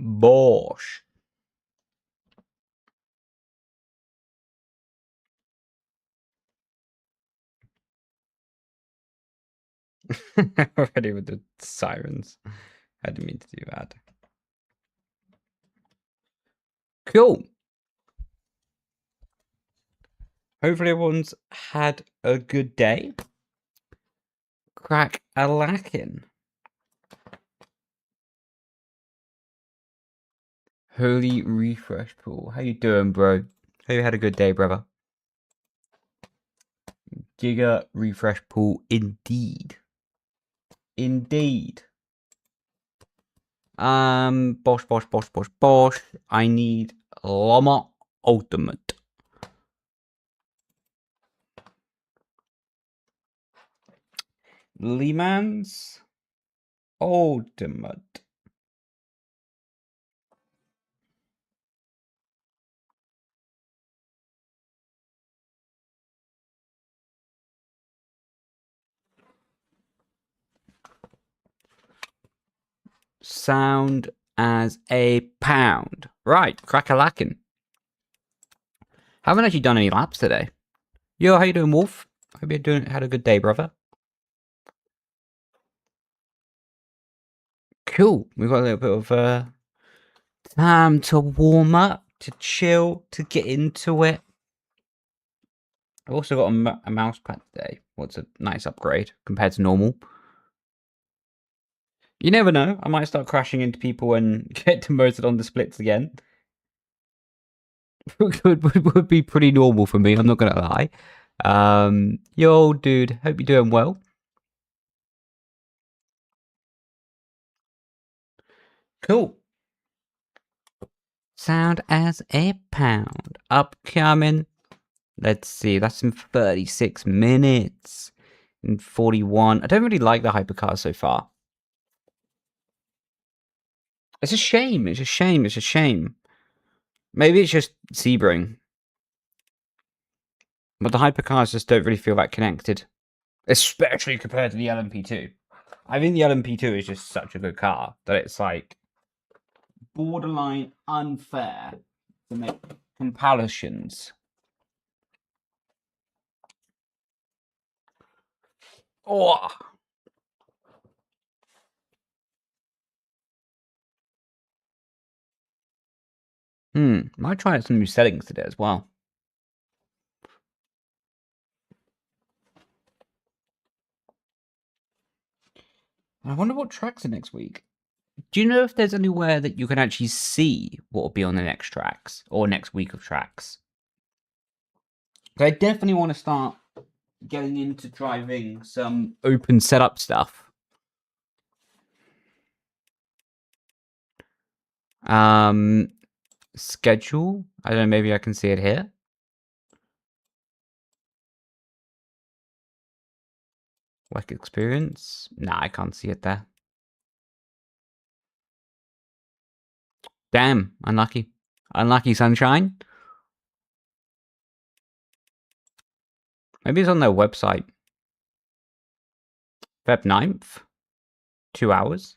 Bosh. Already with the sirens. I didn't mean to do that. Cool. Hopefully everyone's had a good day. Crack a lacking. Holy refresh pool. How you doing, bro? Hope you had a good day, brother. Giga refresh pool indeed. Indeed. Bosh. I need Llama Ultimate. Leeman's Ultimate. Sound as a pound. Right, crack-a-lackin'. Haven't actually done any laps today. Yo, how you doing, Wolf? Hope you had a good day, brother. Cool. We've got a little bit of time to warm up, to chill, to get into it. I've also got a mouse pad today. What's a nice upgrade compared to normal. You never know. I might start crashing into people and get demoted on the splits again. would be pretty normal for me, I'm not gonna lie. Yo, dude, hope you're doing well. Cool. Sound as a pound. Upcoming. Let's see, that's in 36 minutes. In 41. I don't really like the hypercars so far. It's a shame. It's a shame. It's a shame. Maybe it's just Sebring. But the hypercars just don't really feel that connected. Especially compared to the LMP2. I think the LMP2 is just such a good car that it's like borderline unfair to make comparisons. Oh. Might try out some new settings today as well. I wonder what tracks are next week. Do you know if there's anywhere that you can actually see what will be on the next tracks or next week of tracks? I definitely want to start getting into driving some open setup stuff. Schedule. I don't know, maybe I can see it here. Work experience. Nah, I can't see it there. Damn, unlucky. Unlucky, sunshine. Maybe it's on their website. Feb 9th. 2 hours.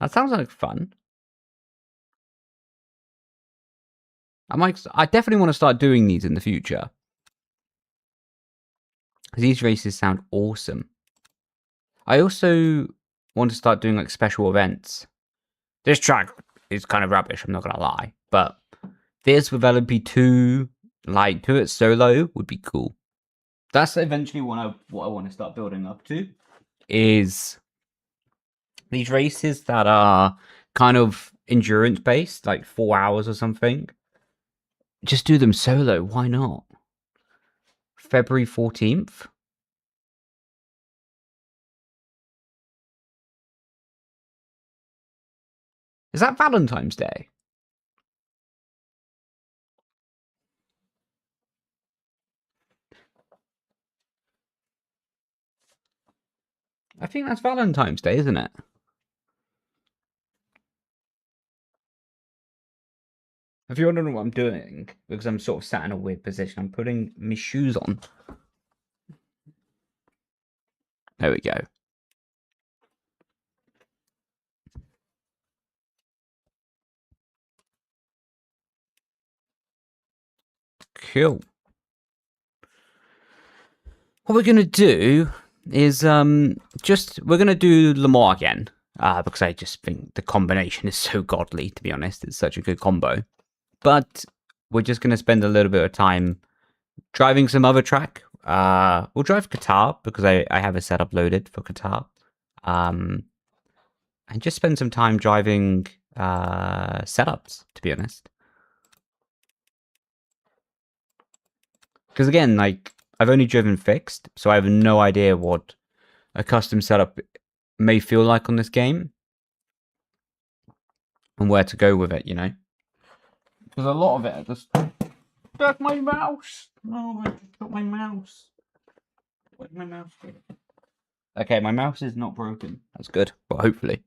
That sounds like fun. I definitely want to start doing these in the future. These races sound awesome. I also want to start doing like special events. This track is kind of rubbish, I'm not gonna lie. But this with LMP2, like do it solo would be cool. That's eventually what I want to start building up to. Is these races that are kind of endurance based, like 4 hours or something. Just do them solo, why not? February 14th. Is that Valentine's Day? I think that's Valentine's Day, isn't it? If you're wondering what I'm doing, because I'm sort of sat in a weird position, I'm putting my shoes on. There we go. Cool. What we're going to do is we're going to do Lamar again. Because I just think the combination is so godly, to be honest. It's such a good combo. But we're just going to spend a little bit of time driving some other track. We'll drive Qatar because I have a setup loaded for Qatar. And just spend some time driving setups, to be honest. Because again, like, I've only driven fixed, so I have no idea what a custom setup may feel like on this game. And where to go with it, you know? Because a lot of it, just... That's my mouse! No, I got my mouse. Where's my mouse? Okay, my mouse is not broken. That's good, but hopefully.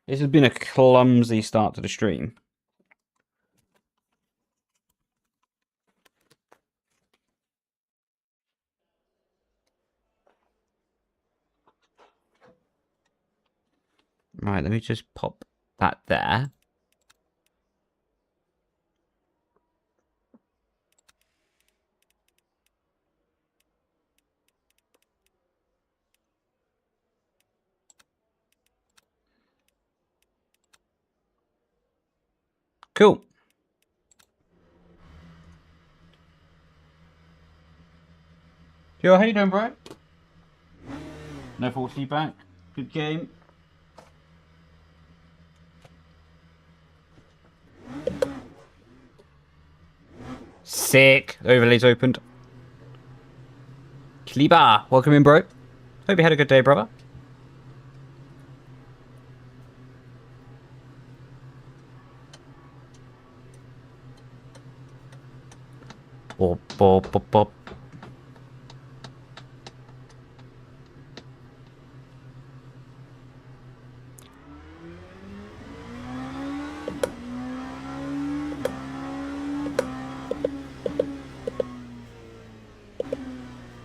This has been a clumsy start to the stream. Right, let me just pop that there. Cool. Yo, how you doing, bro? No full feedback. Good game. Sick. Overlays opened. Kliba, welcome in, bro. Hope you had a good day, brother. Bop, bop, bop, bop.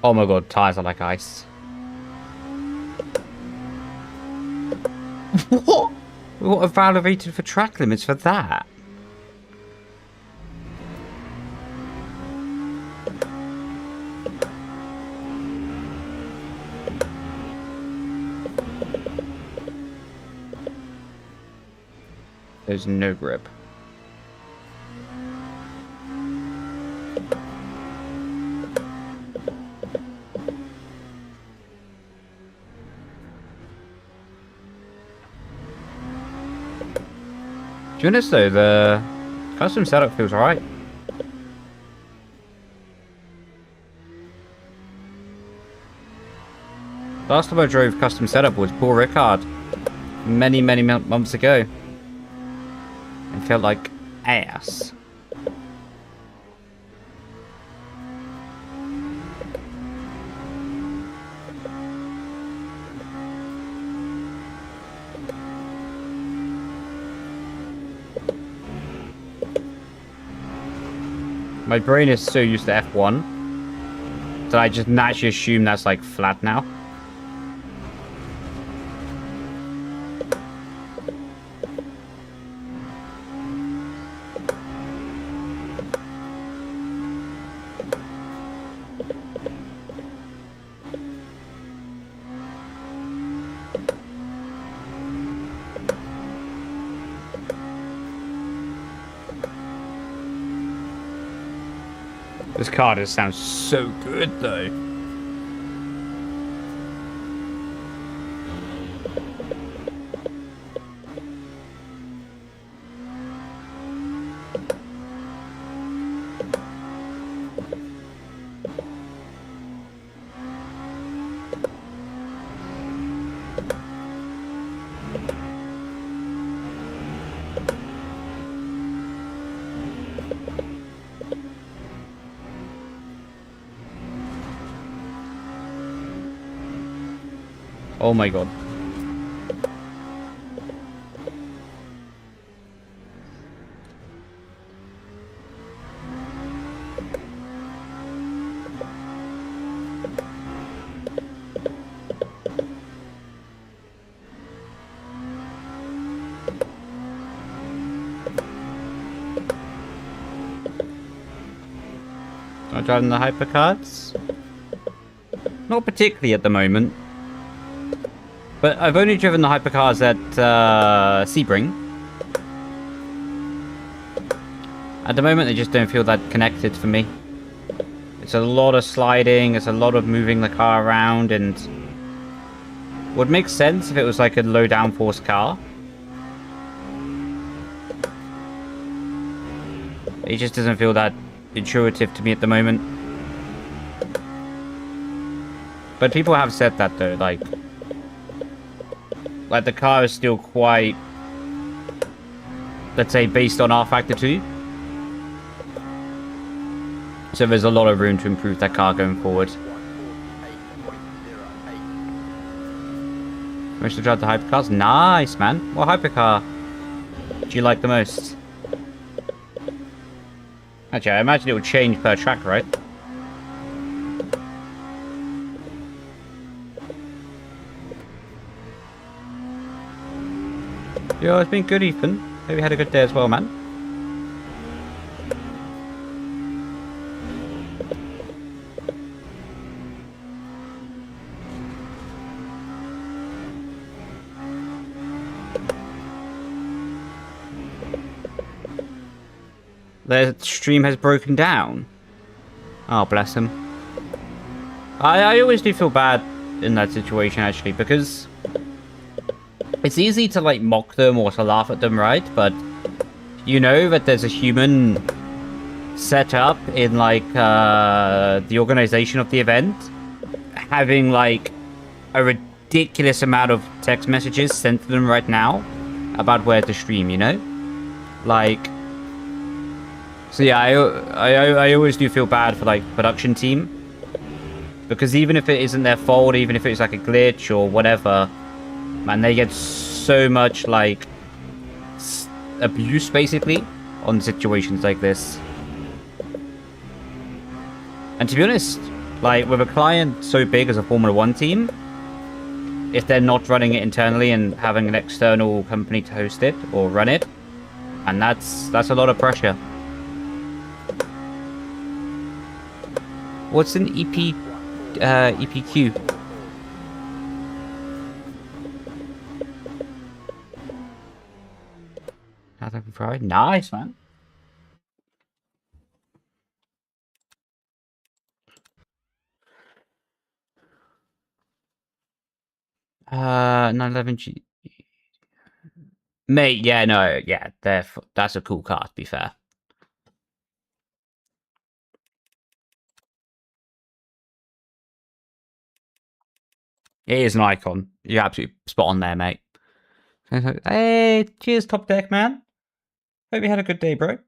Oh my god, tires are like ice. What? What have validated for track limits for that? There's no grip. To be honest though, the custom setup feels alright. Last time I drove custom setup was Paul Ricard many months ago. It felt like ass. My brain is so used to F1 that I just naturally assume that's like flat now. This car just sounds so good, though. Oh my god. I'm driving the hypercars. Not particularly at the moment. But I've only driven the hypercars at Sebring. At the moment, they just don't feel that connected for me. It's a lot of sliding, it's a lot of moving the car around, and would make sense if it was like a low downforce car. It just doesn't feel that intuitive to me at the moment. But people have said that though, like the car is still quite, let's say, based on R Factor 2. So there's a lot of room to improve that car going forward. Managed to drive the hypercars? Nice, man. What hypercar do you like the most? Actually, I imagine it would change per track, right? Yo, it's been good, Ethan. Hope you had a good day as well, man. The stream has broken down. Oh, bless him. I always do feel bad in that situation, actually, because it's easy to, like, mock them or to laugh at them, right? But you know that there's a human set up in, like, the organization of the event, having, like, a ridiculous amount of text messages sent to them right now about where to stream, you know? Like... So yeah, I always do feel bad for, like, production team, because even if it isn't their fault, even if it's like a glitch or whatever, man, they get so much, like, abuse basically on situations like this. And to be honest, like, with a client so big as a Formula 1 team, if they're not running it internally and having an external company to host it or run it, and that's a lot of pressure. What's an EPQ? Nothing fried. Nice, man. Uh, 911G. Mate, yeah, no, yeah, that's a cool car, to be fair. It is an icon. You're absolutely spot on there, mate. Hey, cheers, Top Deck, man. Hope you had a good day, bro.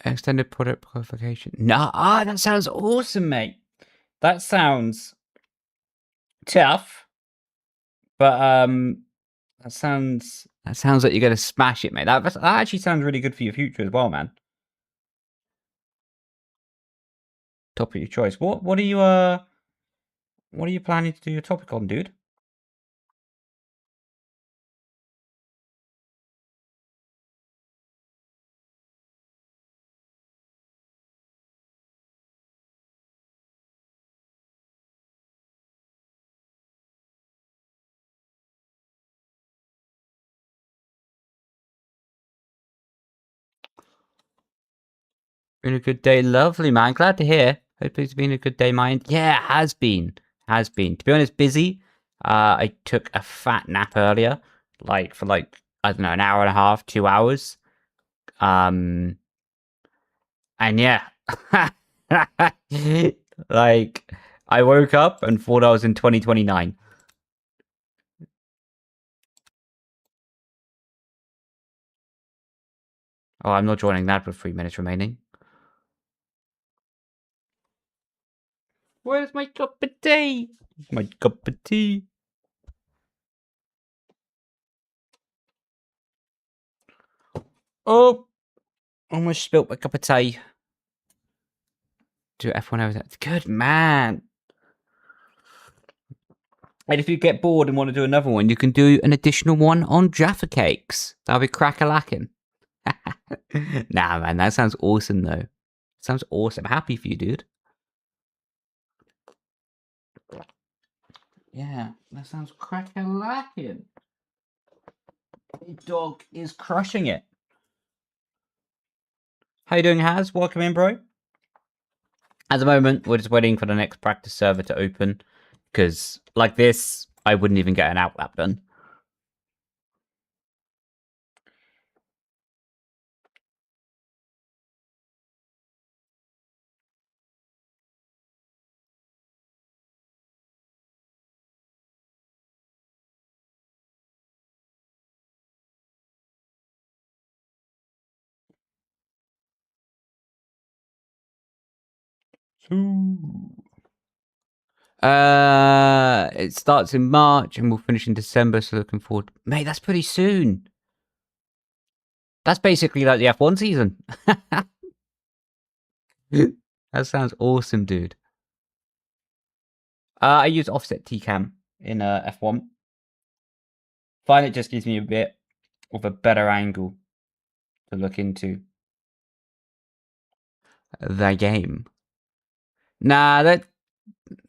Extended product qualification. Nah, that sounds awesome, mate. That sounds tough, but that sounds like you're gonna smash it, mate. That actually sounds really good for your future as well, man. Topic of your choice. What are you planning to do your topic on, dude? Been a good day, lovely, man. Glad to hear. Hope it's been a good day, mind. Yeah, it has been. Has been. To be honest, busy. I took a fat nap earlier, like for I don't know, an hour and a half, 2 hours. And yeah, like I woke up and thought I was in 2029. Oh, I'm not joining that with 3 minutes remaining. Where's my cup of tea? My cup of tea. Oh, almost spilt my cup of tea. Do F1 over that. Good man. And if you get bored and want to do another one, you can do an additional one on Jaffa cakes. That'll be crack-a-lacking. Nah, man, that sounds awesome, though. Sounds awesome. Happy for you, dude. Yeah, that sounds crack-a-lacking. The dog is crushing it. How you doing, Haz? Welcome in, bro. At the moment, we're just waiting for the next practice server to open. Because, like this, I wouldn't even get an outlap done. It starts in March and we'll finish in December, so looking forward. Mate, that's pretty soon. That's basically like the F1 season. That sounds awesome, dude. I use offset T-cam in F1. Find it just gives me a bit of a better angle to look into the game. Nah, that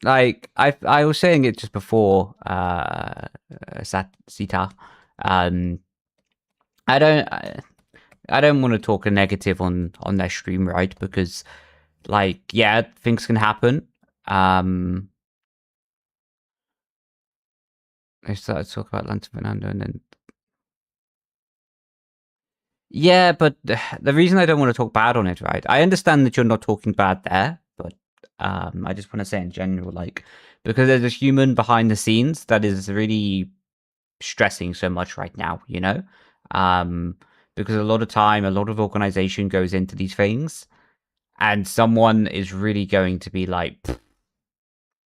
like I was saying it just before Sita. I don't want to talk a negative on their stream, right? Because like, yeah, things can happen. They started to talk about Lance Fernando and then yeah, but the reason I don't want to talk bad on it, right? I understand that you're not talking bad there, but I just want to say in general, like, because there's a human behind the scenes that is really stressing so much right now, you know? Because a lot of time, a lot of organization goes into these things, and someone is really going to be like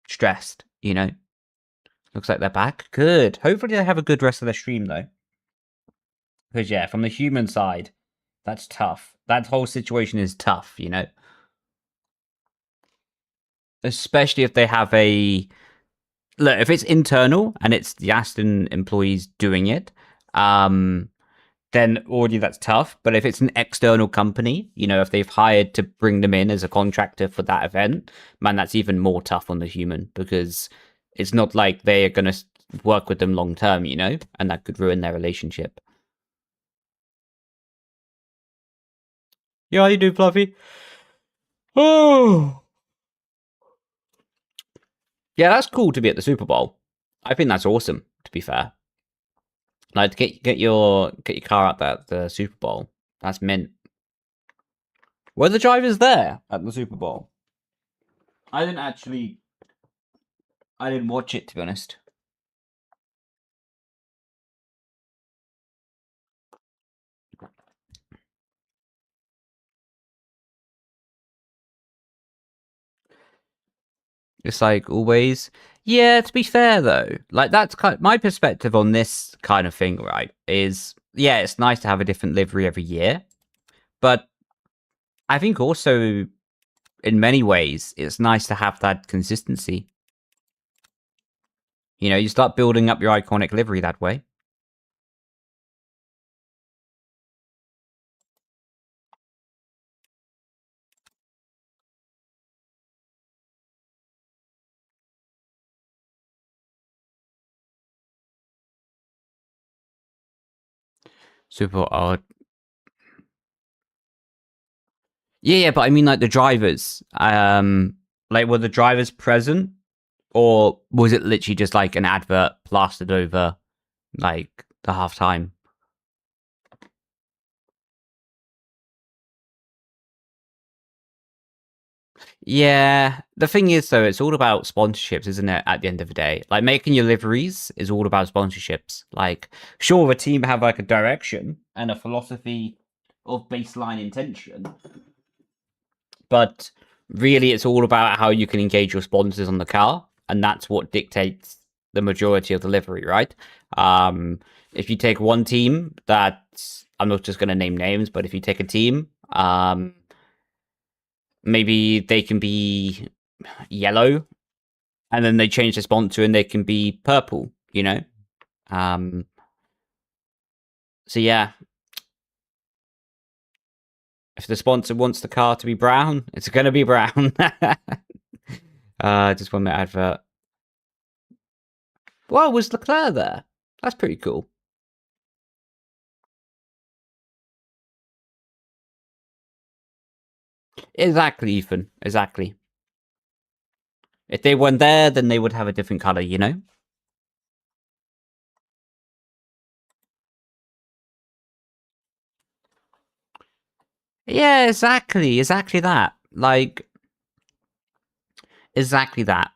stressed, you know? Looks like they're back. Good. Hopefully they have a good rest of their stream though. Because yeah, from the human side, that's tough. That whole situation is tough, you know? Especially if they have a... Look, if it's internal and it's the Aston employees doing it, then already that's tough. But if it's an external company, you know, if they've hired to bring them in as a contractor for that event, man, that's even more tough on the human because it's not like they are going to work with them long term, you know, and that could ruin their relationship. Yeah, how you do, Fluffy? Oh. Yeah, that's cool to be at the Super Bowl. I think that's awesome, to be fair. Like, get your car out there at the Super Bowl. That's mint. Were the drivers there at the Super Bowl? I didn't watch it, to be honest. It's like always. Yeah, to be fair though, like that's kind of my perspective on this kind of thing, right? Is yeah, it's nice to have a different livery every year, but I think also in many ways it's nice to have that consistency. You know, you start building up your iconic livery that way. Super odd. Yeah, but I mean like the drivers. Like were the drivers present? Or was it literally just like an advert plastered over like the halftime? Yeah, the thing is though, it's all about sponsorships, isn't it? At the end of the day, like making your liveries is all about sponsorships. Like, sure, a team have like a direction and a philosophy of baseline intention. But really, it's all about how you can engage your sponsors on the car, and that's what dictates the majority of delivery, right? If you take one team that, I'm not just going to name names, but if you take a team, maybe they can be yellow, and then they change the sponsor and they can be purple, you know? So yeah, if the sponsor wants the car to be brown, it's going to be brown. Just 1 minute advert. Whoa, was Leclerc there? That's pretty cool. Exactly, Ethan. Exactly. If they weren't there, then they would have a different color, you know? Yeah, exactly. Exactly that. Like, exactly that.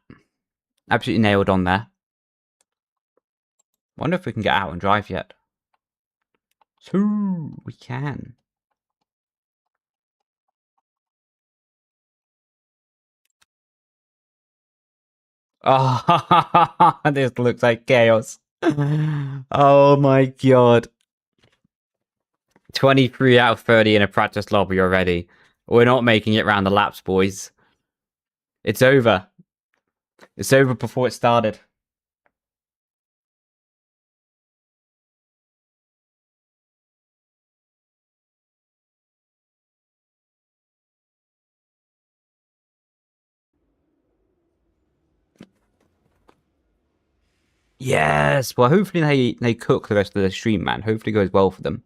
Absolutely nailed on there. Wonder if we can get out and drive yet. So, we can. Oh, this looks like chaos. Oh my god. 23 out of 30 in a practice lobby already. We're not making it round the laps, boys. It's over. It's over before it started. Yes. Well, hopefully they cook the rest of the stream, man. Hopefully it goes well for them.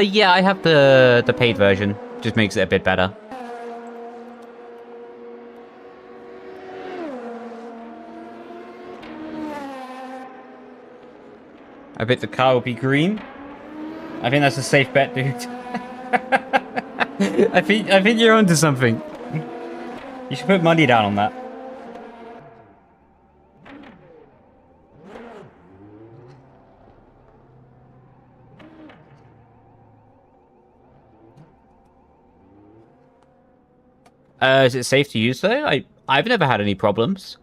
Yeah, I have the paid version. Just makes it a bit better. I bet the car will be green. I think that's a safe bet, dude. I think you're onto something. You should put money down on that. Is it safe to use though? I've never had any problems.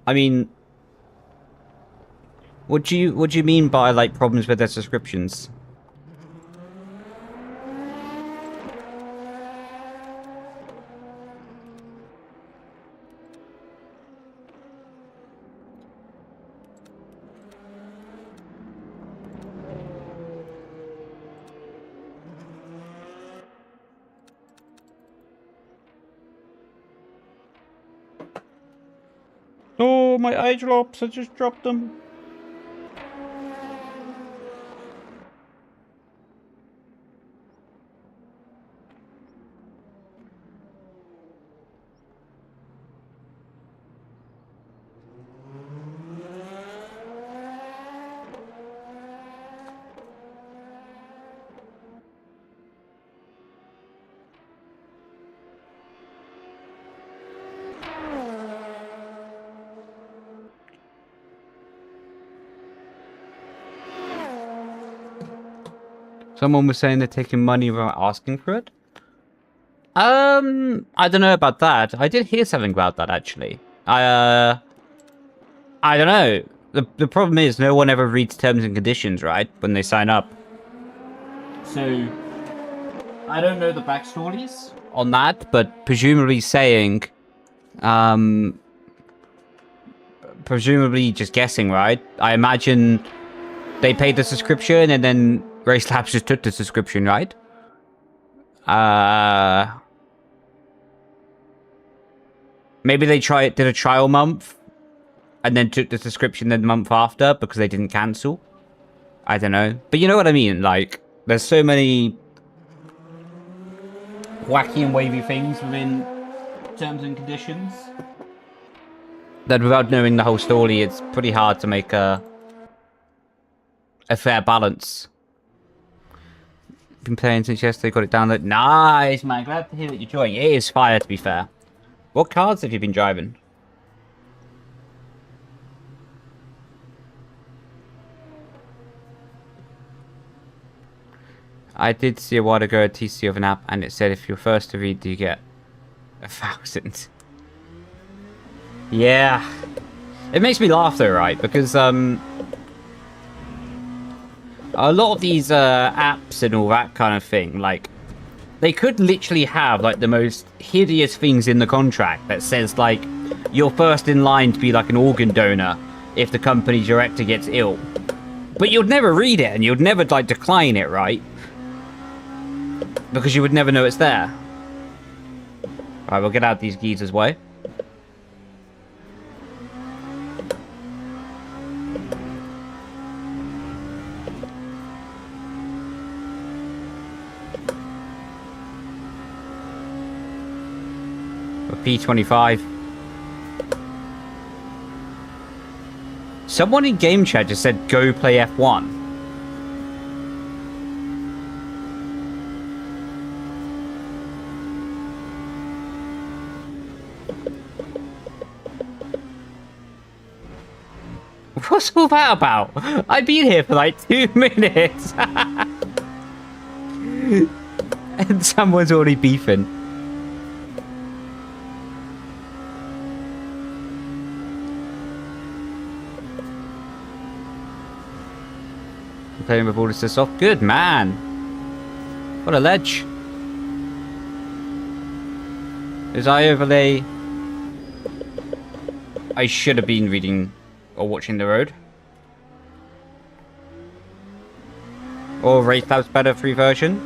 I mean, what do you mean by like problems with their subscriptions? Oh, my age drops! I just dropped them. Someone was saying they're taking money without asking for it. I don't know about that. I did hear something about that, actually. I don't know. The problem is no one ever reads terms and conditions, right? When they sign up. So, I don't know the backstories on that, but presumably saying, presumably just guessing, right? I imagine they paid the subscription and then Race Labs just took the subscription, right? Maybe they did a trial month and then took the subscription the month after because they didn't cancel. I don't know. But you know what I mean? Like, there's so many wacky and wavy things within terms and conditions that without knowing the whole story, it's pretty hard to make a fair balance. Been playing since yesterday, got it downloaded. Nice, man. Glad to hear that you're enjoying it. It is fire, to be fair. What cars have you been driving? I did see a while ago a TC of an app, and it said if you're first to read, you get 1,000. Yeah. It makes me laugh though, right? Because a lot of these apps and all that kind of thing, like, they could literally have like the most hideous things in the contract that says like you're first in line to be like an organ donor if the company director gets ill. But you'd never read it and you'd never like decline it, right? Because you would never know it's there. Alright, we'll get out these geezers' way. P25. Someone in game chat just said go play F1. What's all that about? I've been here for like 2 minutes. And someone's already beefing. Playing with all this stuff. Good man. What a ledge. As I overlay, I should have been reading or watching the road. Or Race Labs better free version.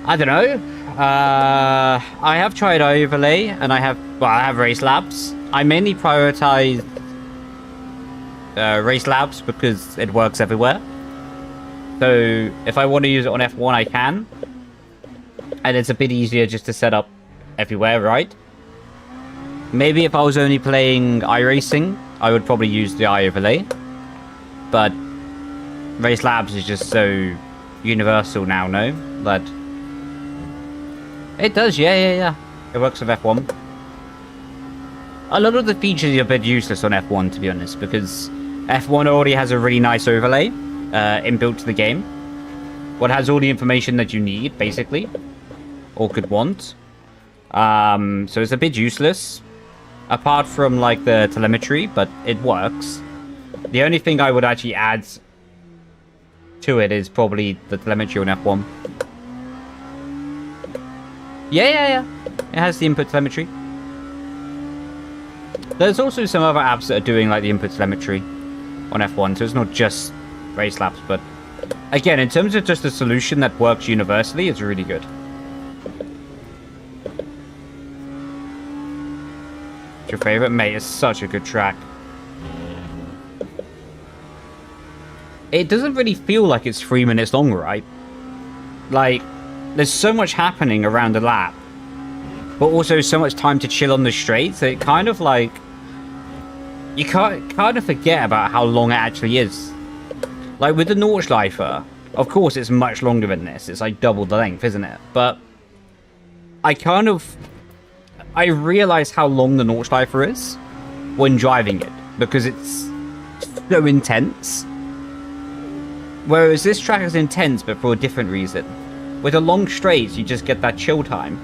I don't know. I have tried overlay and I have Race Labs. I mainly prioritize Race Labs because it works everywhere. So if I want to use it on F1, I can. And it's a bit easier just to set up everywhere, right? Maybe if I was only playing iRacing, I would probably use the iOverlay. But Race Labs is just so universal now, no? But it does, yeah. It works with F1. A lot of the features are a bit useless on F1, to be honest, because F1 already has a really nice overlay inbuilt to the game. What has all the information that you need, basically, or could want. So it's a bit useless, apart from like the telemetry, but it works. The only thing I would actually add to it is probably the telemetry on F1. Yeah. It has the input telemetry. There's also some other apps that are doing like the input telemetry on F1, so it's not just Race Labs, but again, in terms of just a solution that works universally, it's really good. What's your favorite? Mate, it's such a good track. It doesn't really feel like it's 3 minutes long, right? Like, there's so much happening around the lap, but also so much time to chill on the straight, so it kind of like, you kind of forget about how long it actually is. Like with the Nordschleifer, of course it's much longer than this. It's like double the length, isn't it? But I realize how long the Nordschleifer is when driving it, because it's so intense. Whereas this track is intense, but for a different reason. With the long straights, you just get that chill time.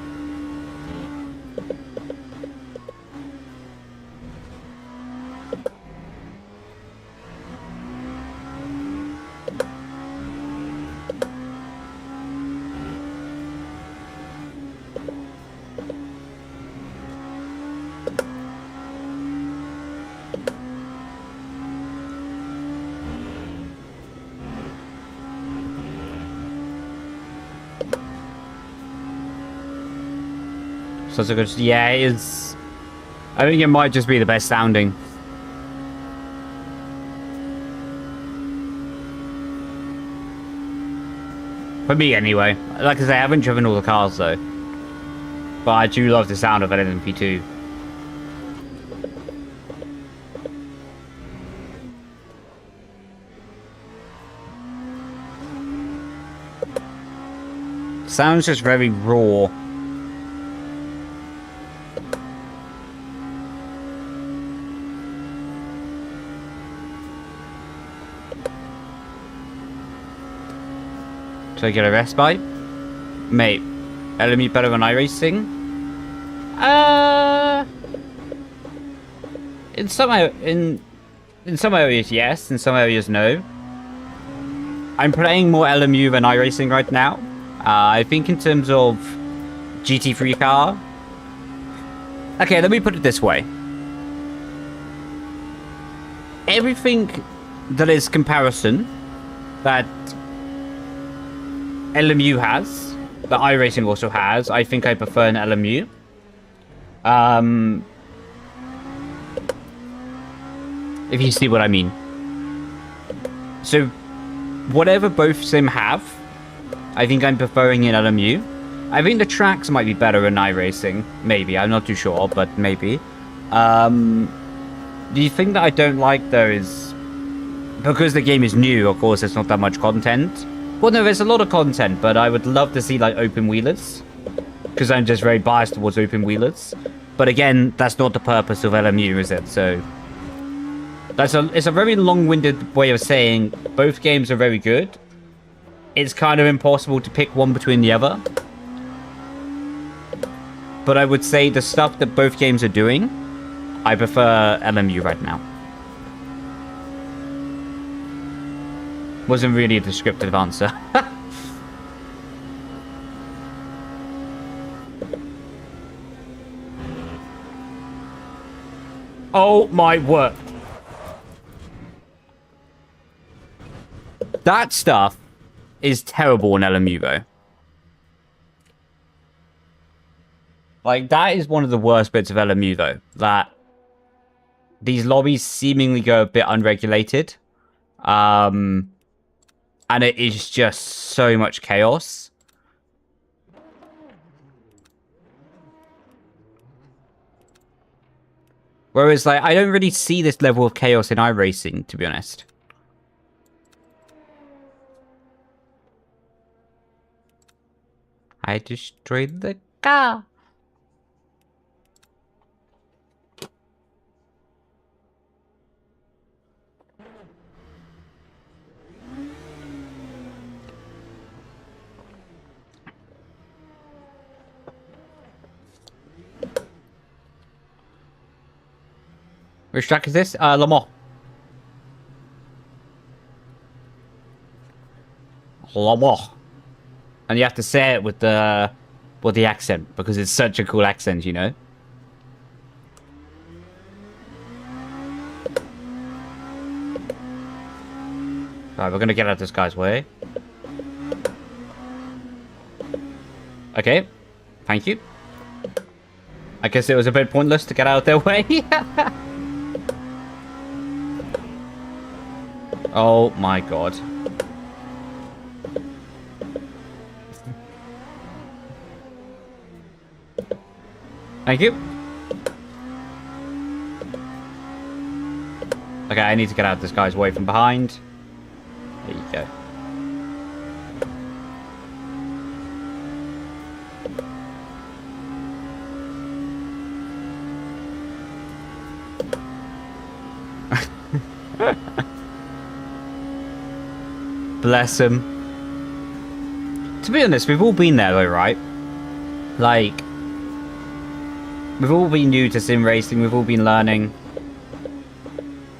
So it's a good, yeah, it is. I think it might just be the best sounding. For me, anyway. Like I say, I haven't driven all the cars though, but I do love the sound of an MP2. Sounds just very raw. So I get a respite? Mate, LMU better than iRacing? In some areas yes, in some areas no. I'm playing more LMU than iRacing right now. I think in terms of GT3 car. Okay, let me put it this way. Everything that is comparison that LMU has, that iRacing also has, I think I prefer an LMU. If you see what I mean. So, whatever both sim have, I think I'm preferring an LMU. I think the tracks might be better in iRacing. Maybe, I'm not too sure, but maybe. The thing that I don't like, though, is because the game is new, of course, there's not that much content. Well, no, there's a lot of content, but I would love to see, like, open wheelers. Because I'm just very biased towards open wheelers. But again, that's not the purpose of LMU, is it? So, it's a very long-winded way of saying both games are very good. It's kind of impossible to pick one between the other. But I would say the stuff that both games are doing, I prefer LMU right now. Wasn't really a descriptive answer. Oh my word. That stuff is terrible in LMU though. Like, that is one of the worst bits of LMU though. That these lobbies seemingly go a bit unregulated. And it is just so much chaos. Whereas, like, I don't really see this level of chaos in iRacing, to be honest. I destroyed the car. Which track is this? Le Mans. Le Mans. And you have to say it with the accent, because it's such a cool accent, you know? Alright, we're gonna get out of this guy's way. Okay. Thank you. I guess it was a bit pointless to get out of their way. Oh my god. Thank you. Okay, I need to get out of this guy's way from behind. There you go. Bless him. To be honest, we've all been there though, right? Like, we've all been new to sim racing, we've all been learning.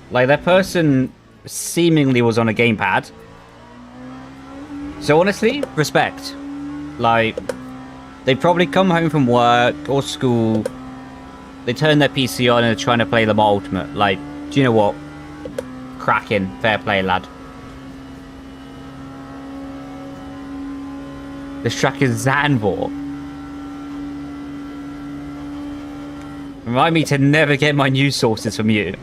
Like, that person seemingly was on a gamepad. So honestly, respect. Like, they probably come home from work or school, they turn their PC on and are trying to play the Ultimate. Like, do you know what? Cracking. Fair play, lad. This track is Zanvor. Remind me to never get my news sources from you.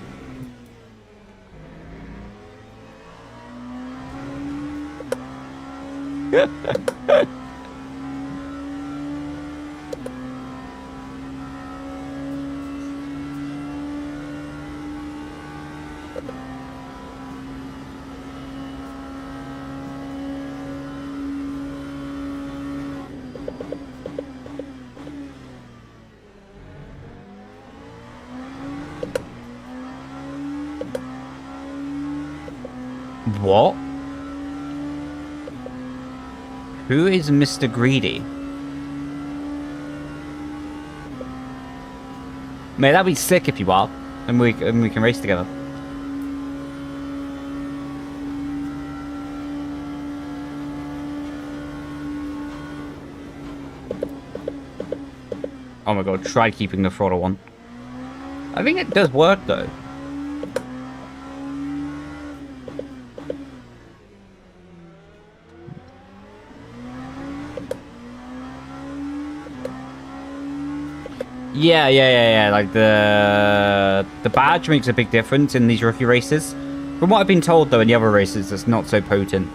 What? Who is Mr. Greedy? Mate, that'd be sick if you are. And we can race together. Oh my god, try keeping the throttle on. I think it does work though. Yeah. Like the badge makes a big difference in these rookie races. From what I've been told though, in the other races, it's not so potent.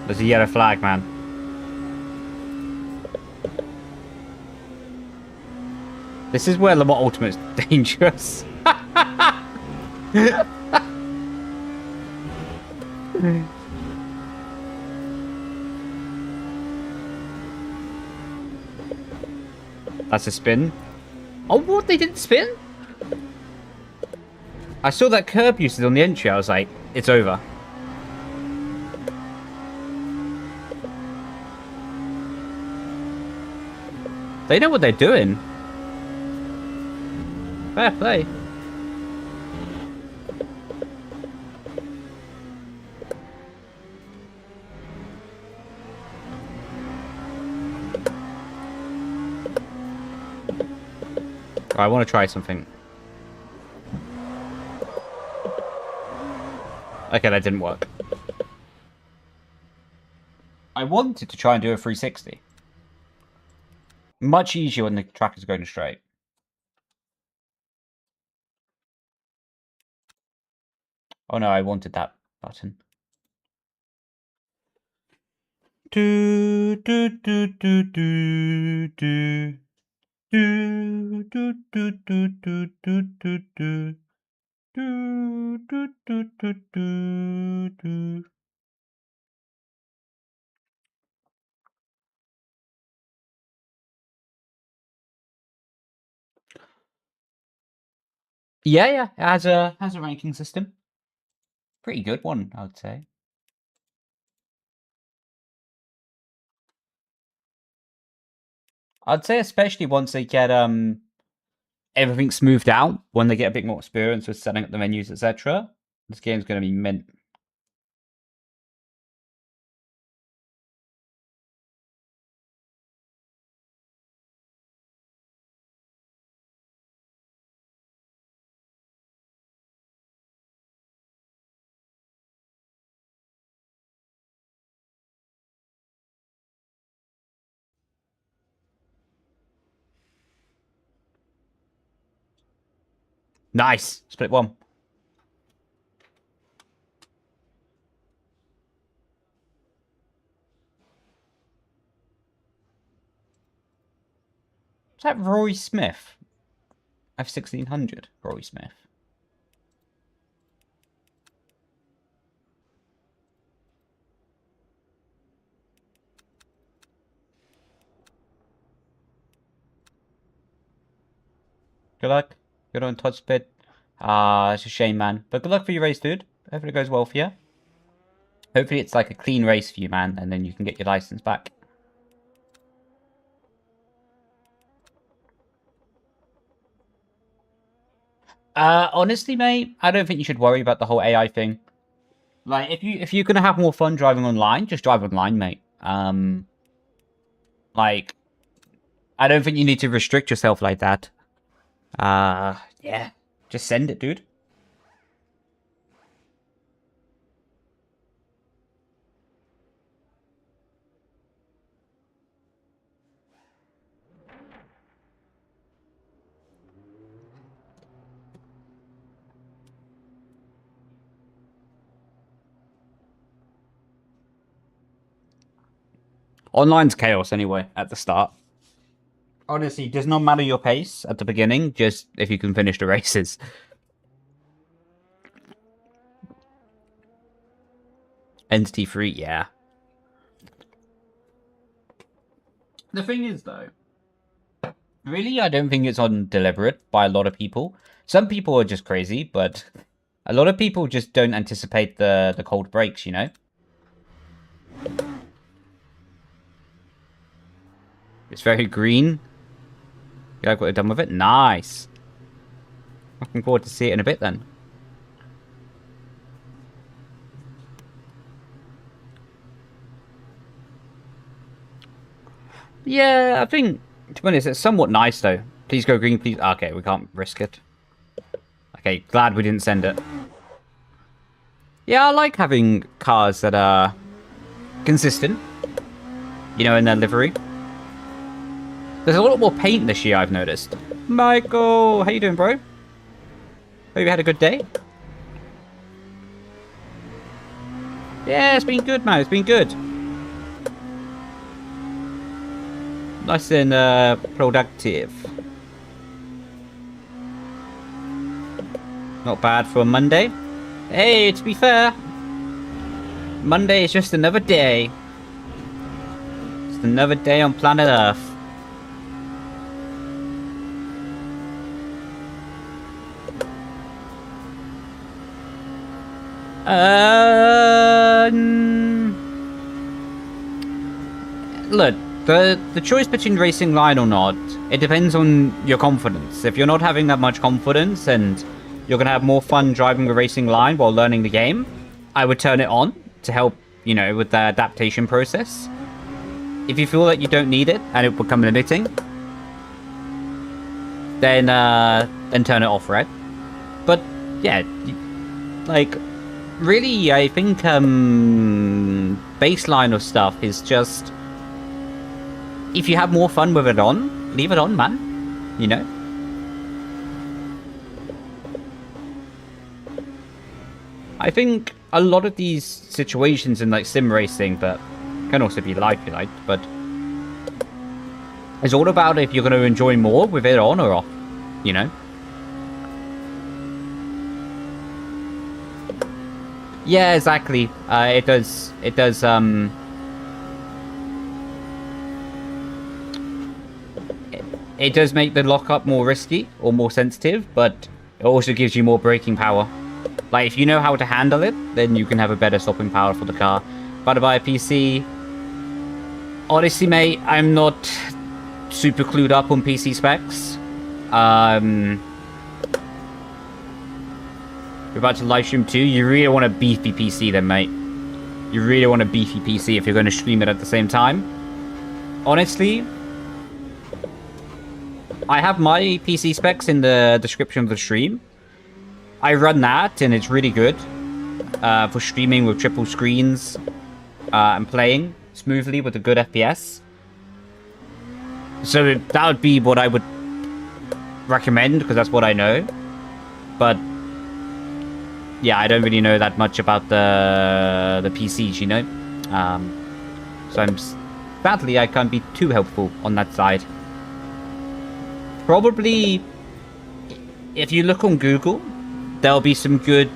There's a yellow flag, man. This is where Le Mans Ultimate's dangerous. That's a spin. Oh, what? They didn't spin? I saw that curb usage on the entry. I was like, it's over. They know what they're doing. Fair play. I want to try something. Okay, that didn't work. I wanted to try and do a 360. Much easier when the track is going straight. Oh no, I wanted that button. Do do do do do do do do do do do do do do do do do do do. Yeah, it has a ranking system. Pretty good one, I would say. I'd say especially once they get everything smoothed out, when they get a bit more experience with setting up the menus, etc. This game's going to be mint. Nice. Split one. Is that Roy Smith? F1600, Roy Smith. Good luck. Good on Todd Spit. It's a shame, man. But good luck for your race, dude. Hopefully it goes well for you. Hopefully it's like a clean race for you, man, and then you can get your license back. Honestly, mate, I don't think you should worry about the whole AI thing. Like, if you're gonna have more fun driving online, just drive online, mate. Like, I don't think you need to restrict yourself like that. Yeah, just send it, dude. Online's chaos anyway, at the start. Honestly, it does not matter your pace at the beginning, just if you can finish the races. Entity free, yeah. The thing is, though, really, I don't think it's on deliberate by a lot of people. Some people are just crazy, but a lot of people just don't anticipate the cold breaks, you know? It's very green. You like what they've done with it? Nice. Looking forward to see it in a bit then. Yeah, I think, to be honest, it's somewhat nice though. Please go green, please. Okay, we can't risk it. Okay, glad we didn't send it. Yeah, I like having cars that are consistent, you know, in their livery. There's a lot more paint this year, I've noticed. Michael, how you doing, bro? Hope you had a good day. Yeah, it's been good, man. It's been good. Nice and productive. Not bad for a Monday. Hey, to be fair, Monday is just another day. Just another day on planet Earth. Look, the choice between racing line or not, it depends on your confidence. If you're not having that much confidence and you're gonna have more fun driving the racing line while learning the game, I would turn it on to help, you know, with the adaptation process. If you feel that you don't need it and it will become limiting, then turn it off, right? But yeah, like, really, I think baseline of stuff is just, if you have more fun with it on, leave it on, man. You know? I think a lot of these situations in like sim racing, but can also be life, you like, but it's all about if you're going to enjoy more with it on or off, you know? Yeah, exactly. It does, it does make the lockup more risky or more sensitive, but it also gives you more braking power. Like, if you know how to handle it, then you can have a better stopping power for the car. But to buy a PC, honestly, mate, I'm not super clued up on PC specs. You're about to live stream too? You really want a beefy PC then, mate. You really want a beefy PC if you're going to stream it at the same time. Honestly, I have my PC specs in the description of the stream. I run that, and it's really good for streaming with triple screens and playing smoothly with a good FPS. So that would be what I would recommend, because that's what I know. But yeah, I don't really know that much about the PCs, you know. So sadly, I can't be too helpful on that side. Probably, if you look on Google, there'll be some good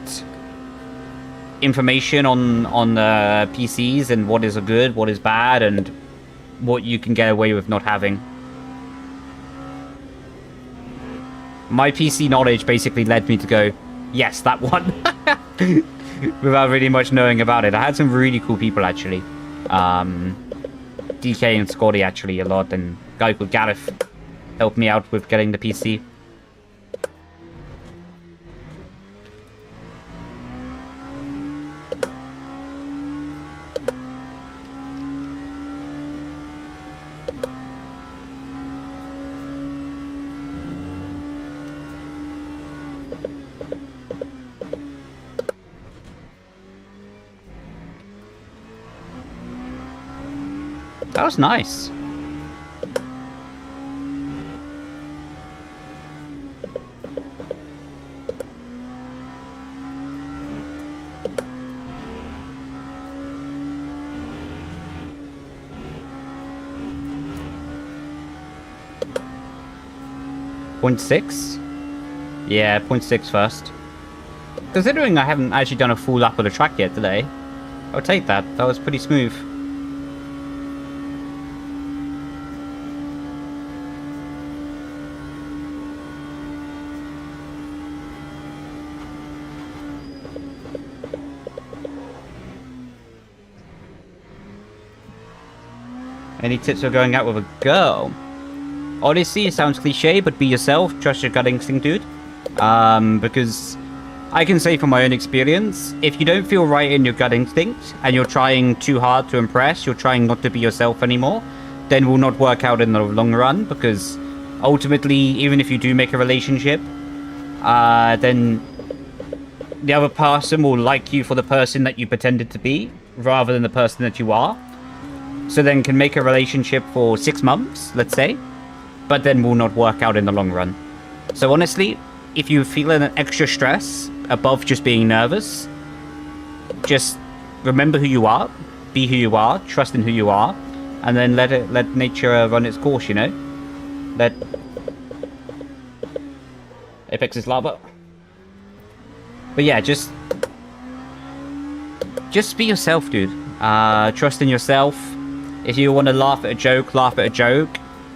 information on PCs and what is good, what is bad, and what you can get away with not having. My PC knowledge basically led me to go, yes, that one. Without really much knowing about it. I had some really cool people, actually. DK and Scotty, actually, a lot. And a guy called Gareth helped me out with getting the PC. That was nice. .6? Yeah, 0.6 first. Considering I haven't actually done a full lap of the track yet today, I'll take that. That was pretty smooth. Any tips for going out with a girl? Honestly, it sounds cliche, but be yourself. Trust your gut instinct, dude. Because I can say from my own experience, if you don't feel right in your gut instinct and you're trying too hard to impress, you're trying not to be yourself anymore, then will not work out in the long run. Because ultimately, even if you do make a relationship, then the other person will like you for the person that you pretended to be, rather than the person that you are. So then can make a relationship for 6 months, let's say, but then will not work out in the long run. So honestly, if you feel an extra stress above just being nervous, just remember who you are, be who you are, trust in who you are, and then let nature run its course, you know? Let Apex is lava. But yeah, just be yourself, dude. Trust in yourself. If you want to laugh at a joke, laugh at a joke.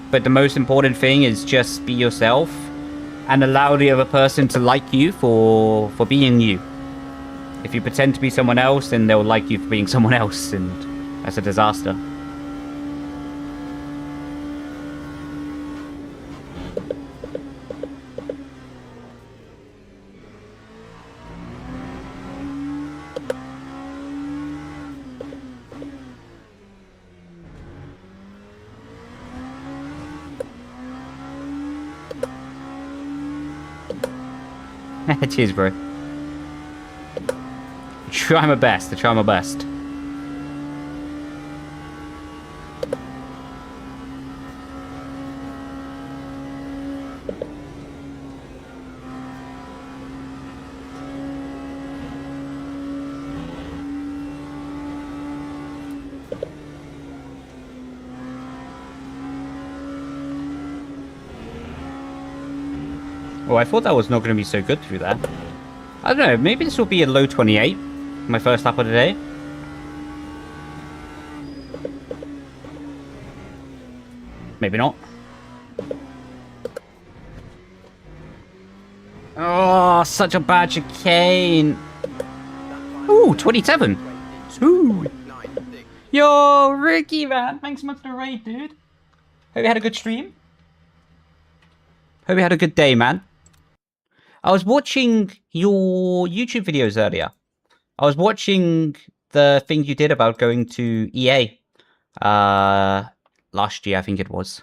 But the most important thing is just be yourself and allow the other person to like you for being you. If you pretend to be someone else, then they'll like you for being someone else, and that's a disaster. Cheers, bro. Try my best. I try my best. Oh, I thought that was not going to be so good through that. I don't know, maybe this will be a low 28. My first lap of the day. Maybe not. Oh, such a bad chicane. Ooh, 27. Ooh. Yo, Ricky, man. Thanks so much for the raid, dude. Hope you had a good stream. Hope you had a good day, man. I was watching your YouTube videos earlier. I was watching the thing you did about going to EA. Last year, I think it was.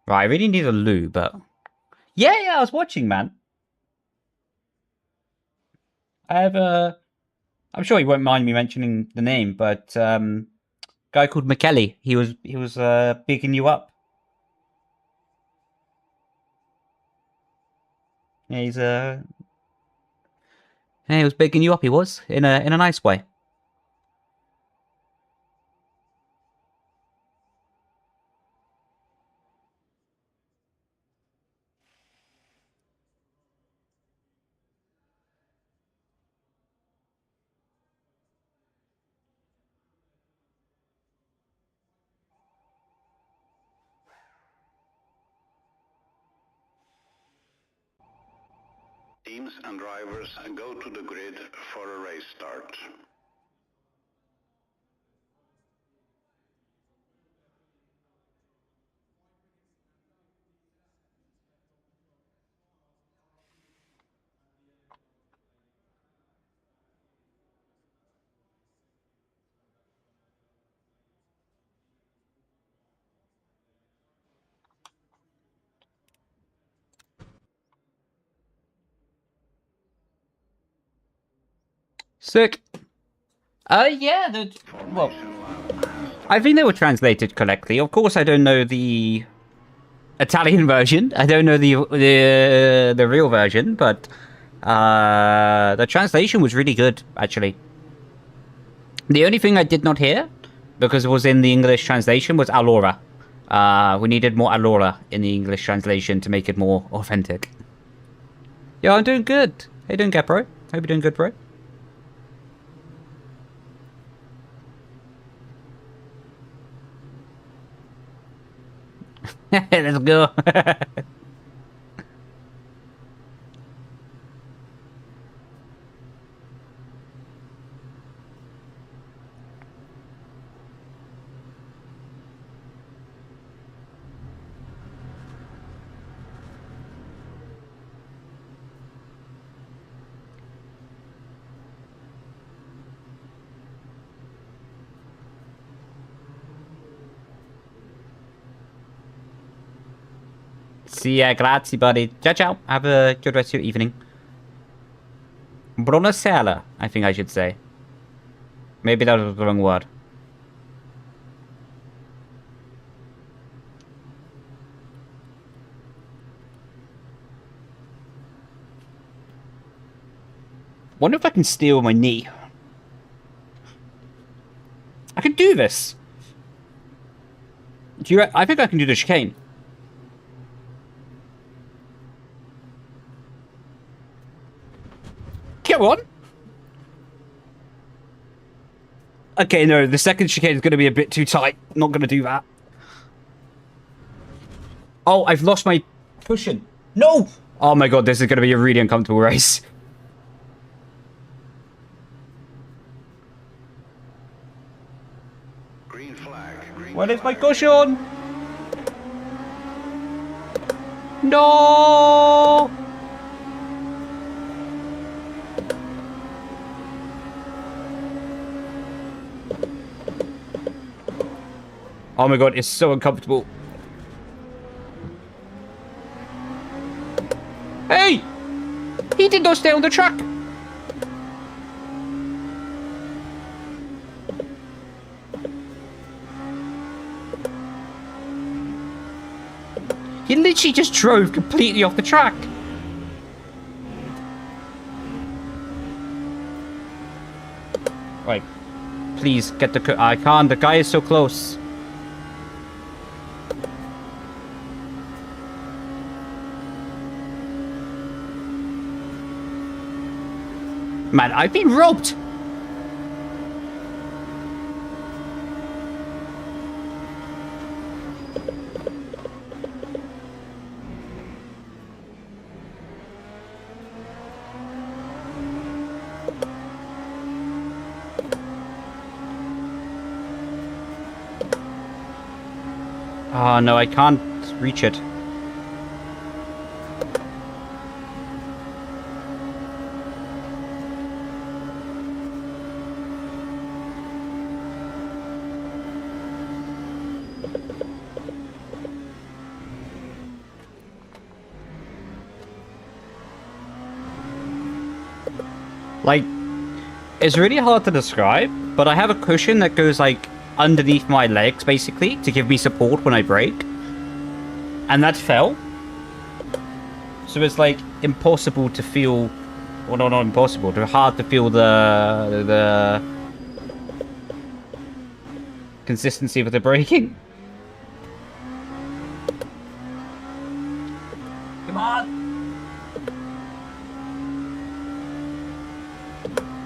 Right, I really need a loo, but... Yeah, I was watching, man. I have a... I'm sure you won't mind me mentioning the name, but guy called McKelly. He was bigging you up. Yeah, he was bigging you up. He was in a nice way. Teams and drivers go to the grid for a race start. Sick. Yeah, well, I think they were translated correctly. Of course, I don't know the Italian version. I don't know the real version, but the translation was really good, actually. The only thing I did not hear, because it was in the English translation, was Allura. We needed more Allura in the English translation to make it more authentic. Yeah, I'm doing good. How you doing, Gap, bro? Hope you're doing good, bro. Let's go. See ya, grazie, buddy. Ciao, ciao. Have a good rest of your evening. Buonasera, I think I should say. Maybe that was the wrong word. Wonder if I can steal my knee. I can do this. I think I can do the chicane. Come on. Okay, no, the second chicane is going to be a bit too tight. Not going to do that. Oh, I've lost my cushion. No! Oh my god, this is going to be a really uncomfortable race. Green flag. Green Where is flag. my cushion? No! Oh my god, it's so uncomfortable. Hey! He did not stay on the track! He literally just drove completely off the track. Right. Please, get the... I can't, the guy is so close. Man, I've been robbed! Oh no, I can't reach it. Like, it's really hard to describe, but I have a cushion that goes, like, underneath my legs, basically, to give me support when I brake. And that fell. So it's, like, impossible to feel... Well, no, not impossible. It's hard to feel the consistency with the braking. Come on!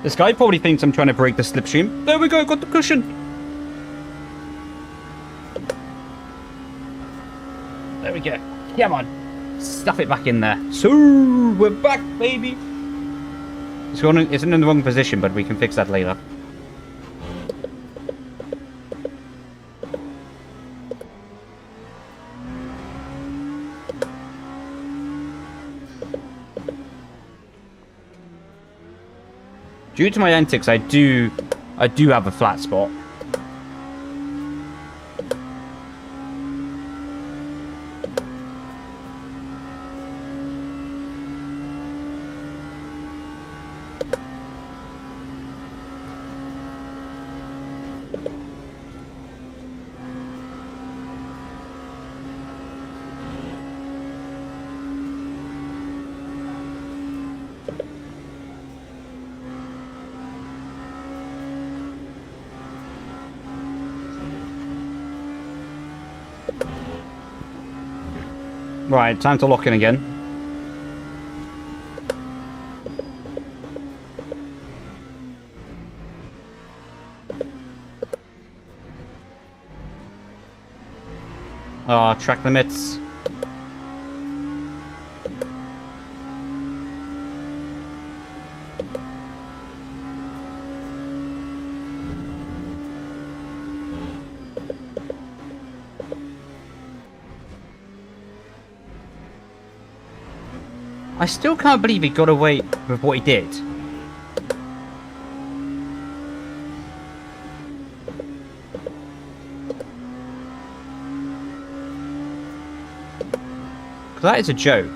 This guy probably thinks I'm trying to break the slipstream. There we go, got the cushion. There we go. Come on. stuff it back in there. So, we're back, baby. It's in the wrong position, but we can fix that later. Due to my antics, I do have a flat spot. Right, time to lock in again. Ah, track limits. I still can't believe he got away with what he did. Because that is a joke.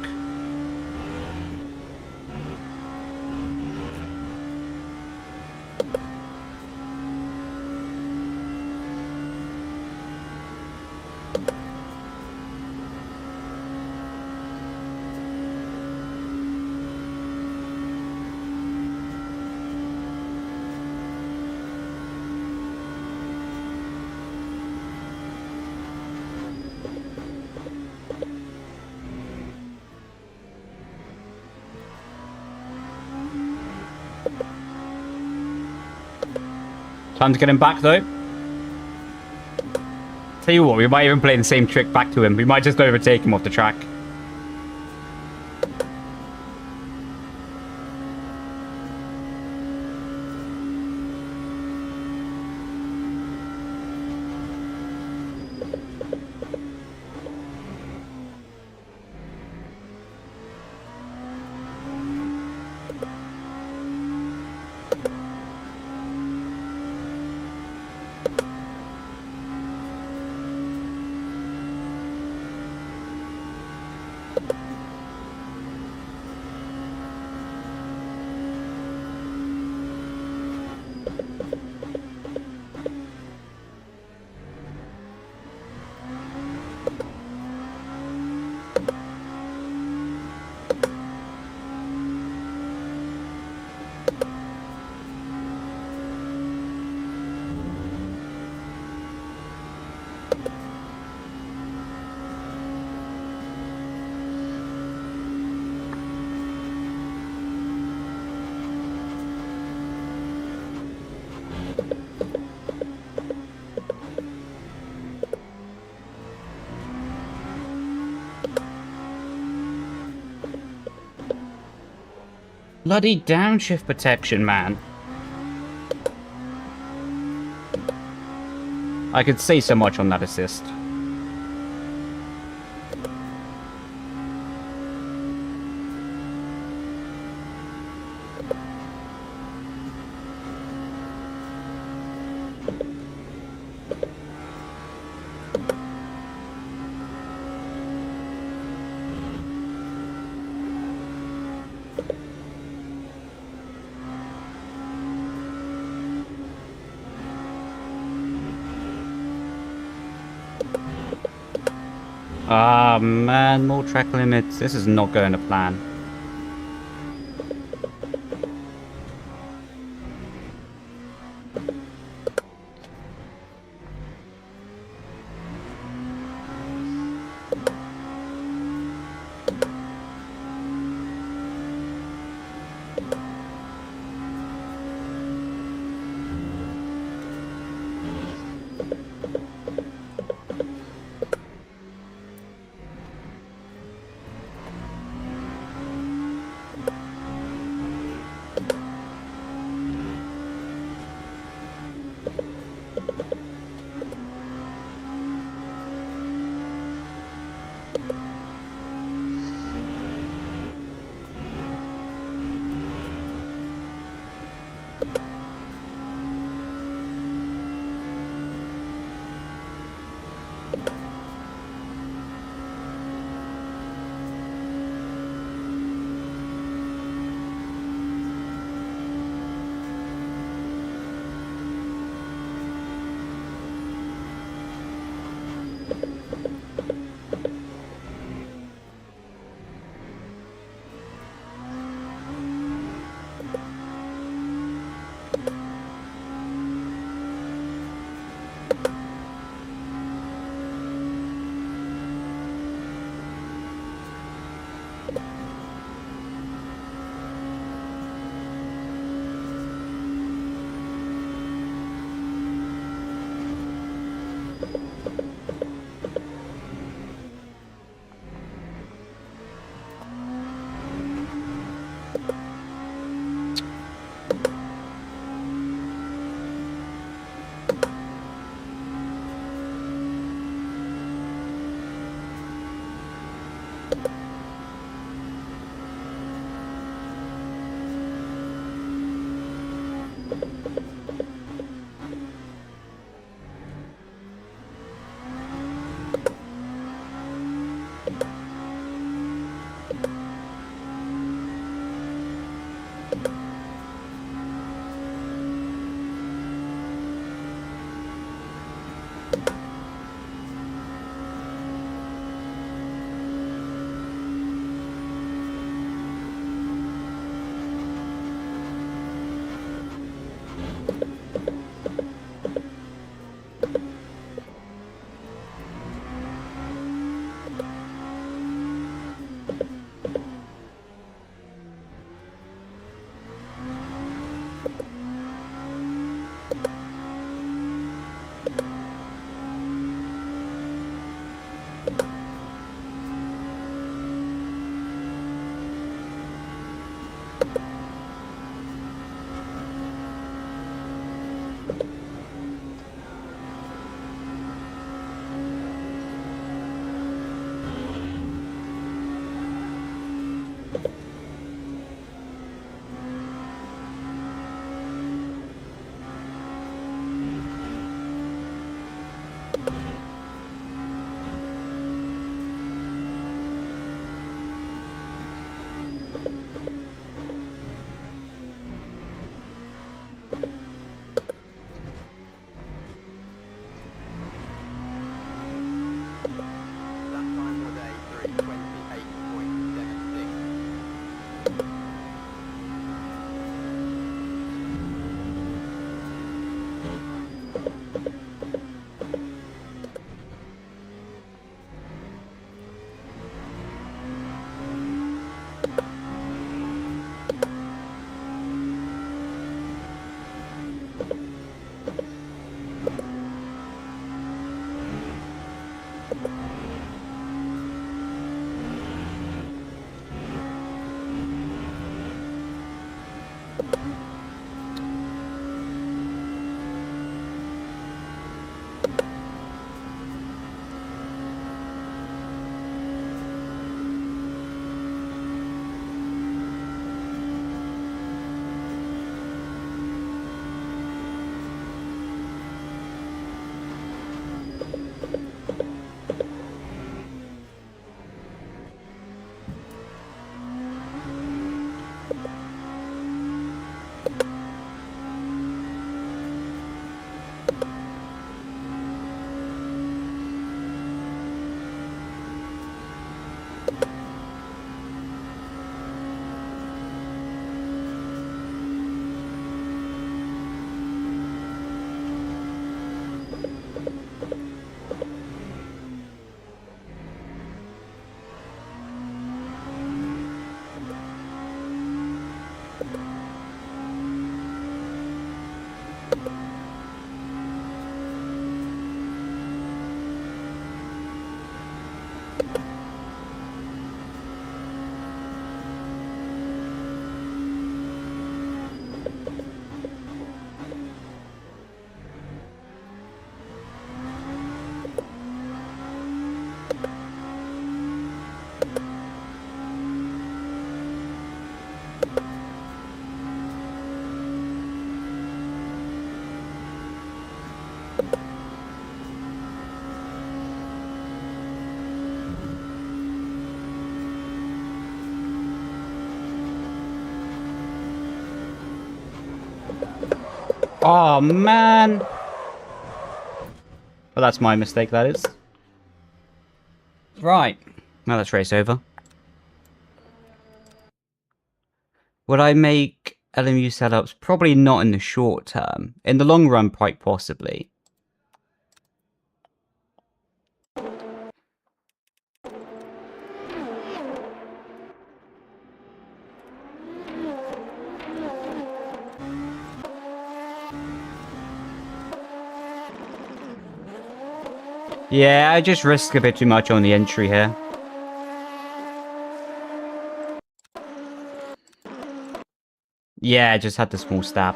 Time to get him back, though. Tell you what, we might even play the same trick back to him. We might just overtake him off the track. Bloody downshift protection, man. I could say so much on that assist. Ah, man, more track limits. This is not going to plan. Oh, man. Well, that's my mistake, that is. Right. Now let's race over. Would I make LMU setups? Probably not in the short term. In the long run, quite possibly. Yeah, I just risk a bit too much on the entry here. Yeah, I just had the small stab.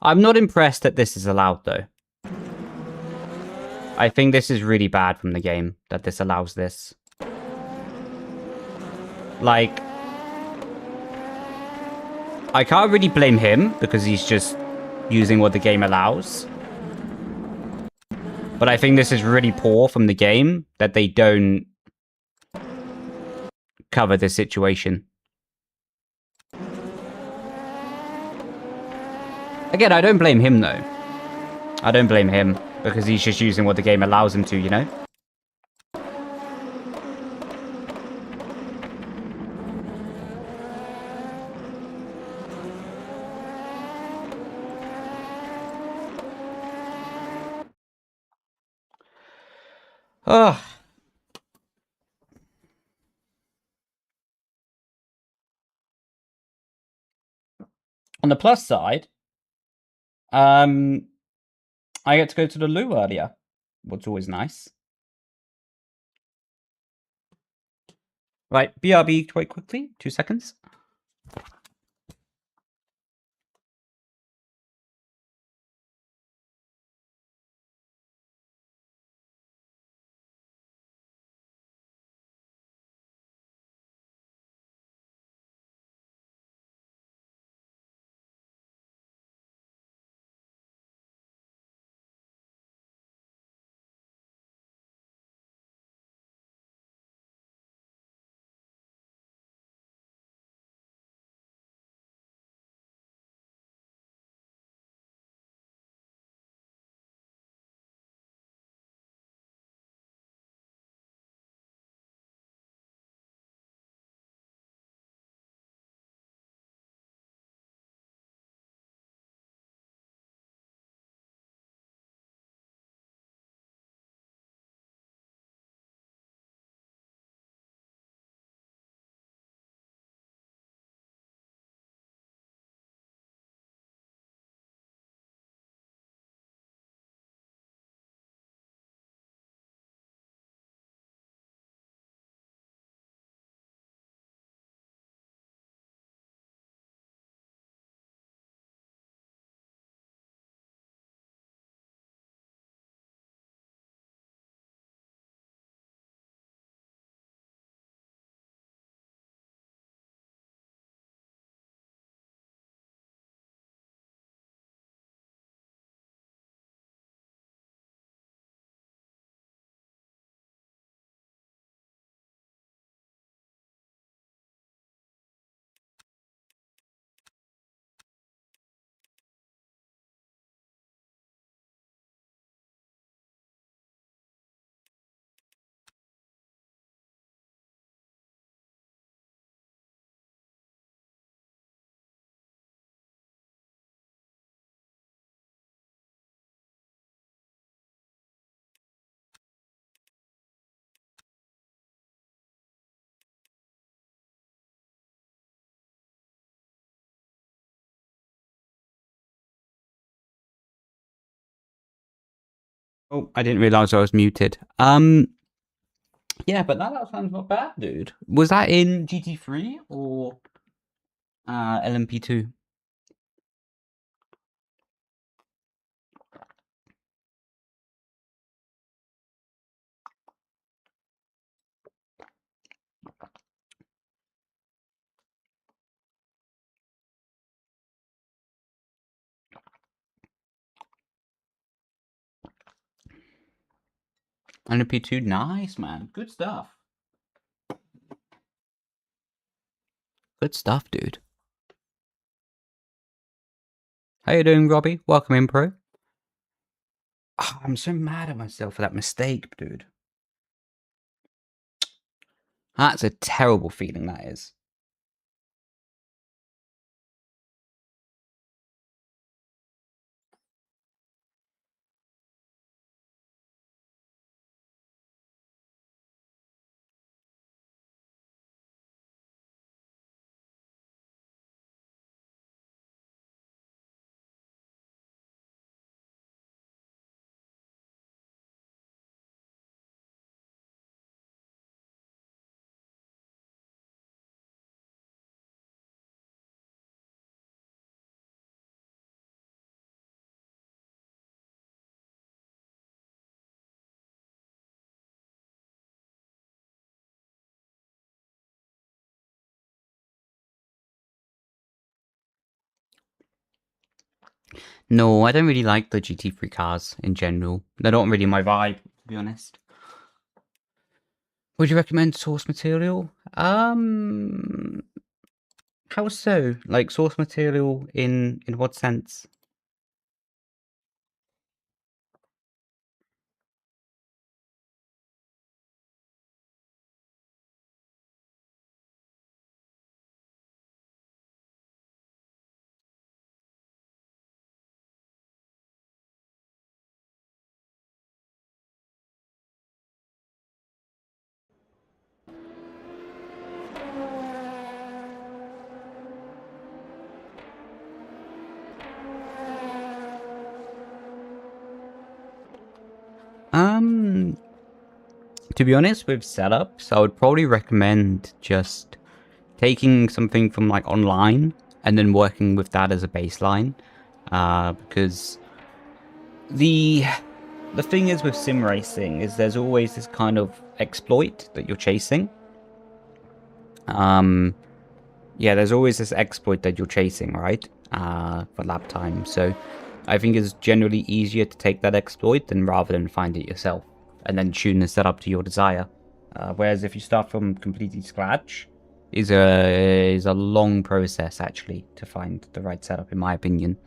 I'm not impressed that this is allowed, though. I think this is really bad from the game, that this allows this. Like, I can't really blame him, because he's just using what the game allows. But I think this is really poor from the game, that they don't cover this situation. Again, I don't blame him, though. I don't blame him, because he's just using what the game allows him to, you know? Oh. On the plus side, I get to go to the loo earlier, what's always nice. Right, BRB quite quickly, 2 seconds. Oh, I didn't realize I was muted. Yeah, but that sounds not bad, dude. Was that in GT3 or LMP2? LMP2, nice, man. Good stuff. Good stuff, dude. How you doing, Robbie? Welcome in, bro. Oh, I'm so mad at myself for that mistake, dude. That's a terrible feeling, that is. No, I don't really like the GT3 cars in general. They're not really my vibe, to be honest. Would you recommend source material? How so? Like source material in what sense? To be honest, with setups, I would probably recommend just taking something from like online and then working with that as a baseline, because the thing is with sim racing is there's always this kind of exploit that you're chasing. Yeah, there's always this exploit that you're chasing, right? For lap time. So I think it's generally easier to take that exploit than rather than find it yourself and then tune the setup to your desire. Whereas if you start from completely scratch, is a long process actually to find the right setup, in my opinion.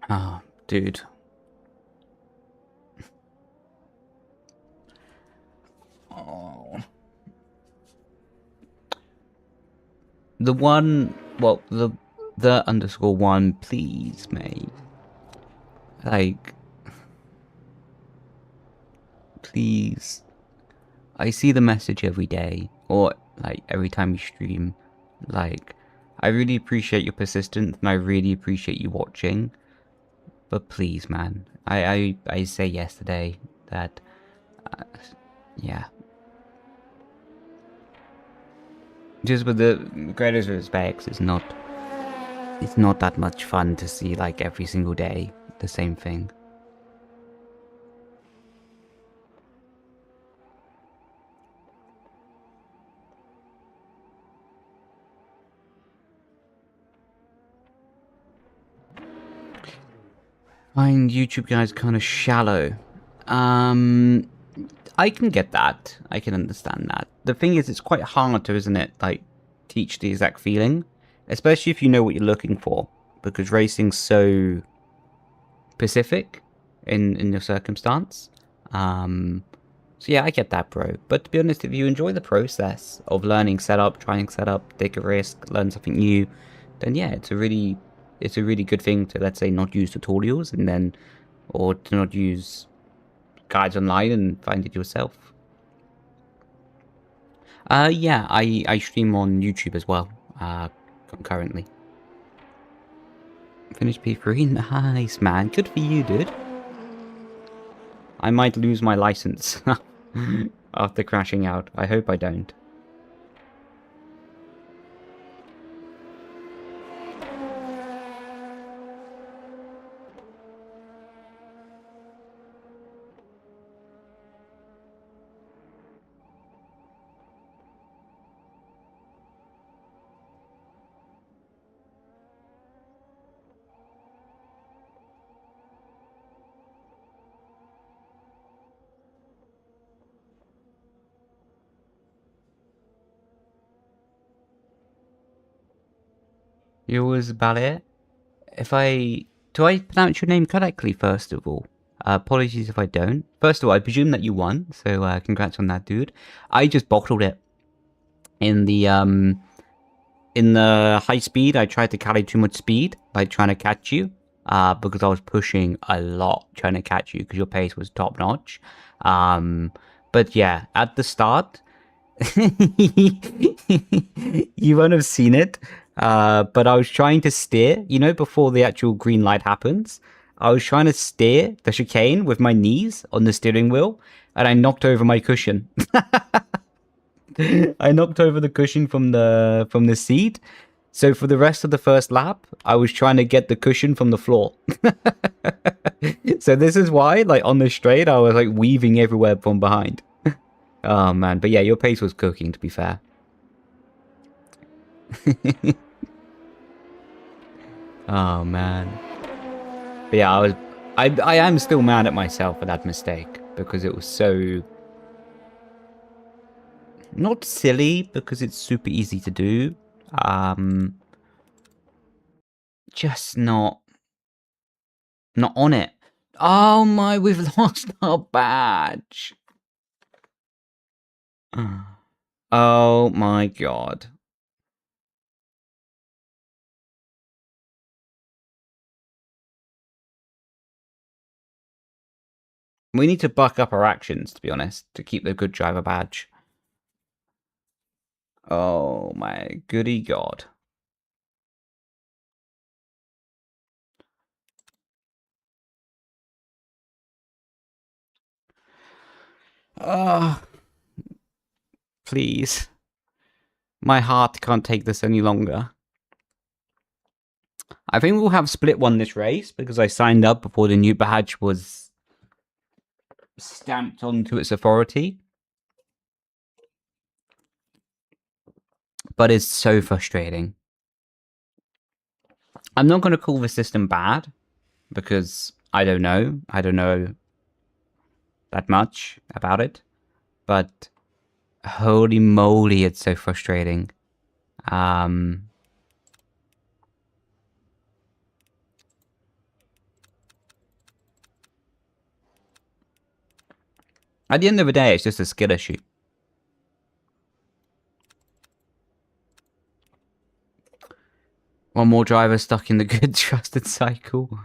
Oh, dude. Oh. The one, well, the _1, please, mate. Like, please. I see the message every day, or like every time you stream. Like, I really appreciate your persistence, and I really appreciate you watching. But please, man, I say yesterday that, yeah. Just with the greatest respects, it's not that much fun to see like every single day the same thing. Find YouTube guys kind of shallow. I can get that. I can understand that. The thing is, it's quite hard to, isn't it? Like, teach the exact feeling, especially if you know what you're looking for, because racing's so specific in your circumstance. So yeah, I get that, bro. But to be honest, if you enjoy the process of learning setup, trying setup, take a risk, learn something new, then yeah, it's a really good thing to, let's say, not use tutorials and then, or to not use guides online and find it yourself. Yeah, I stream on YouTube as well, concurrently. Finished P3, nice, man. Good for you, dude. I might lose my license after crashing out. I hope I don't. Yours about it. Do I pronounce your name correctly, first of all? Apologies if I don't. First of all, I presume that you won, so congrats on that, dude. I just bottled it. In the high speed, I tried to carry too much speed by trying to catch you, because I was pushing a lot trying to catch you, because your pace was top notch. But yeah, at the start, you won't have seen it. But I was trying to steer, you know, before the actual green light happens. I was trying to steer the chicane with my knees on the steering wheel, and I knocked over my cushion. I knocked over the cushion from the seat. So for the rest of the first lap, I was trying to get the cushion from the floor. So this is why, like, on the straight, I was like weaving everywhere from behind. Oh man, but yeah, your pace was cooking, to be fair. Oh man. But yeah, I am still mad at myself for that mistake because it was so not silly because it's super easy to do. Just not on it. Oh my, we've lost our badge. Oh my god. We need to buck up our actions, to be honest, to keep the good driver badge. Oh my goody god. Please. My heart can't take this any longer. I think we'll have split one this race because I signed up before the new badge was stamped onto its authority. But it's so frustrating. I'm not going to call the system bad because I don't know. I don't know that much about it. But holy moly, it's so frustrating. At the end of the day, it's just a skill issue. One more driver stuck in the good trusted cycle.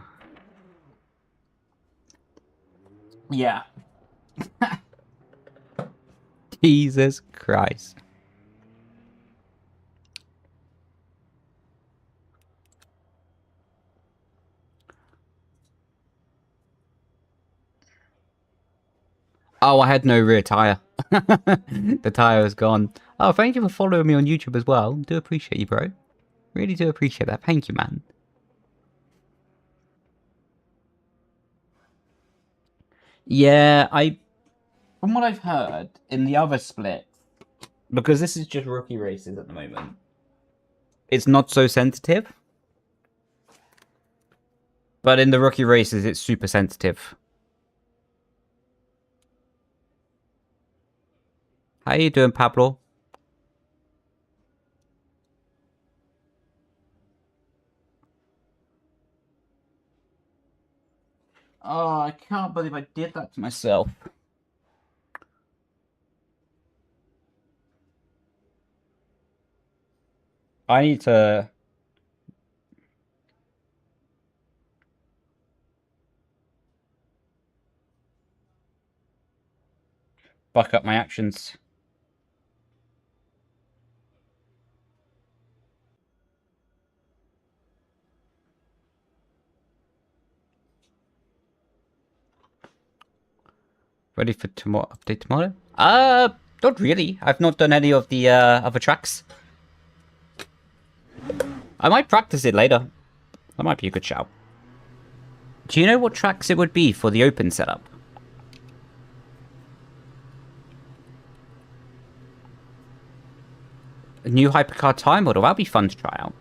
Yeah. Jesus Christ. Oh, I had no rear tire. The tire is gone. Oh, thank you for following me on YouTube as well. Do appreciate you, bro. Really do appreciate that. Thank you, man. Yeah, from what I've heard in the other split, because this is just rookie races at the moment, it's not so sensitive. But in the rookie races, it's super sensitive. How you doing, Pablo? Oh, I can't believe I did that to myself. I need to... buck up my actions. Ready for tomorrow? Update tomorrow? Not really. I've not done any of the other tracks. I might practice it later. That might be a good shout. Do you know what tracks it would be for the open setup? A new hypercar time model? That'd be fun to try out.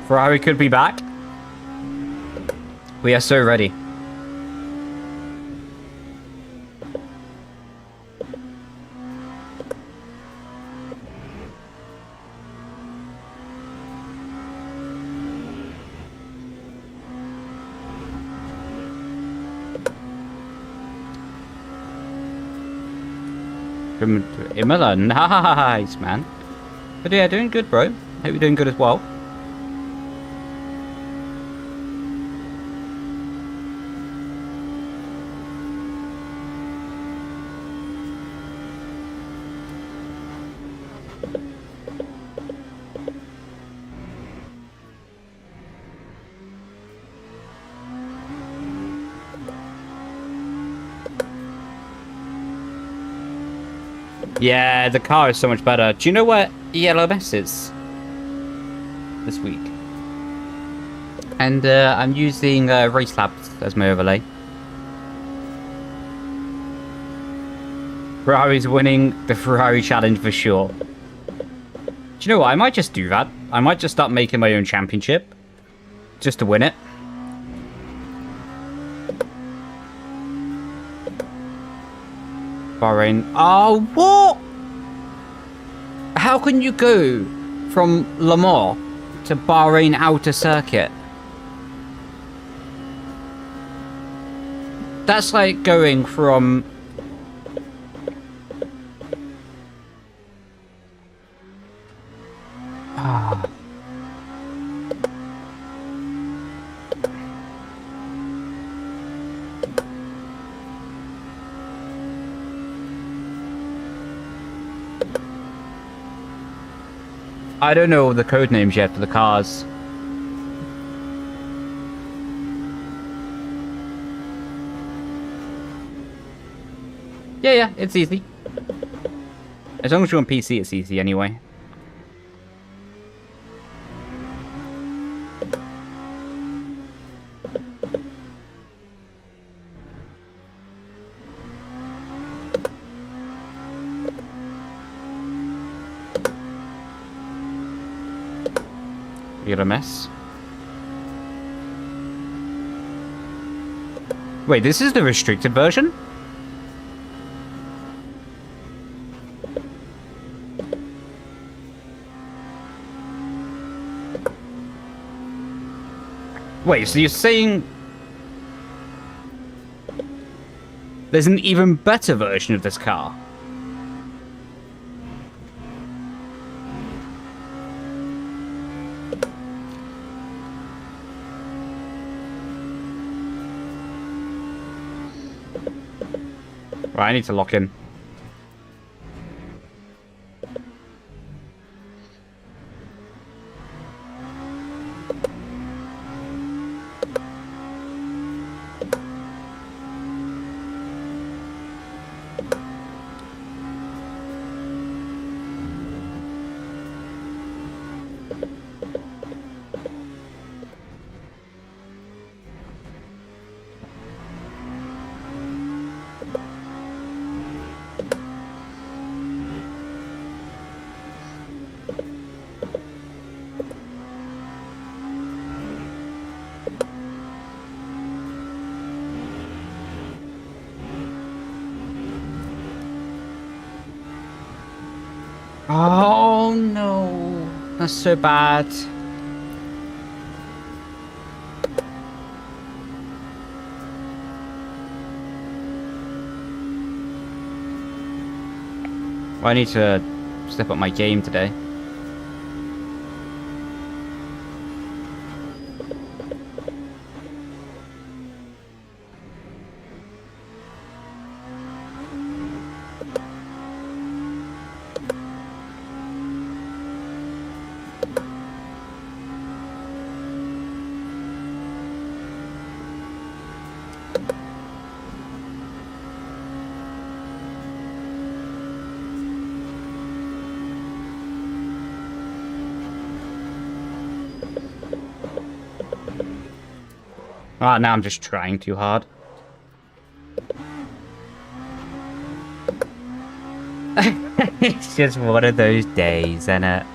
Ferrari could be back. We are so ready. Imola, nice, man. But yeah, doing good, bro. Hope you're doing good as well. Yeah, the car is so much better. Do you know where ELMS is this week? And I'm using Race Labs as my overlay. Ferrari's winning the Ferrari challenge for sure. Do you know what? I might just do that. I might just start making my own championship. Just to win it. Bahrain. Oh, what? How can you go from Le Mans to Bahrain Outer Circuit? That's like going from... I don't know the code names yet for the cars. Yeah, it's easy. As long as you're on PC, it's easy anyway. You're a mess. Wait, this is the restricted version? Wait, so you're saying there's an even better version of this car? Right, I need to lock in. Oh no, that's so bad. Well, I need to step up my game today. Ah, now I'm just trying too hard. It's just one of those days, isn't it?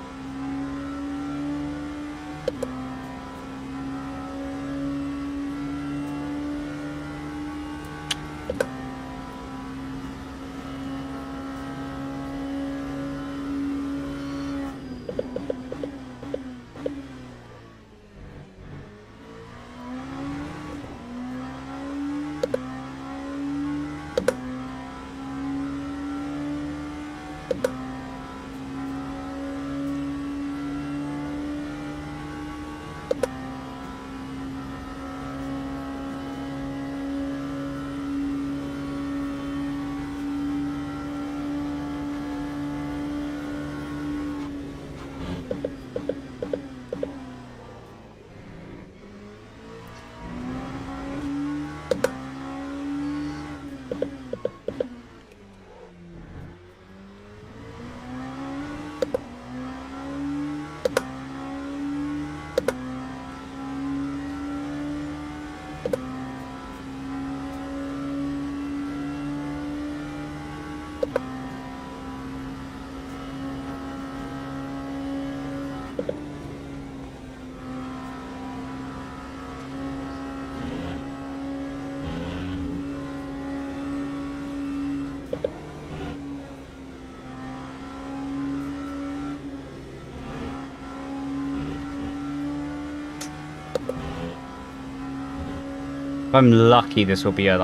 If I'm lucky, this will be a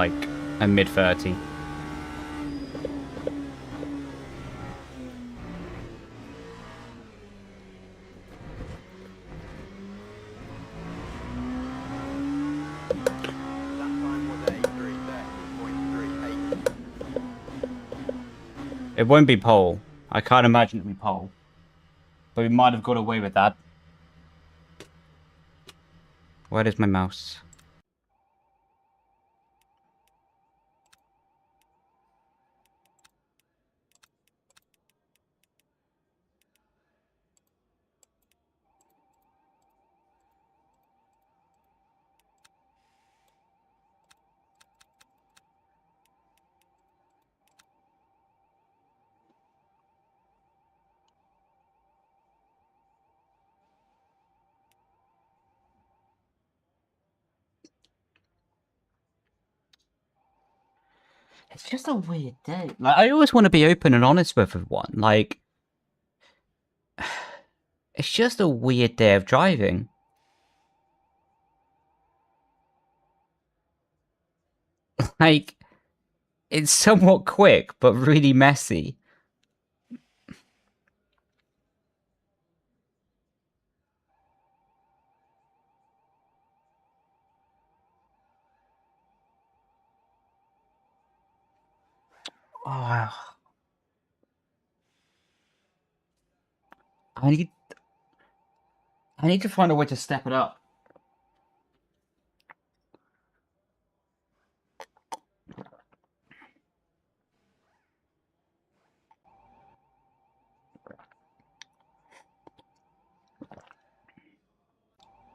mid-30. It won't be pole. I can't imagine it'll be pole. But we might have got away with that. Where is my mouse? It's just a weird day. Like, I always want to be open and honest with everyone. Like, it's just a weird day of driving. Like, it's somewhat quick, but really messy. Oh, wow. I need to find a way to step it up.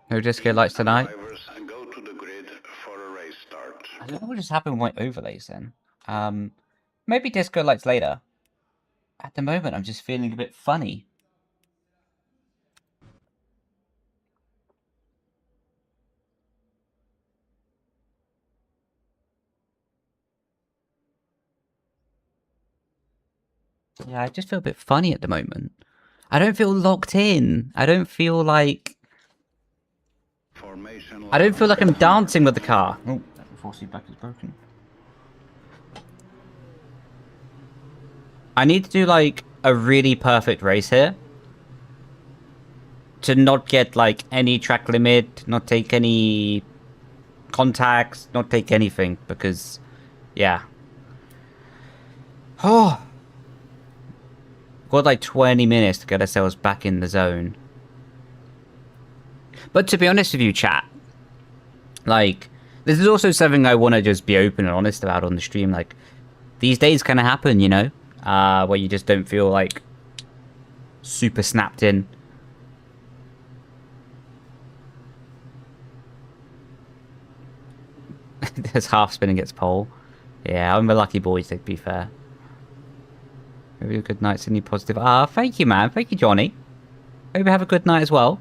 No disco lights tonight. Go to the grid for a race start. I don't know what just happened with my overlays then. Maybe disco lights later. At the moment, I'm just feeling a bit funny. Yeah, I just feel a bit funny at the moment. I don't feel locked in. I don't feel like I'm dancing with the car. Oh, that force feedback is broken. I need to do like a really perfect race here. To not get like any track limit, not take any contacts, not take anything, because yeah. Oh, got like 20 minutes to get ourselves back in the zone. But to be honest with you, chat, like, this is also something I want to just be open and honest about on the stream. Like, these days kind of happen, you know, where you just don't feel like super snapped in. There's half spin and gets pole. Yeah, I'm a lucky boy, to be fair. Maybe a good night, Sydney positive. Thank you, man. Thank you, Johnny. Hope you have a good night as well.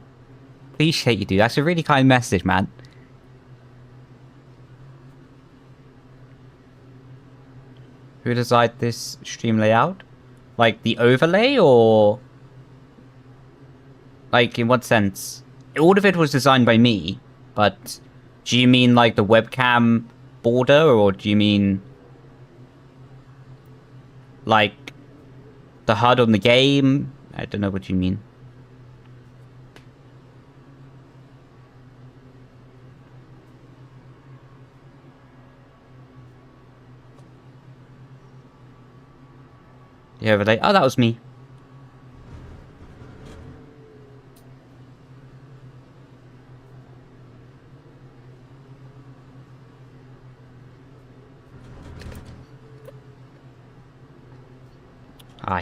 Appreciate you, dude. That's a really kind message, man. Who designed this stream layout? Like the overlay, or like in what sense? All of it was designed by me, but do you mean like the webcam border, or do you mean like the HUD on the game? I don't know what you mean. Yeah, overlay. Oh, that was me.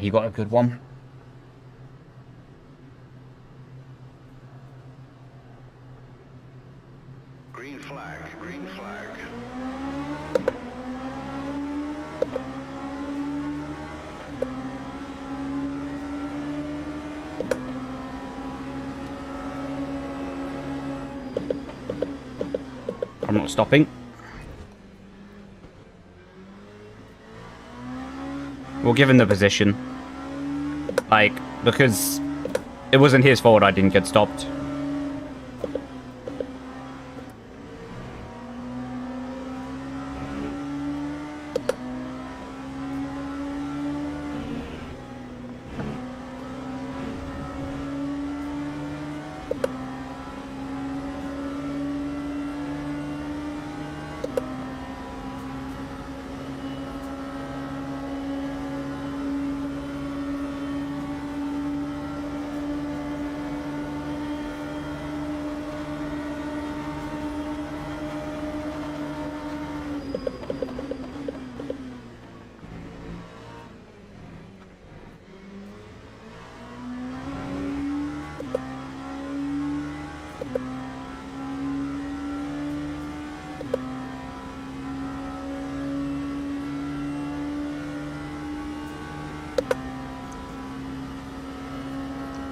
He got a good one. Green flag, green flag. I'm not stopping. We'll give him the position. Like, because it wasn't his fault I didn't get stopped.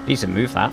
Decent move, that.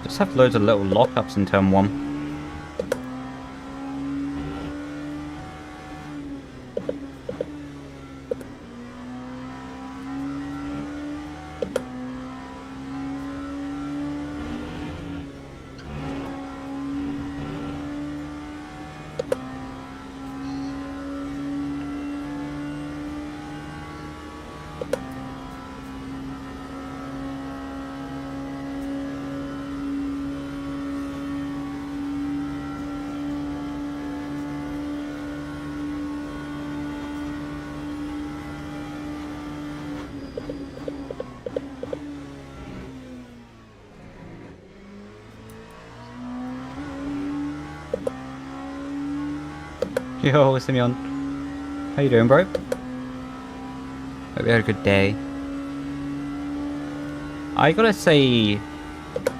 Just have loads of little lockups in turn 1. Yo, Simeon. How you doing, bro? Hope you had a good day. I gotta say,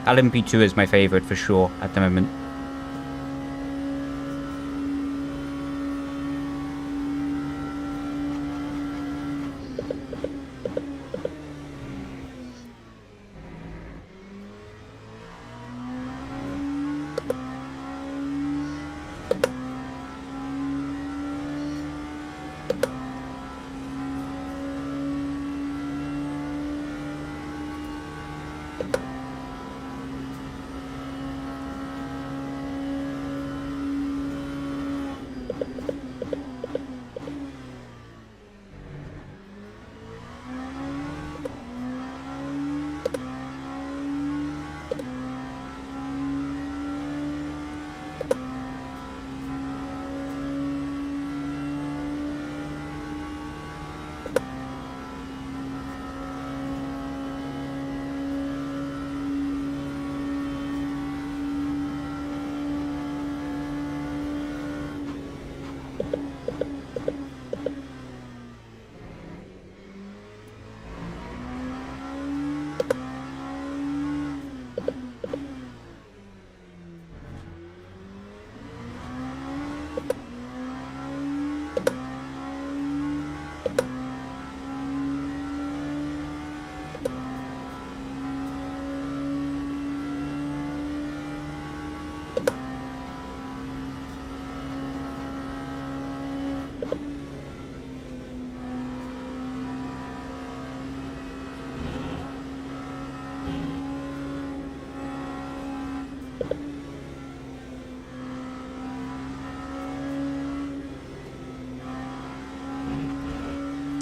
LMP2 is my favorite for sure at the moment.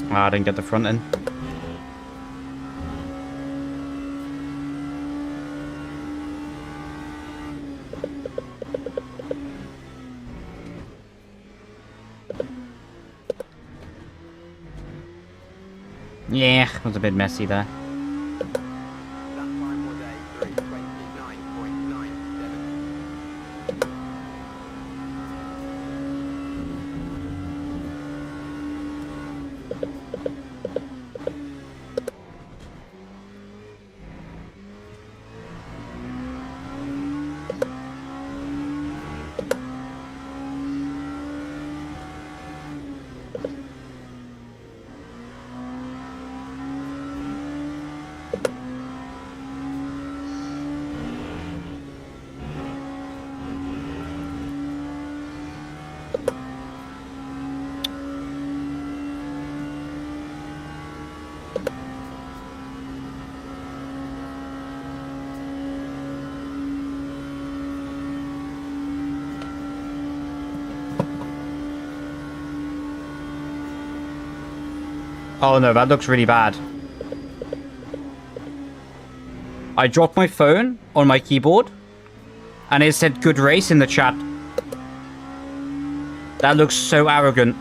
Ah, I didn't get the front end. Yeah, it was a bit messy there. Oh no, that looks really bad. I dropped my phone on my keyboard and it said good race in the chat. That looks so arrogant.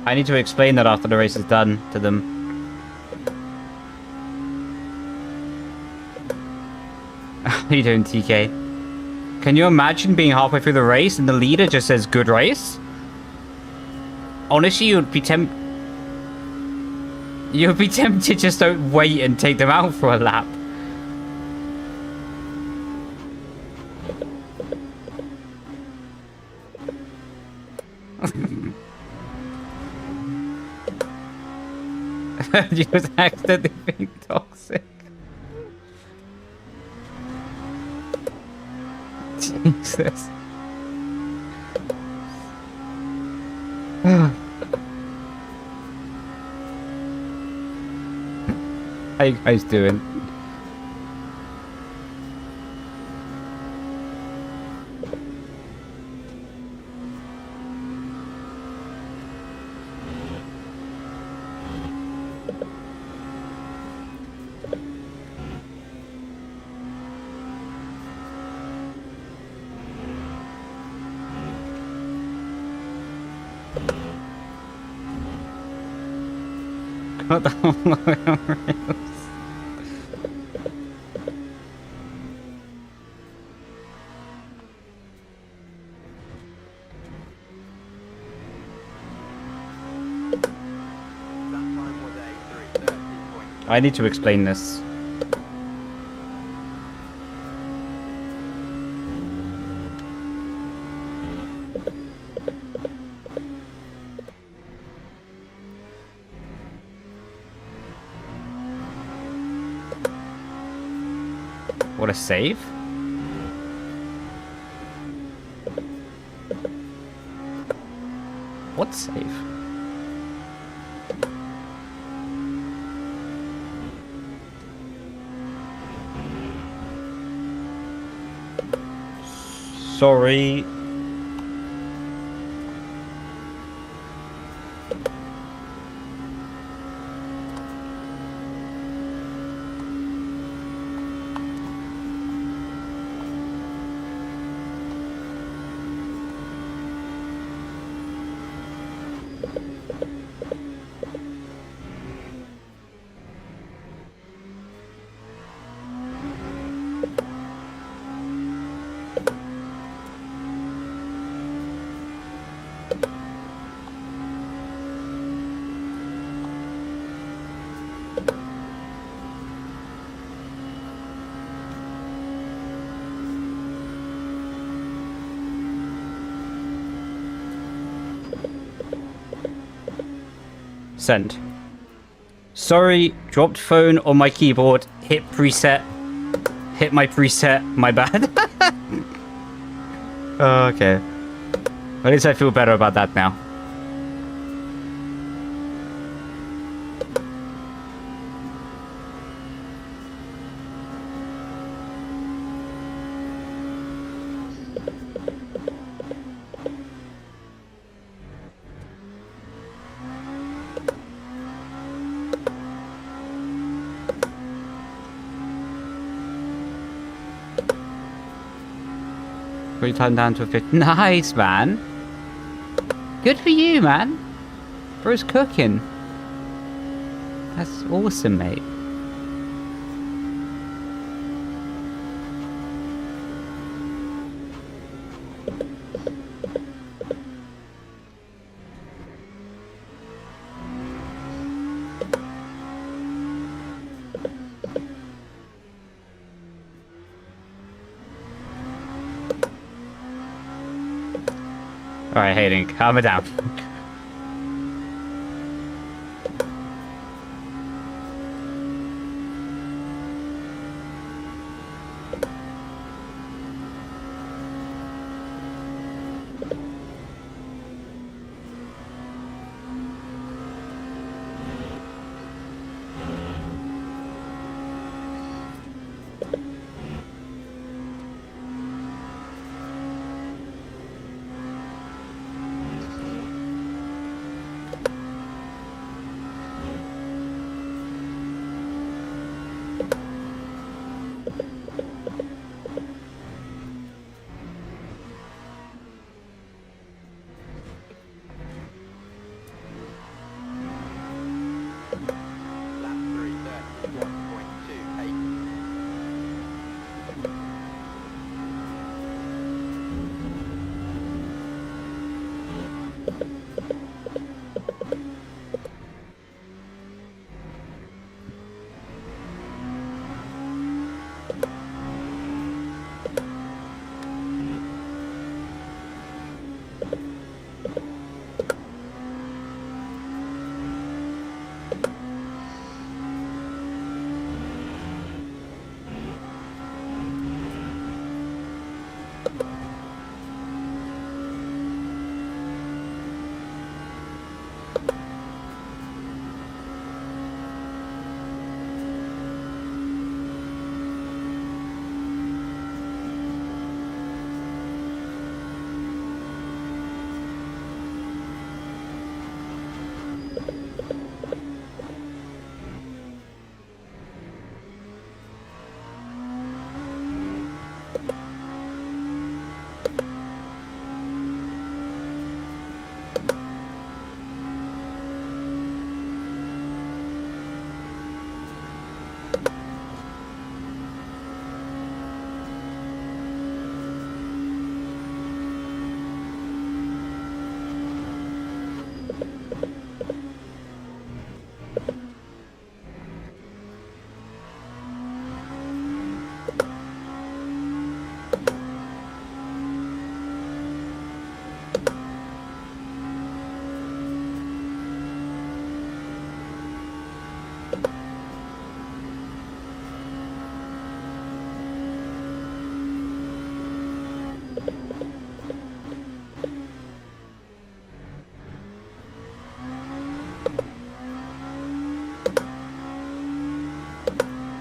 I need to explain that after the race is done to them. How are you doing, TK? Can you imagine being halfway through the race and the leader just says good race? Honestly, you'd be tempted just to wait and take them out for a lap. You was accidentally being toxic. Jesus. How you guys doing? What the hell? I need to explain this. What a save. What save? Sorry. Send. Sorry, dropped phone on my keyboard. Hit preset. Hit my preset. My bad. Okay. At least I feel better about that now. We turned down to a 50. Nice, man. Good for you, man. Bro's cooking. That's awesome, mate. Alright, Hayden, calm it down.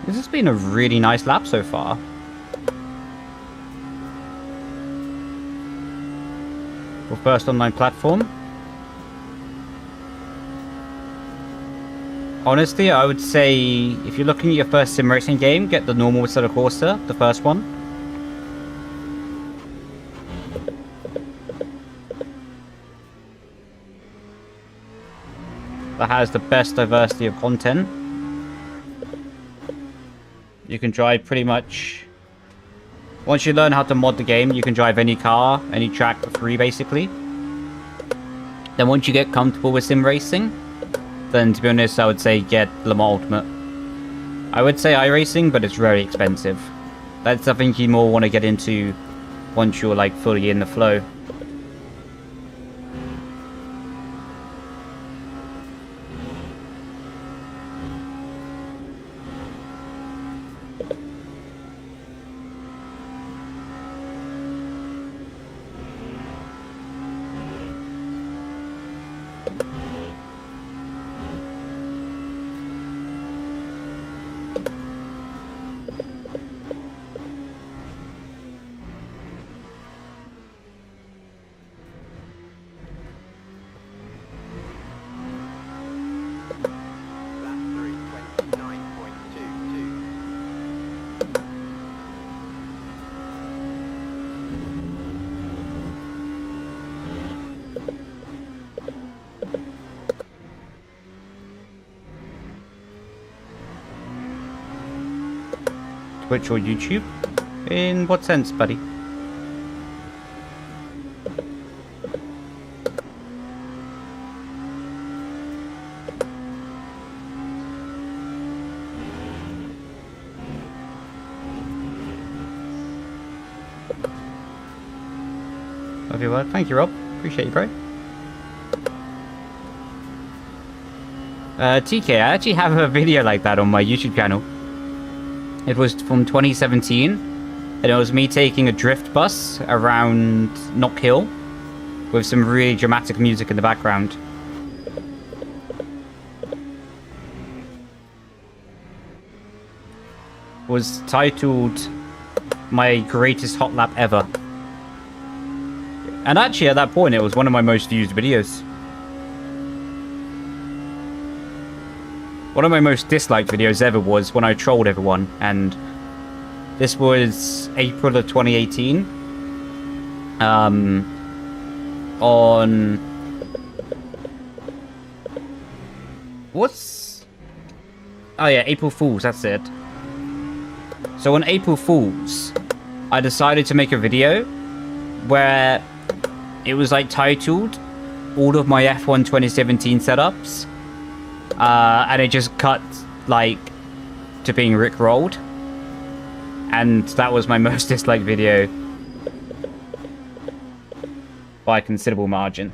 This has been a really nice lap so far. For first online platform. Honestly, I would say if you're looking at your first sim racing game, get the normal Assetto Corsa, the first one. That has the best diversity of content. You can drive pretty much... Once you learn how to mod the game, you can drive any car, any track for free, basically. Then once you get comfortable with sim racing, then to be honest, I would say get Le Mans Ultimate. I would say iRacing, but it's very expensive. That's something you more want to get into once you're like fully in the flow. Twitch or YouTube? In what sense, buddy? Love your word. Thank you, Rob. Appreciate you, bro. TK, I actually have a video like that on my YouTube channel. It was from 2017, and it was me taking a drift bus around Knock Hill with some really dramatic music in the background. It was titled My Greatest Hot Lap Ever. And actually, at that point, it was one of my most viewed videos. One of my most disliked videos ever was when I trolled everyone, and this was April of 2018. On... What's... Oh yeah, April Fools, that's it. So on April Fools, I decided to make a video where it was like titled all of my F1 2017 setups. And it just cut, like, to being rickrolled. And that was my most disliked video by a considerable margin.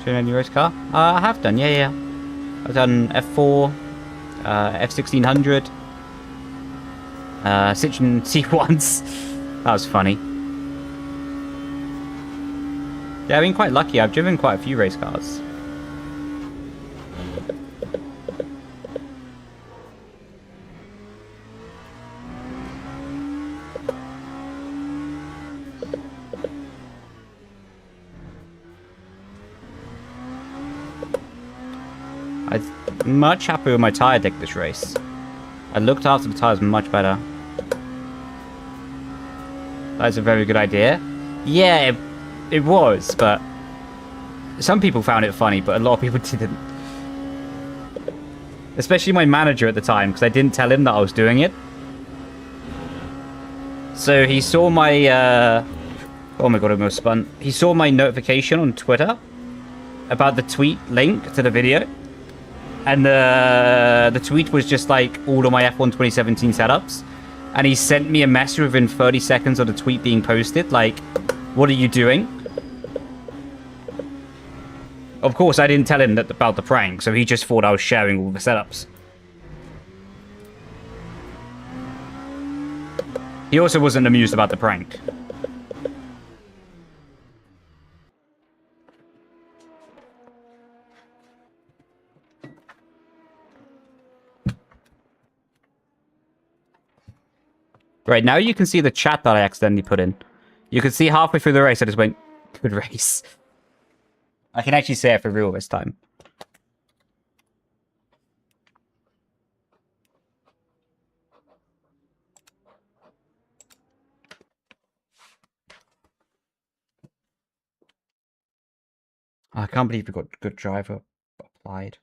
Turn on your race car? I have done, yeah. I've done F4, F1600. Citroen C1s. That was funny. Yeah, I've been quite lucky. I've driven quite a few race cars. I'm much happier with my tyre deck this race. I looked after the tyres much better. That's a very good idea. Yeah, it was, but some people found it funny, but a lot of people didn't. Especially my manager at the time, because I didn't tell him that I was doing it. So he saw my, oh my god, I almost spun. He saw my notification on Twitter about the tweet link to the video. And the tweet was just like all of my F1 2017 setups. And he sent me a message within 30 seconds of the tweet being posted. Like, what are you doing? Of course, I didn't tell him that about the prank. So he just thought I was sharing all the setups. He also wasn't amused about the prank. Right, now you can see the chat that I accidentally put in. You can see halfway through the race, I just went, good race. I can actually say it for real this time. I can't believe we got good driver applied.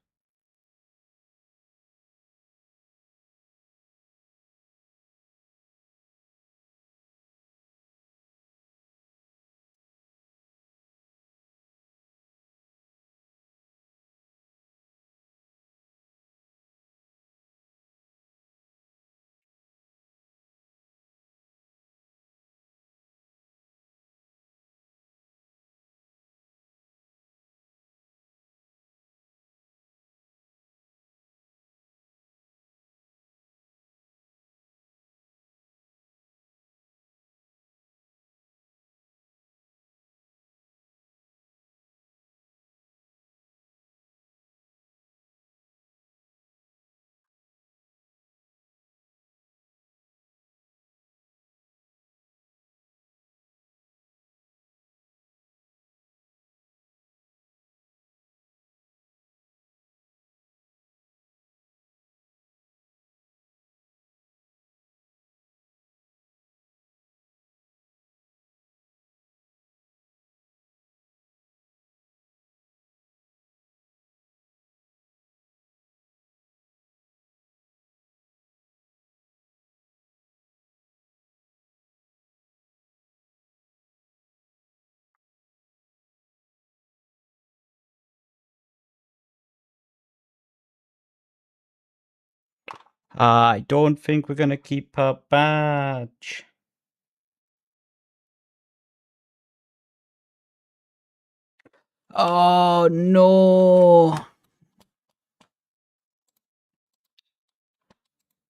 I don't think we're going to keep her badge. Oh, no.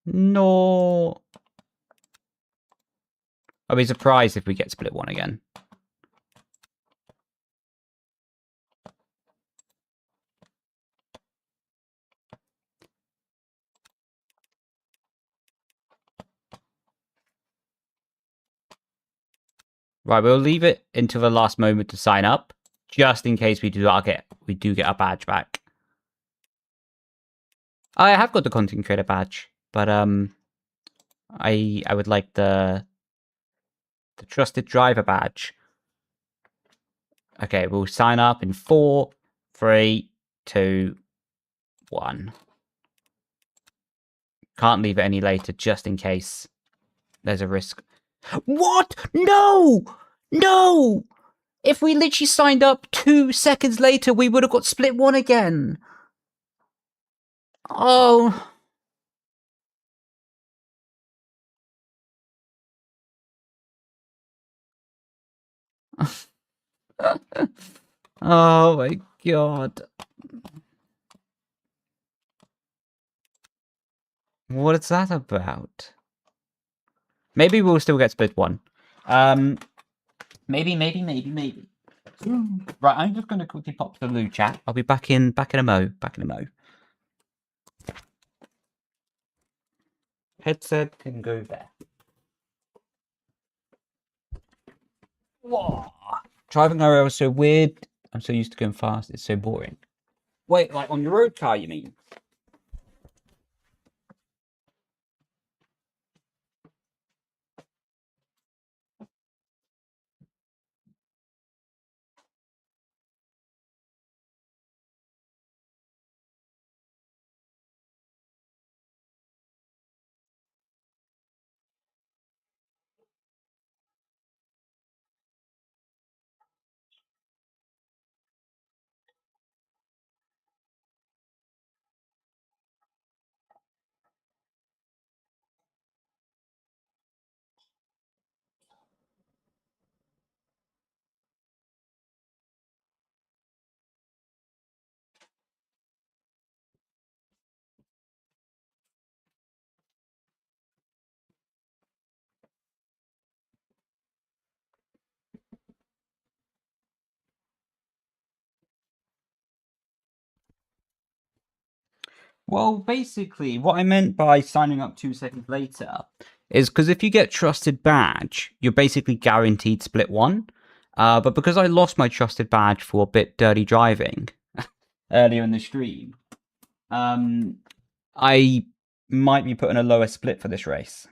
No. I'll be surprised if we get split one again. Right, we'll leave it until the last moment to sign up, just in case we do get our badge back. I have got the content creator badge, but I would like the trusted driver badge. Okay, we'll sign up in 4, 3, 2, 1. Can't leave it any later, just in case there's a risk. What? No! No! If we literally signed up 2 seconds later, we would have got split one again. Oh. Oh my god. What is that about? Maybe we'll still get split one. Maybe. Right, I'm just going to quickly pop to the Lou chat. I'll be back in a mo. Headset can go there. Whoa. Driving RL is so weird. I'm so used to going fast. It's so boring. Wait, like on your road car, you mean? Well, basically, what I meant by signing up 2 seconds later is because if you get trusted badge, you're basically guaranteed split one. But because I lost my trusted badge for a bit dirty driving earlier in the stream, I might be putting a lower split for this race.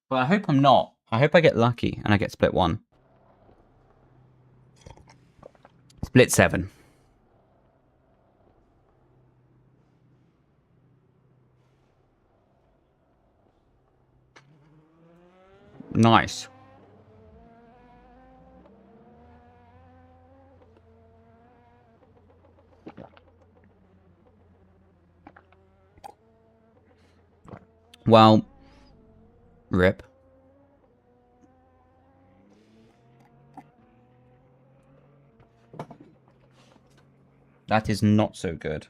But I hope I'm not. I hope I get lucky and I get split one. Split 7. Nice. Well, rip. That is not so good.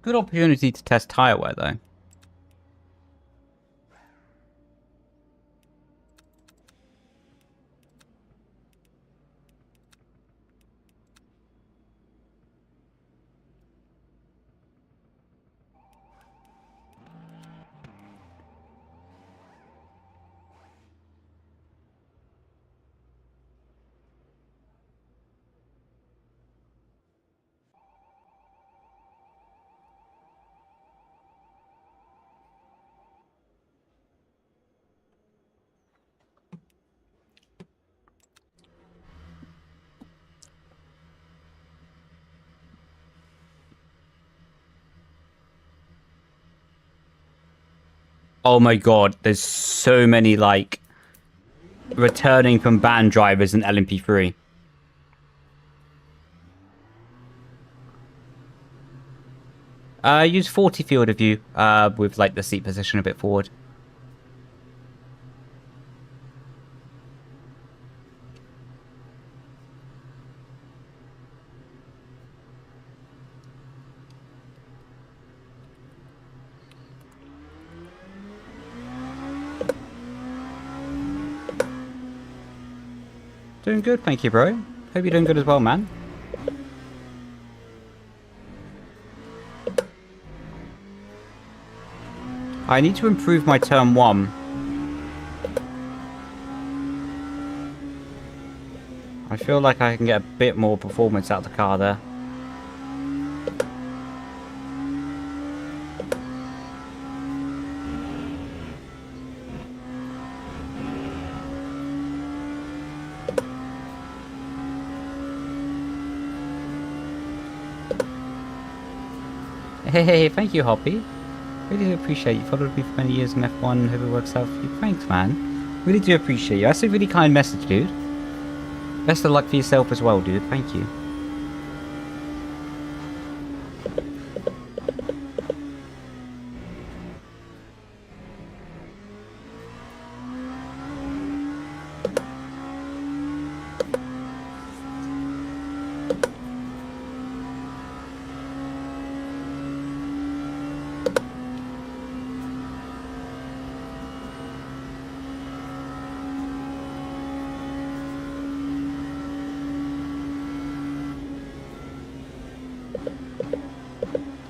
Good opportunity to test tire wear, though. Oh my god, there's so many, like, returning from ban drivers in LMP3. Use 40 field of view, with, like, the seat position a bit forward. Doing good, thank you, bro. Hope you're doing good as well, man. I need to improve my turn 1. I feel like I can get a bit more performance out of the car there. Hey, thank you, Hoppy. Really do appreciate you. Followed me for many years in F1. Hope it works out for you. Thanks, man. Really do appreciate you. That's a really kind message, dude. Best of luck for yourself as well, dude. Thank you.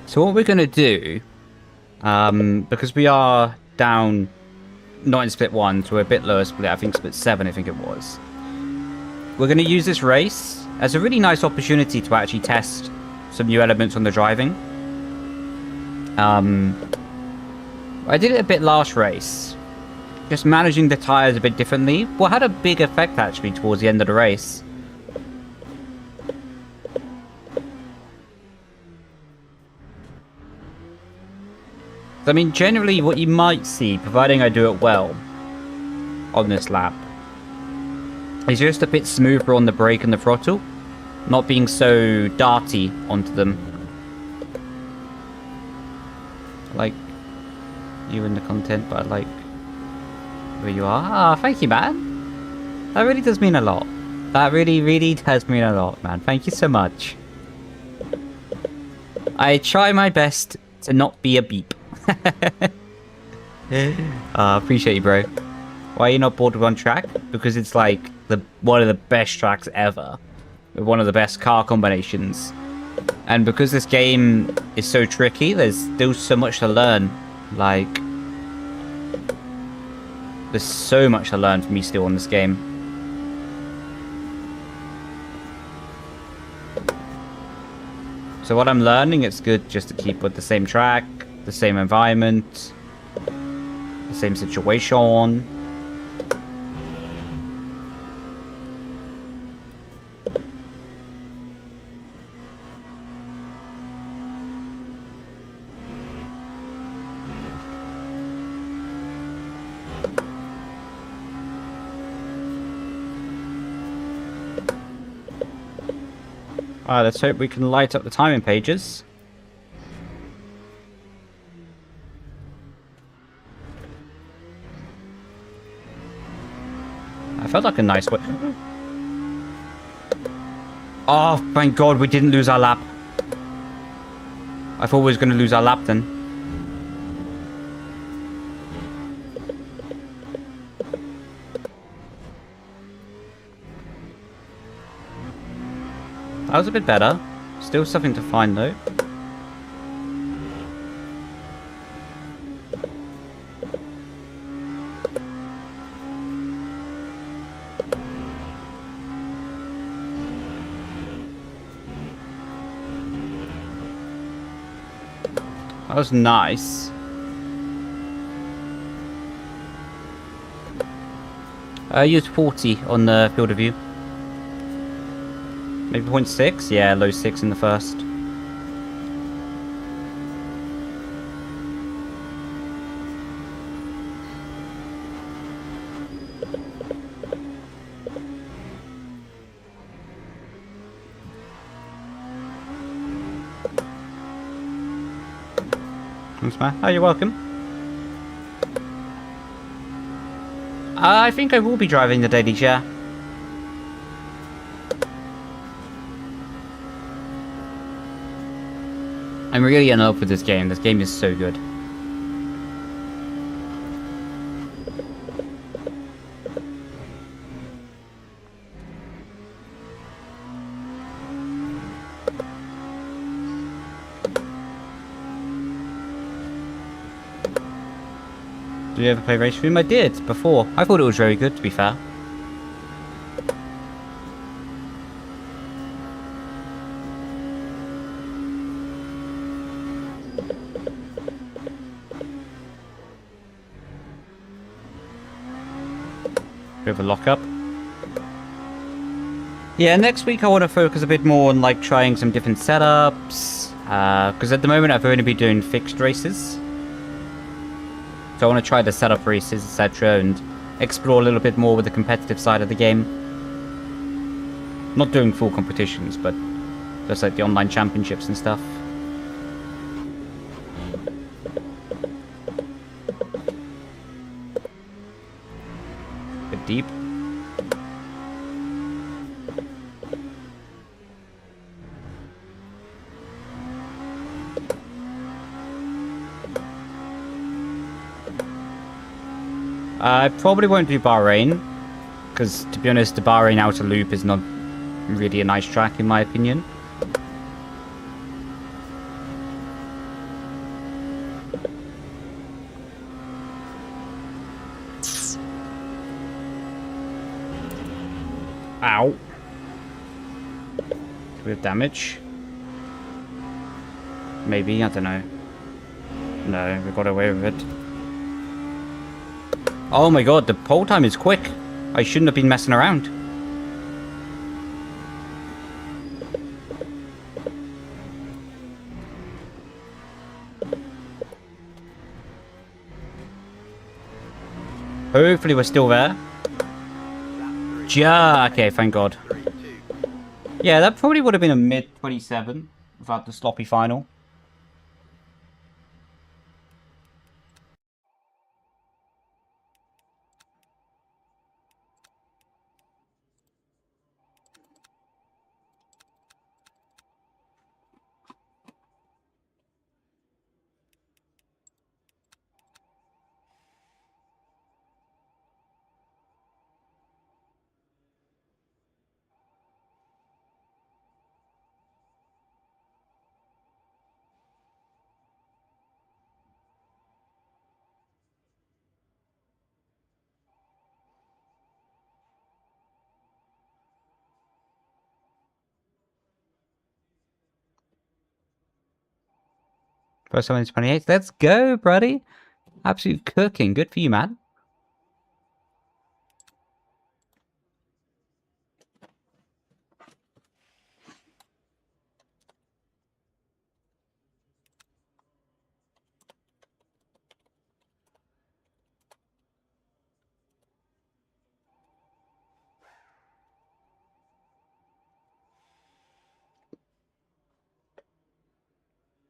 So what we're going to do, because we are down, not in split 1, so we're a bit lower split, I think split 7, I think it was. We're going to use this race as a really nice opportunity to actually test some new elements on the driving. I did it a bit last race, just managing the tyres a bit differently. Well, had a big effect actually towards the end of the race. I mean, generally what you might see, providing I do it well on this lap, is just a bit smoother on the brake and the throttle, not being so darty onto them. I like you in the content, but I like where you are. Ah, thank you, man. That really does mean a lot. That really, really does mean a lot, man. Thank you so much. I try my best to not be a beep. Appreciate you, bro. Why are you not bored with one track? Because it's like one of the best tracks ever, with one of the best car combinations, and because this game is so tricky, there's still so much to learn. Like, there's so much to learn for me still on this game. So what I'm learning, it's good just to keep with the same track, the same environment, the same situation. Alright, let's hope we can light up the timing pages. I felt like a nice way. Oh, thank God we didn't lose our lap. I thought we was going to lose our lap then. That was a bit better. Still something to find though. That was nice. I used 40 on the field of view. Maybe 0.6? Yeah, low 6 in the first. Thanks, man. Oh, you're welcome. I think I will be driving the daily share. I'm really in love with this game. This game is so good. Did you ever play Race Room? I did, before. I thought it was very good, to be fair. Bit of a lock-up. Yeah, next week I want to focus a bit more on, like, trying some different setups. Because at the moment I've only been doing fixed races. So I want to try the setup races, etc. and explore a little bit more with the competitive side of the game. Not doing full competitions, but just like the online championships and stuff. Bit deep. I probably won't do Bahrain, because to be honest, the Bahrain outer loop is not really a nice track in my opinion. Ow. Do we have damage? Maybe, I don't know. No, we got away with it. Oh my god, the pole time is quick. I shouldn't have been messing around. Hopefully we're still there. Okay, thank god. Yeah, that probably would have been a mid-27 without the sloppy final. First time in 28. Let's go, buddy. Absolute cooking. Good for you, man.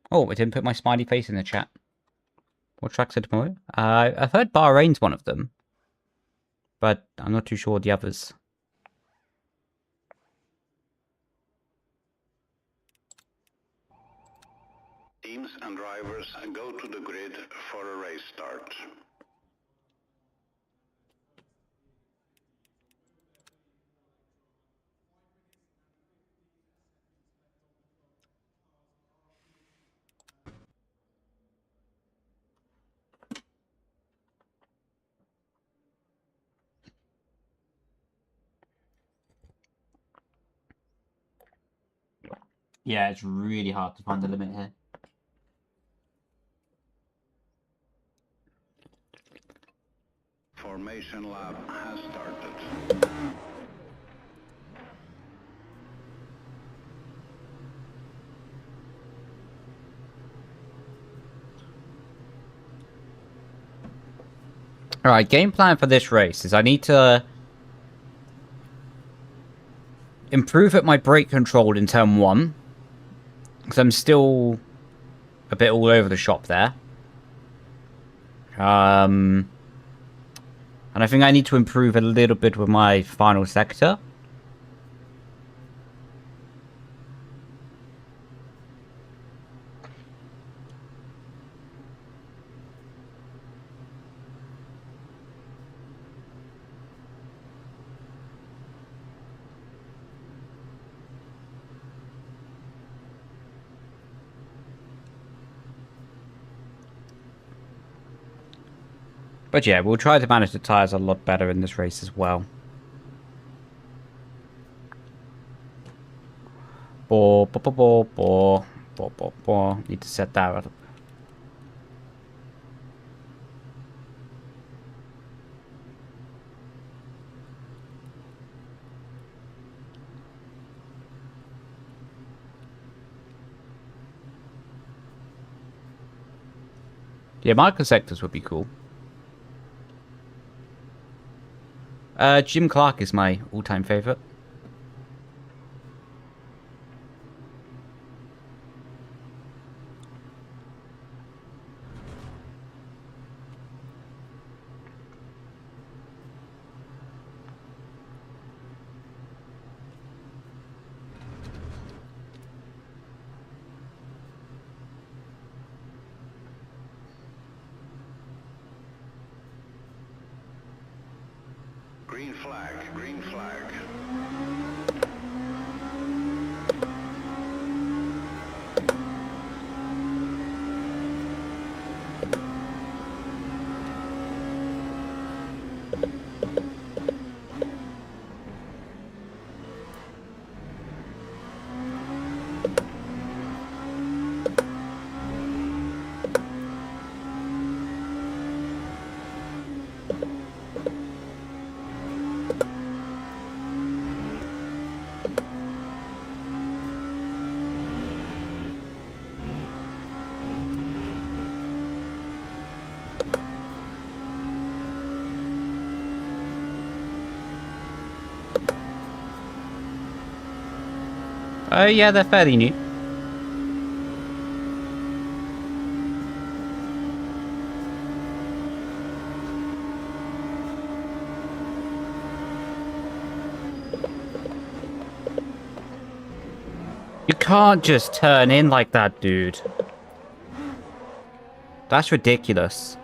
Oh, I didn't put my smiley face in the chat. What tracks are tomorrow? I've heard Bahrain's one of them, but I'm not too sure the others. Teams and drivers go to the grid for a race start. Yeah, it's really hard to find the limit here. Formation lap has started. Alright, game plan for this race is I need to improve at my brake control in turn 1. Because I'm still a bit all over the shop there. And I think I need to improve a little bit with my final sector. But yeah, we'll try to manage the tyres a lot better in this race as well. Need to set that up. Yeah, micro sectors would be cool. Jim Clark is my all-time favorite. Green flag, green flag. Oh yeah, they're fairly new. You can't just turn in like that, dude. That's ridiculous.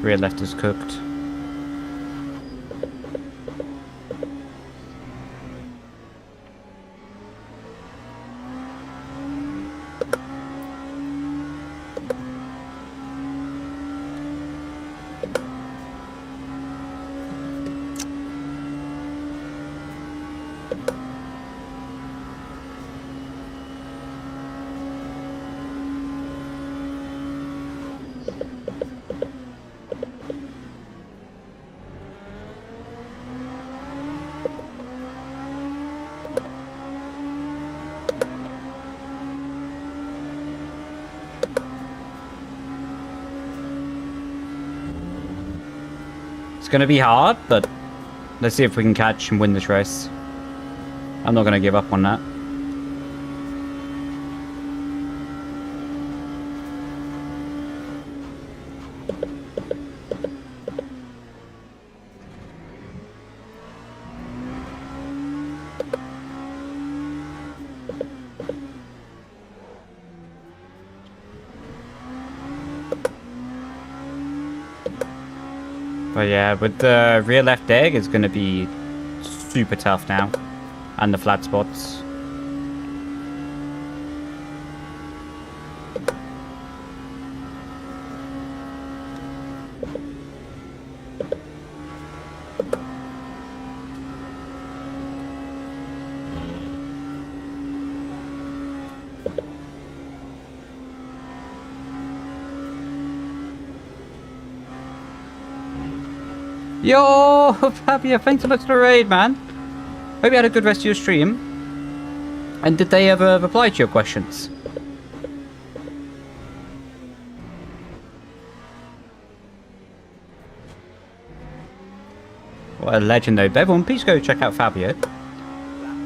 Rear left is cooked. It's going to be hard, but let's see if we can catch and win this race. I'm not going to give up on that. But yeah, with the rear left egg, it's going to be super tough now. And the flat spots. Yo, Fabio, thanks so much for the raid, man. Hope you had a good rest of your stream. And did they ever reply to your questions? What a legend, though. Everyone, please go check out Fabio.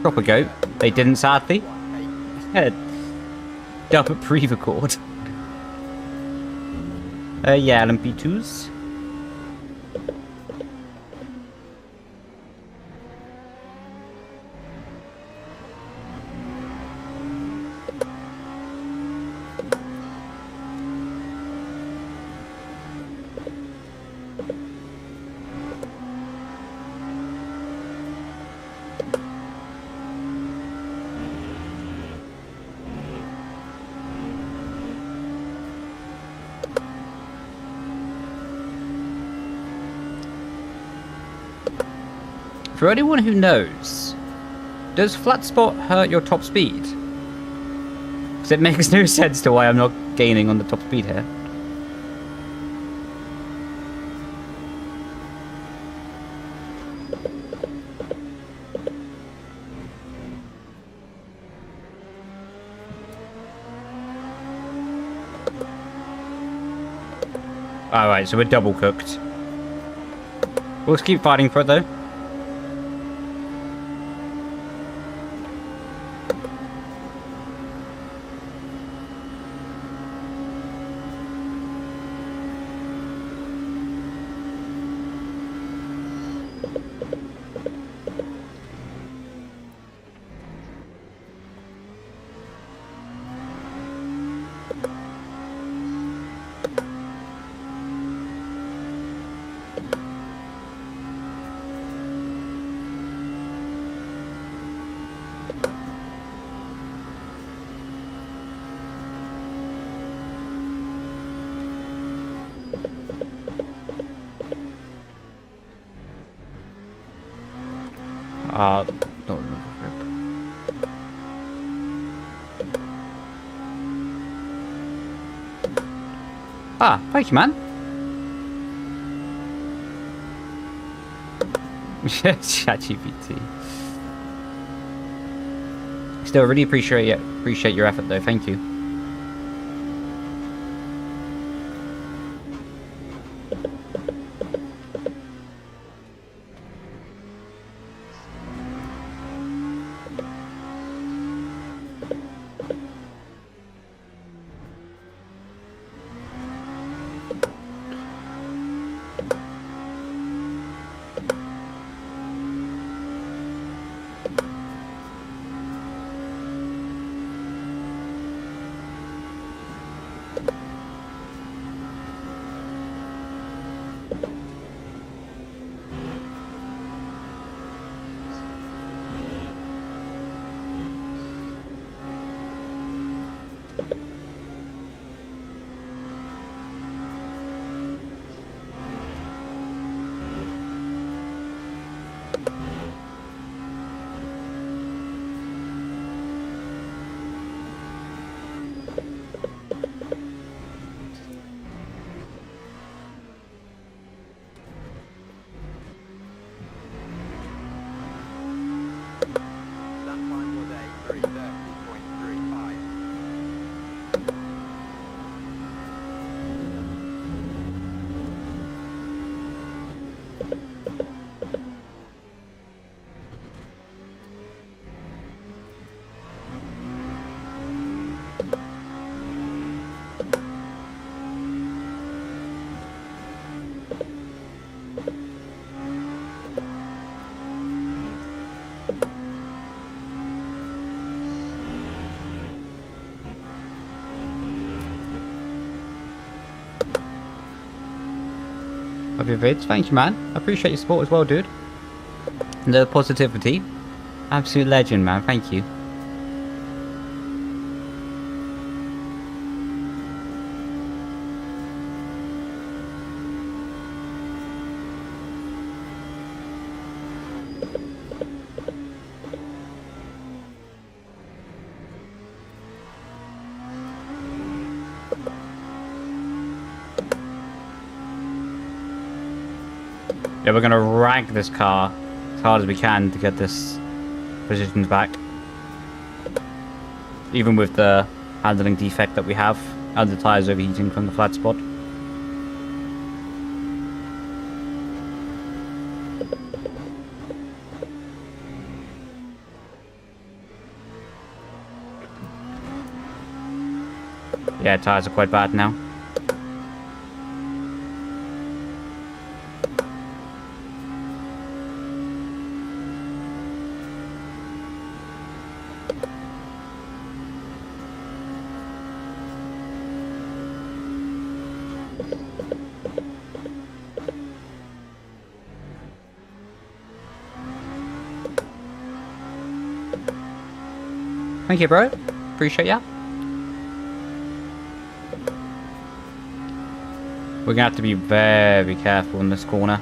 Proper goat. They didn't, sadly. Double pre-record. Yeah, LMP2s. For anyone who knows, does flat spot hurt your top speed? Because it makes no sense to why I'm not gaining on the top speed here. Alright, so we're double cooked. We'll keep fighting for it though. Don't remember. Thank you, man. ChatGPT. Still, really appreciate your effort, though. Thank you. Of your vids. Thank you, man. I appreciate your support as well, dude. And the positivity. Absolute legend, man. Thank you. Yeah, we're gonna rag this car as hard as we can to get this positions back. Even with the handling defect that we have, and the tyres overheating from the flat spot. Yeah, tyres are quite bad now. Thank you, bro. Appreciate ya. We're gonna have to be very careful in this corner.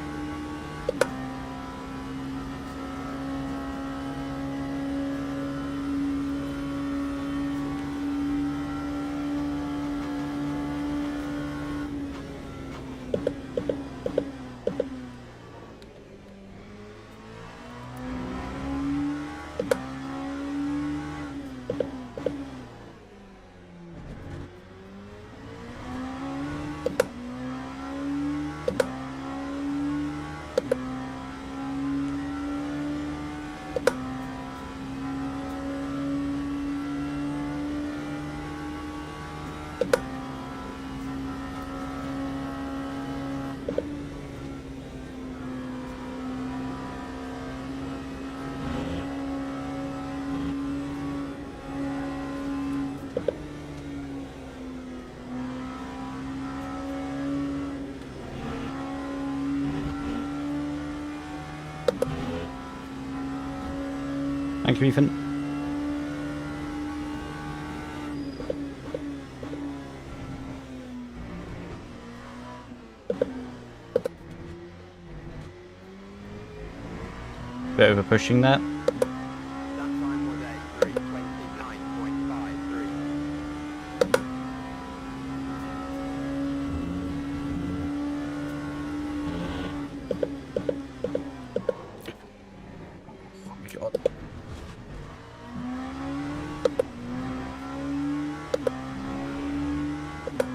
Thank you, Ethan. Bit over pushing that.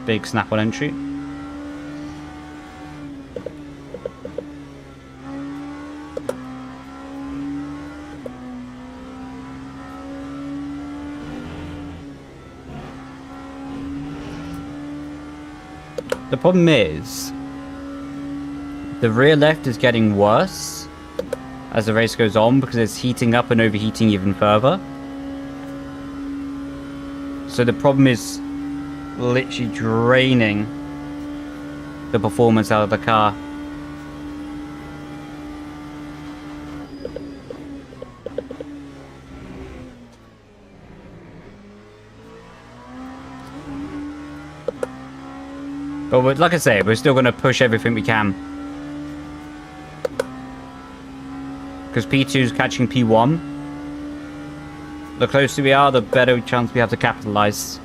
Big snap on entry. The problem is, the rear left is getting worse as the race goes on because it's heating up and overheating even further. So the problem is literally draining the performance out of the car. But like I say, we're still going to push everything we can. Because P2 is catching P1. The closer we are, the better chance we have to capitalize.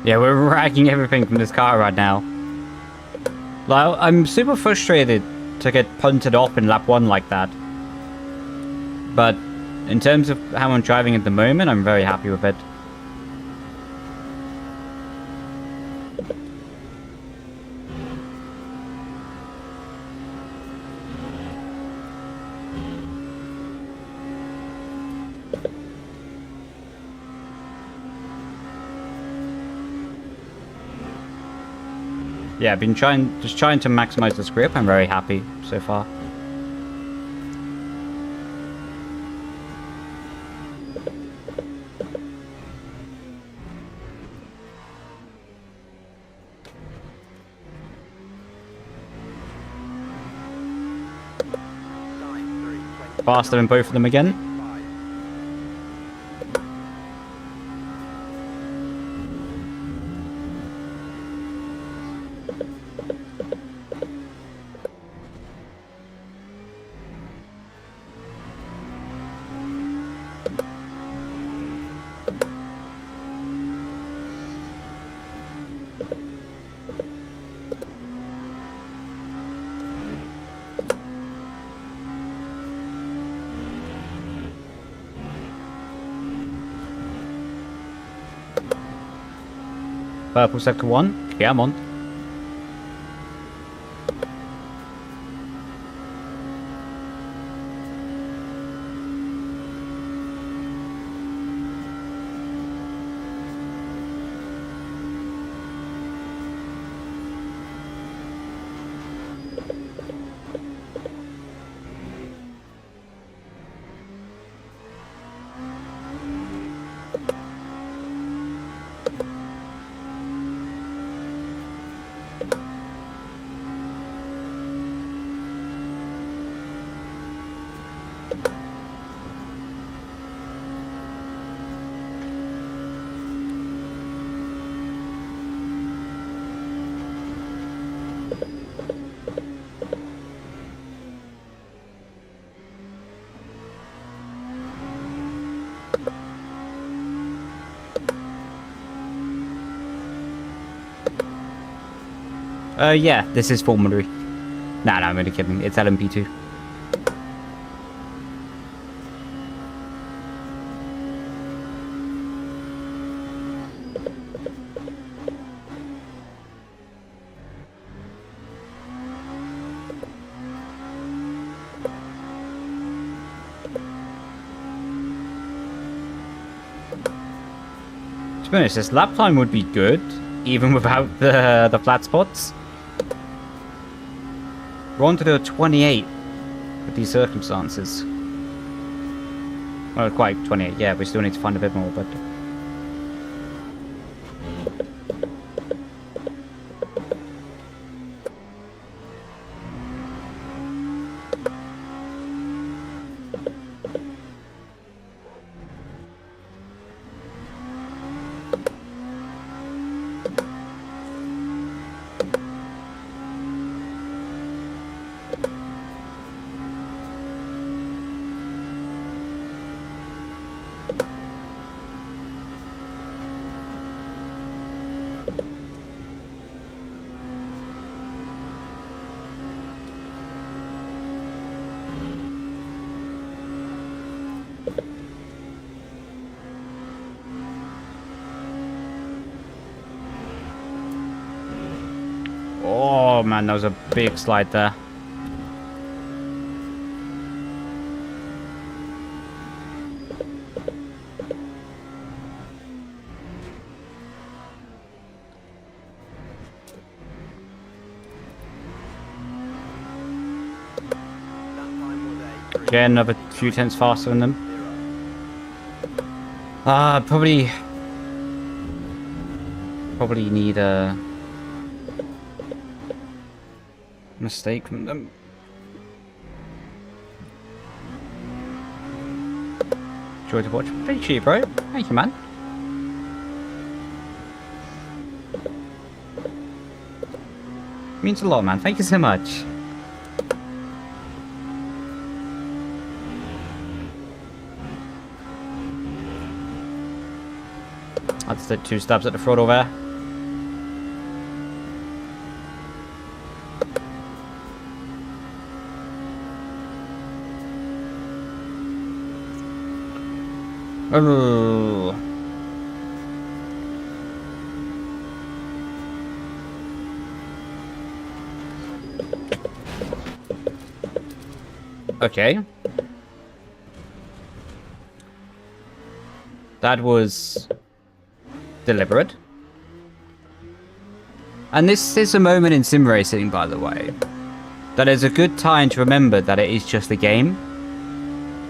Yeah, we're ragging everything from this car right now. Like, I'm super frustrated to get punted off in lap 1 like that. But in terms of how I'm driving at the moment, I'm very happy with it. Yeah, I've been just trying to maximize this grip. I'm very happy so far. Faster than both of them again. Purple sector 1. Yeah, I'm on. Yeah, this is formulary. Nah, I'm only kidding. It's LMP2. To be honest, this lap time would be good, even without the flat spots. We're on to do a 28 with these circumstances. Well, quite 28, yeah, we still need to find a bit more, but... Oh man, that was a big slide there. Again, another few tenths faster than them. Probably need a mistake from them. Enjoy to watch. Pretty cheap, bro. Thank you, man. Means a lot, man. Thank you so much. That's the 2 stabs at the throttle there. Oh. Okay. That was deliberate. And this is a moment in sim racing, by the way, that is a good time to remember that it is just a game.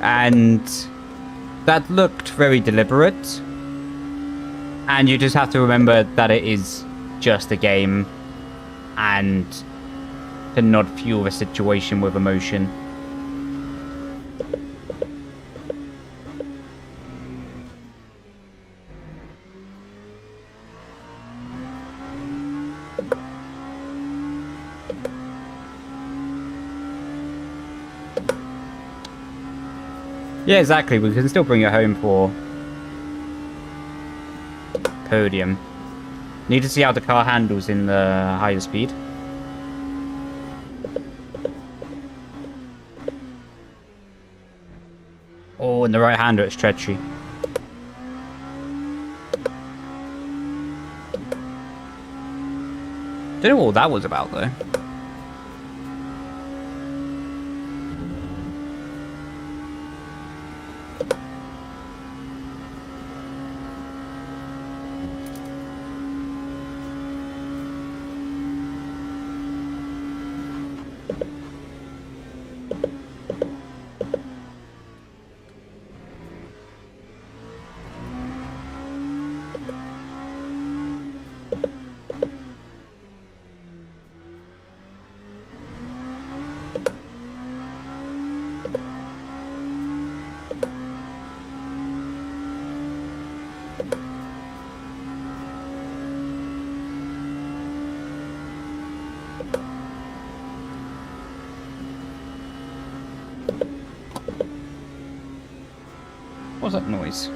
And that looked very deliberate. And you just have to remember that it is just a game and to not fuel the situation with emotion. Yeah, exactly. We can still bring it home for podium. Need to see how the car handles in the higher speed. Oh, and the right-hander, it's stretchy. Don't know what that was about, though. What's that noise?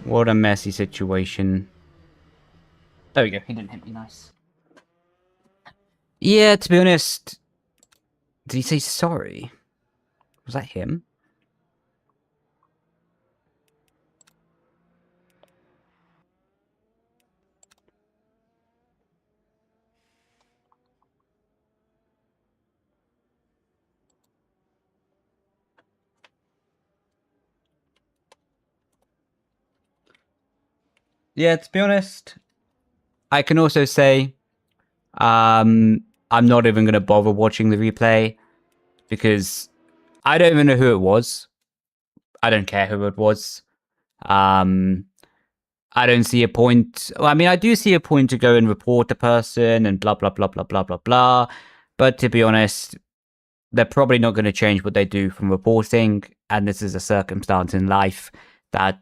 What a messy situation. There we go. He didn't hit me nice. Yeah, to be honest, did he say sorry? Was that him? Yeah, to be honest, I can also say I'm not even going to bother watching the replay because I don't even know who it was. I don't care who it was. I don't see a point. Well, I mean, I do see a point to go and report the person and blah, blah, blah, blah, blah, blah, blah. But to be honest, they're probably not going to change what they do from reporting. And this is a circumstance in life that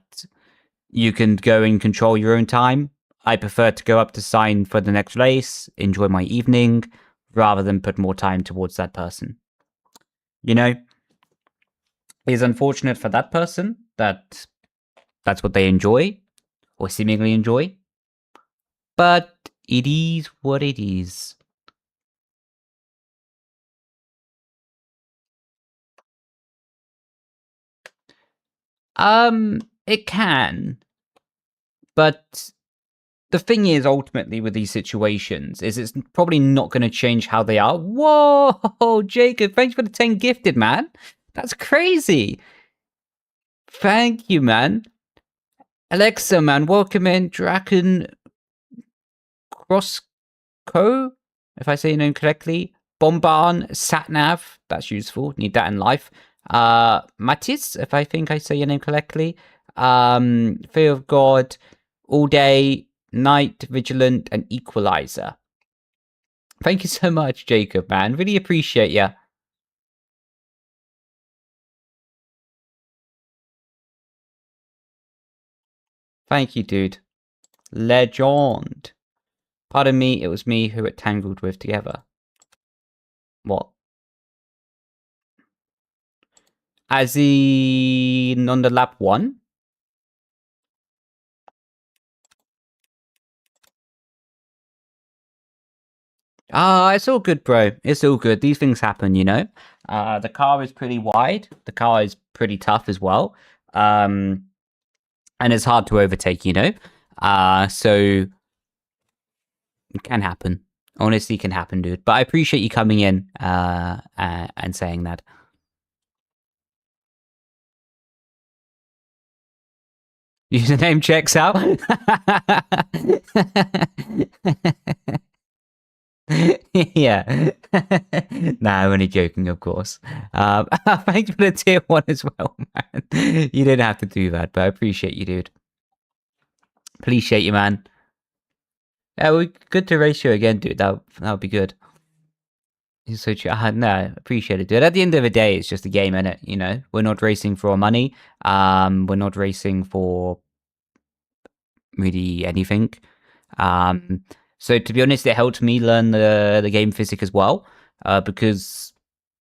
you can go and control your own time. I prefer to go up to sign for the next race, enjoy my evening, rather than put more time towards that person. You know, it's unfortunate for that person that that's what they enjoy, or seemingly enjoy. But it is what it is. It can. But the thing is, ultimately, with these situations, is it's probably not going to change how they are. Whoa, Jacob, thanks for the 10 gifted, man. That's crazy. Thank you, man. Alexa, man, welcome in. Draken Crossco, if I say your name correctly. Bombarn, Satnav, that's useful. Need that in life. Matis, if I think I say your name correctly. Fear of God, All Day, Night, Vigilant, and Equalizer. Thank you so much, Jacob, man. Really appreciate ya. Thank you, dude. Legend. Pardon me, it was me who it tangled with together. What? As in on the lap 1? It's all good, bro. It's all good. These things happen, you know? The car is pretty wide. The car is pretty tough as well. And it's hard to overtake, you know? So it can happen. Honestly, can happen, dude. But I appreciate you coming in and saying that. Username checks out. Yeah. Nah, I'm only joking, of course. Thanks for the tier 1 as well, man. You didn't have to do that, but I appreciate you, dude. Appreciate you, man. Yeah, we good to race you again, dude. That would be good. You're so true. No, appreciate it, dude. At the end of the day, it's just a game, innit? You know, we're not racing for our money. We're not racing for really anything. So to be honest, it helped me learn the game physics as well. Because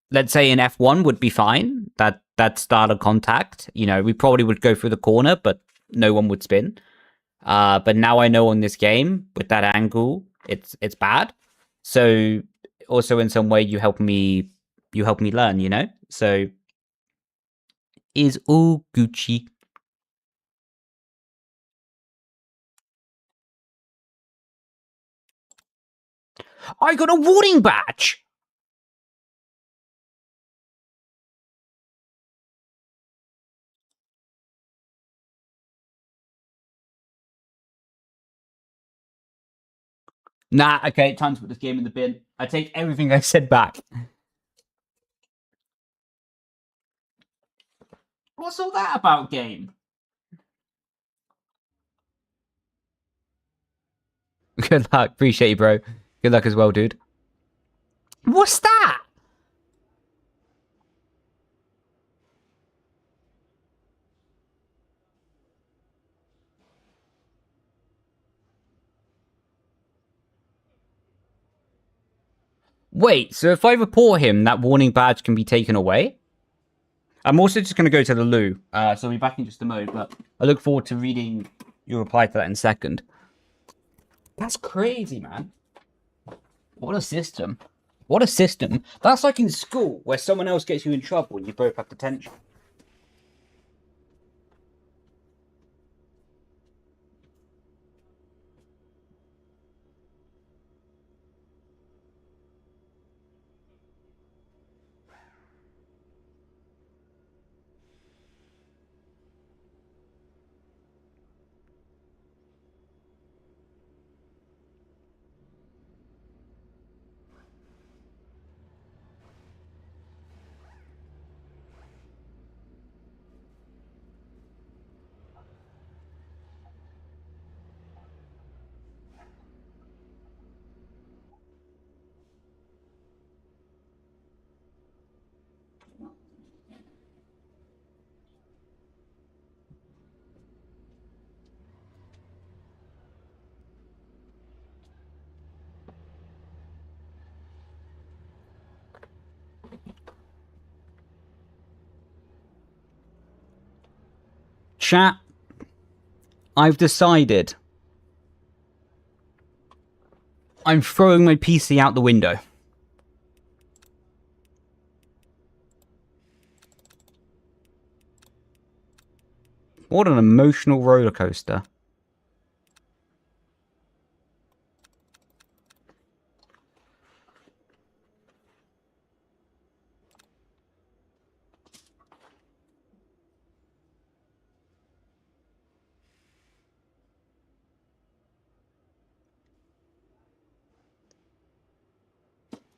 let's say in F1 would be fine. That start of contact, you know, we probably would go through the corner, but no one would spin. But now I know on this game with that angle, it's bad. So also in some way you help me learn, you know? So is all Gucci. I got a warning badge. Nah, okay, time to put this game in the bin. I take everything I said back. What's all that about, game? Good luck. Appreciate you, bro. Good luck as well, dude. What's that? Wait, so if I report him, that warning badge can be taken away? I'm also just going to go to the loo, so I'll be back in just a moment, but I look forward to reading your reply to that in a second. That's crazy, man. What a system. What a system. That's like in school, where someone else gets you in trouble and you both have detention. Chat, I've decided I'm throwing my PC out the window. What an emotional roller coaster.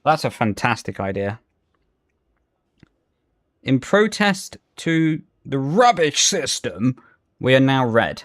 That's a fantastic idea. In protest to the rubbish system, we are now red.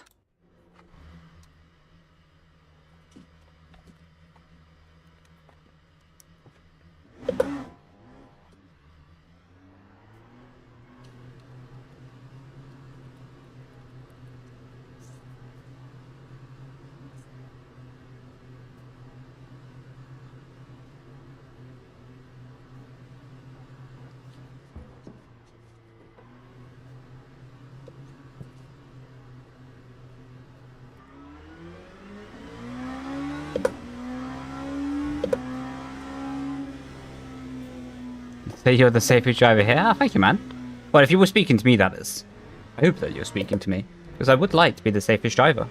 Say you're the safest driver here? Ah, thank you, man. Well, if you were speaking to me, that is. I hope that you're speaking to me. Because I would like to be the safest driver.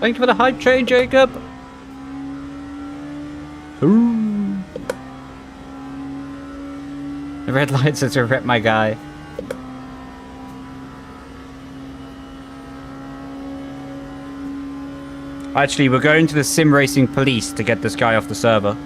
Thank you for the hype train, Jacob. Ooh. The red light says to rip my guy. Actually, we're going to the sim racing police to get this guy off the server.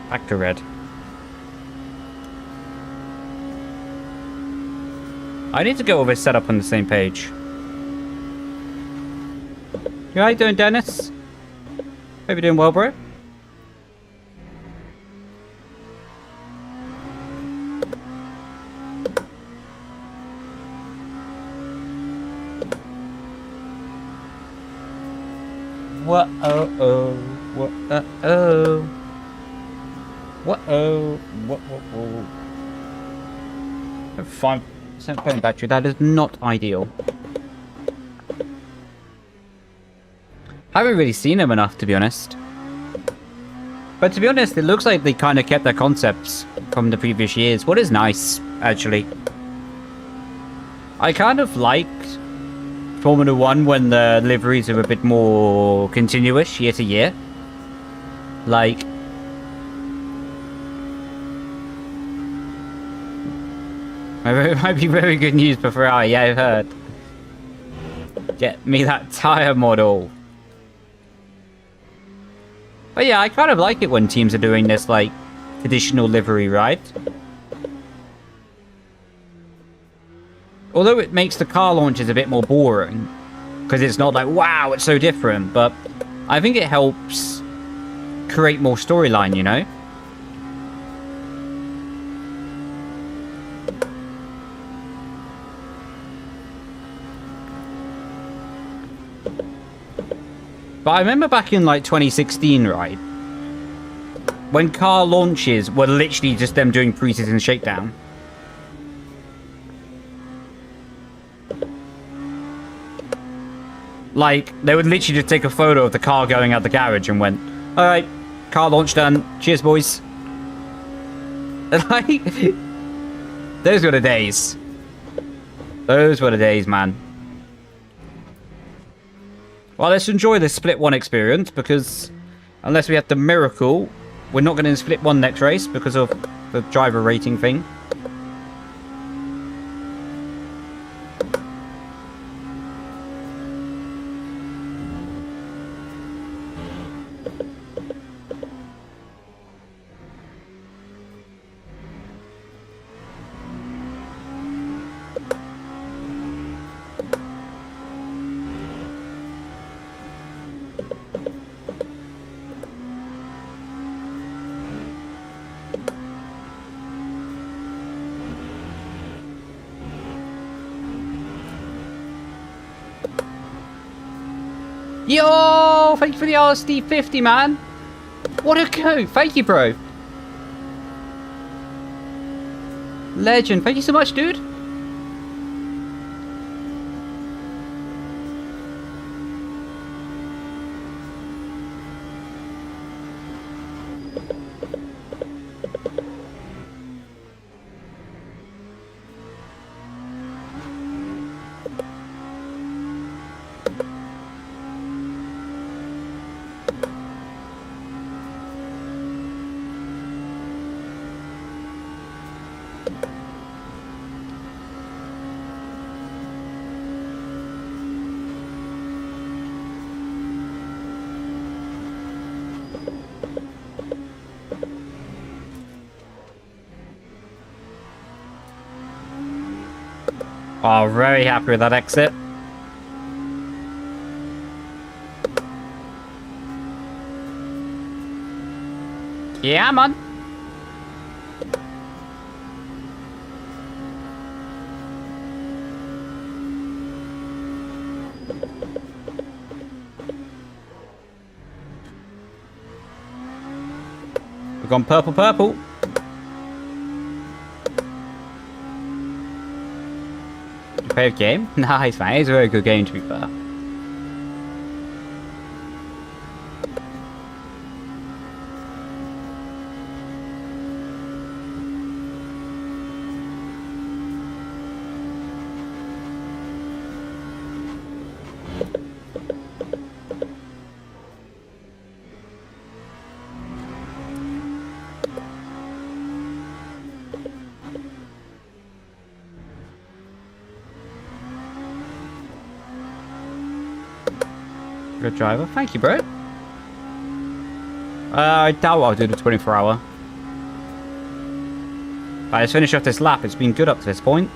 Back to red. I need to get all this set up on the same page. You alright doing, Dennis? Hope you're doing well, bro. What-oh-oh. What-oh-oh. What-oh. What-oh-oh. 5% phone battery. That is not ideal. Haven't really seen them enough, to be honest. But to be honest, it looks like they kind of kept their concepts from the previous years. What is nice, actually. I kind of liked Formula 1 when the liveries are a bit more continuous year to year. Like, it might be very good news for Ferrari, yeah, I've heard. Get me that tyre model. But yeah, I kind of like it when teams are doing this, like, traditional livery, right? Although it makes the car launches a bit more boring. Because it's not like, wow, it's so different. But I think it helps create more storyline, you know? But I remember back in, like, 2016, right? When car launches were literally just them doing pre-season shakedown. Like, they would literally just take a photo of the car going out the garage and went, alright, car launch done. Cheers, boys. Like, those were the days. Those were the days, man. Well, let's enjoy this Split 1 experience, because unless we have the miracle, we're not going to Split 1 next race because of the driver rating thing. Yo! Thank you for the RSD 50, man. What a go. Thank you, bro. Legend. Thank you so much, dude. Oh, very happy with that exit. Yeah, man. We've gone purple, purple. Favorite game? Nice, man. It's a very good game, to be fair. Good driver. Thank you, bro. I doubt I'll do the 24-hour. Alright, let's finish off this lap. It's been good up to this point.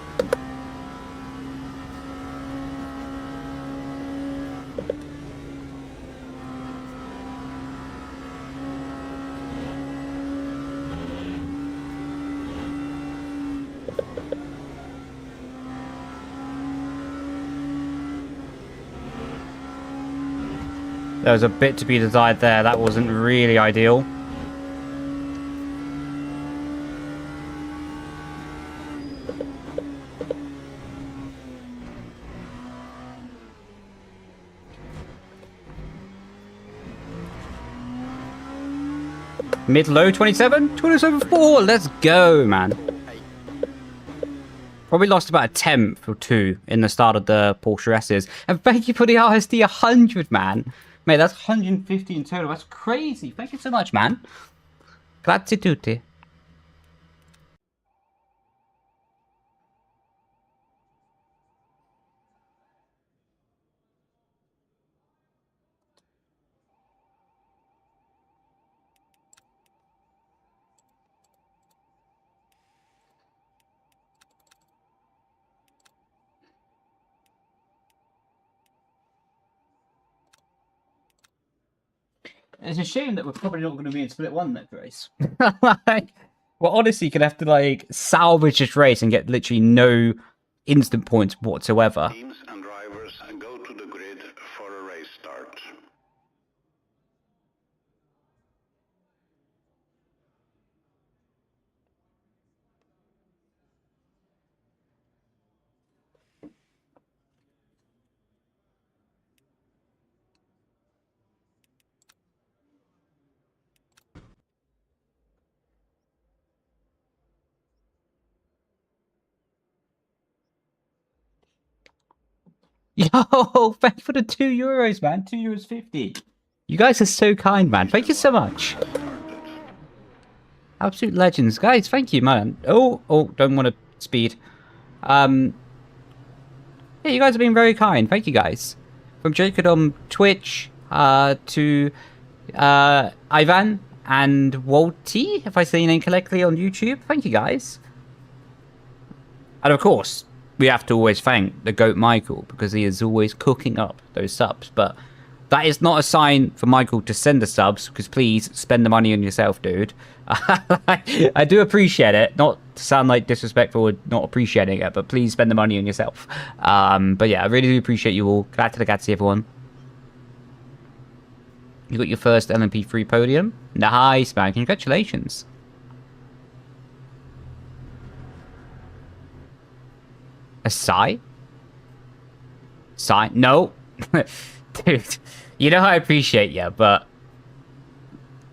There was a bit to be desired there. That wasn't really ideal. Mid-low 27? 27.4. Let's go, man. Probably lost about a tenth or two in the start of the Porsche S's. And thank you for the RSD 100, man. Mate, that's 150 in total. That's crazy. Thank you so much, man. Grazie tutti. It's a shame that we're probably not going to be in Split 1 next race. Like, we're honestly going to have to, like, salvage this race and get literally no instant points whatsoever. Teams and drivers go to the grid for a race start. Yo, thank you for the €2, man. €2.50. You guys are so kind, man. Thank you so much. Absolute legends. Guys, thank you, man. Oh, don't want to speed. Yeah, you guys have been very kind. Thank you, guys. From Jacob on Twitch to Ivan and Walty, if I say your name correctly, on YouTube. Thank you, guys. And of course, we have to always thank the GOAT Michael, because he is always cooking up those subs. But that is not a sign for Michael to send the subs, because please spend the money on yourself, dude. I do appreciate it. Not to sound like disrespectful or not appreciating it, but please spend the money on yourself. But yeah, I really do appreciate you all. Grazie, everyone. You got your first LMP3 podium. Nice, man. Congratulations. A sigh? Sigh? No. Dude, you know I appreciate you, but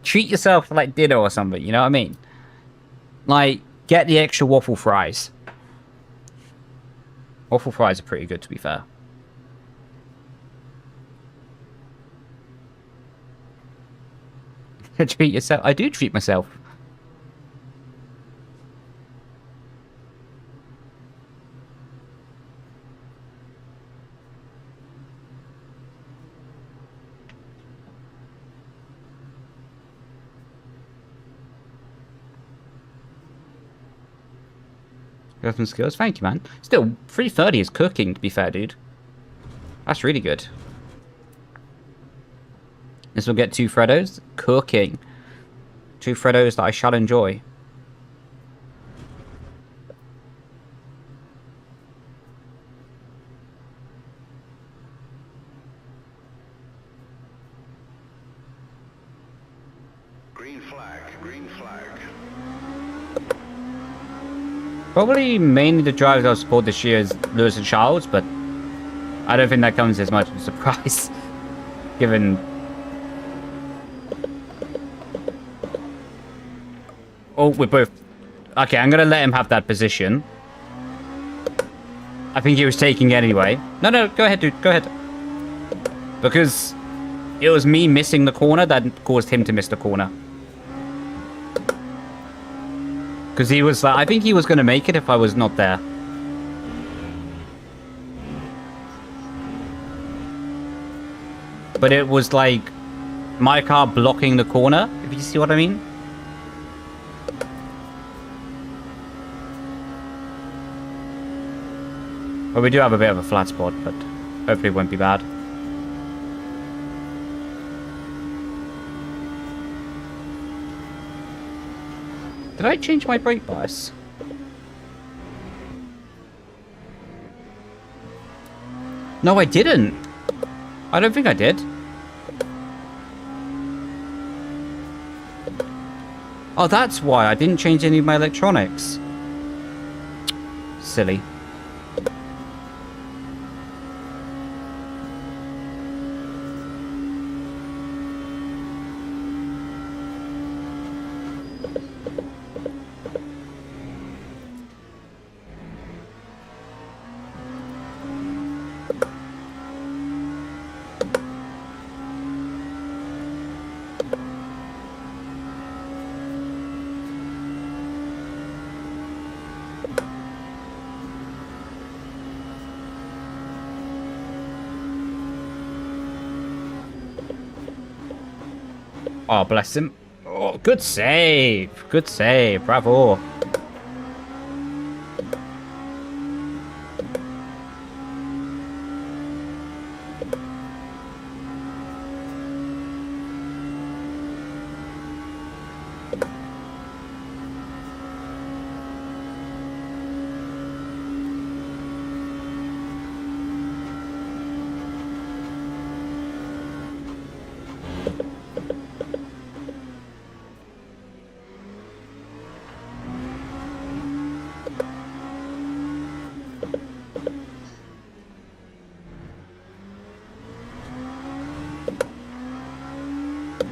treat yourself to, like, dinner or something, you know what I mean? Like, get the extra waffle fries. Waffle fries are pretty good, to be fair. Treat yourself. I do treat myself. Got some skills. Thank you, man. Still, 330 is cooking, to be fair, dude. That's really good. This will get 2 Freddos. Cooking. 2 Freddos that I shall enjoy. Green flag, green flag. Probably mainly the drivers I'll support this year is Lewis and Charles, but I don't think that comes as much of a surprise, given... Oh, we're both... Okay, I'm going to let him have that position. I think he was taking it anyway. No, go ahead, dude, go ahead. Because it was me missing the corner that caused him to miss the corner. Because he was like, I think he was going to make it if I was not there. But it was like my car blocking the corner, if you see what I mean. Well, we do have a bit of a flat spot, but hopefully it won't be bad. Did I change my brake bias? No, I didn't. I don't think I did. Oh, that's why I didn't change any of my electronics. Silly. Oh, bless him. Oh, good save. Good save. Bravo.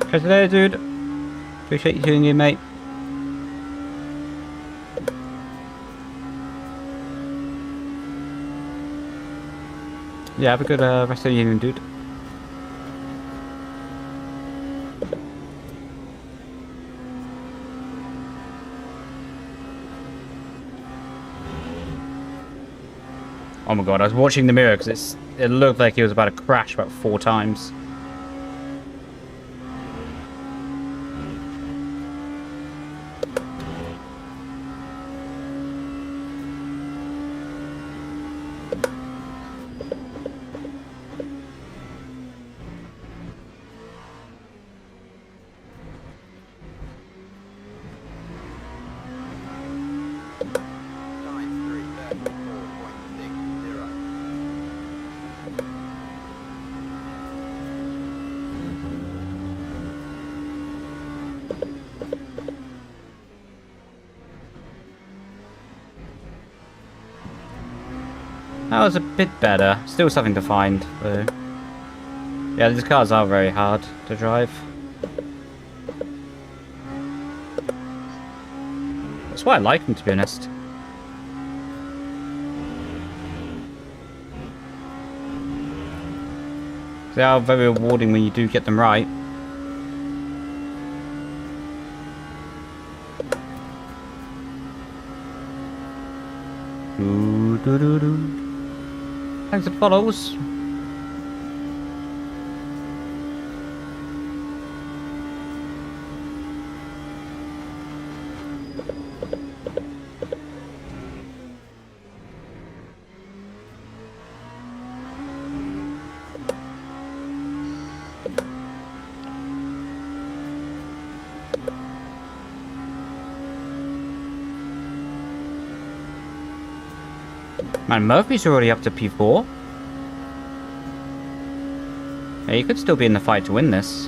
Catch you later, dude. Appreciate you tuning in, mate. Yeah, have a good rest of the evening, dude. Oh my god, I was watching the mirror because it looked like he was about to crash about 4 times. That was a bit better. Still something to find, though. Yeah, these cars are very hard to drive. That's why I like them, to be honest. They are very rewarding when you do get them right. Thanks for the follows. Man, Murphy's already up to P4. Yeah, he could still be in the fight to win this.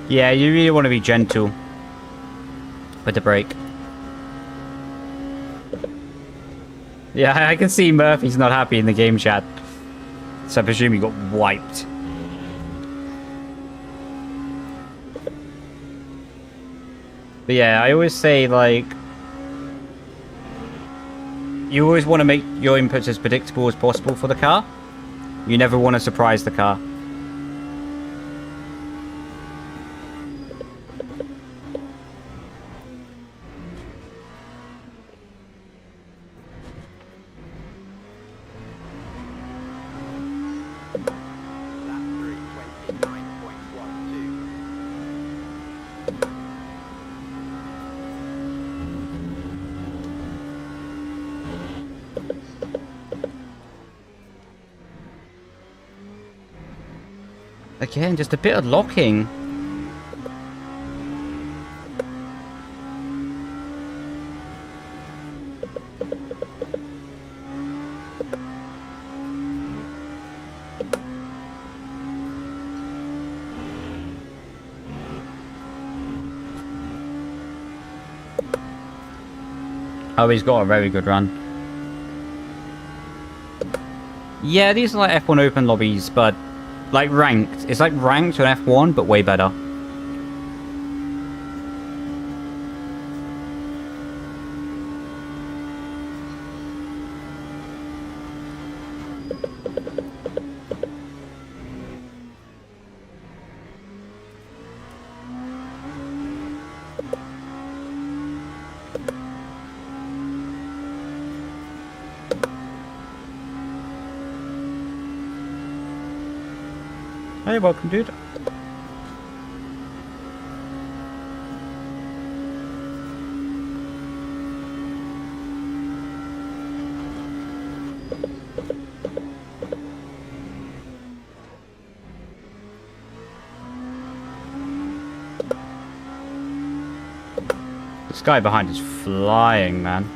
Yeah, you really want to be gentle with the brake. Yeah, I can see Murphy's not happy in the game chat. So I presume he got wiped. But yeah, I always say, like, you always want to make your inputs as predictable as possible for the car. You never want to surprise the car. Again, just a bit of locking. Oh, he's got a very good run. Yeah, these are like F1 open lobbies, but like ranked. It's like ranked on F1, but way better. Hey, welcome, dude. This guy behind is flying, man.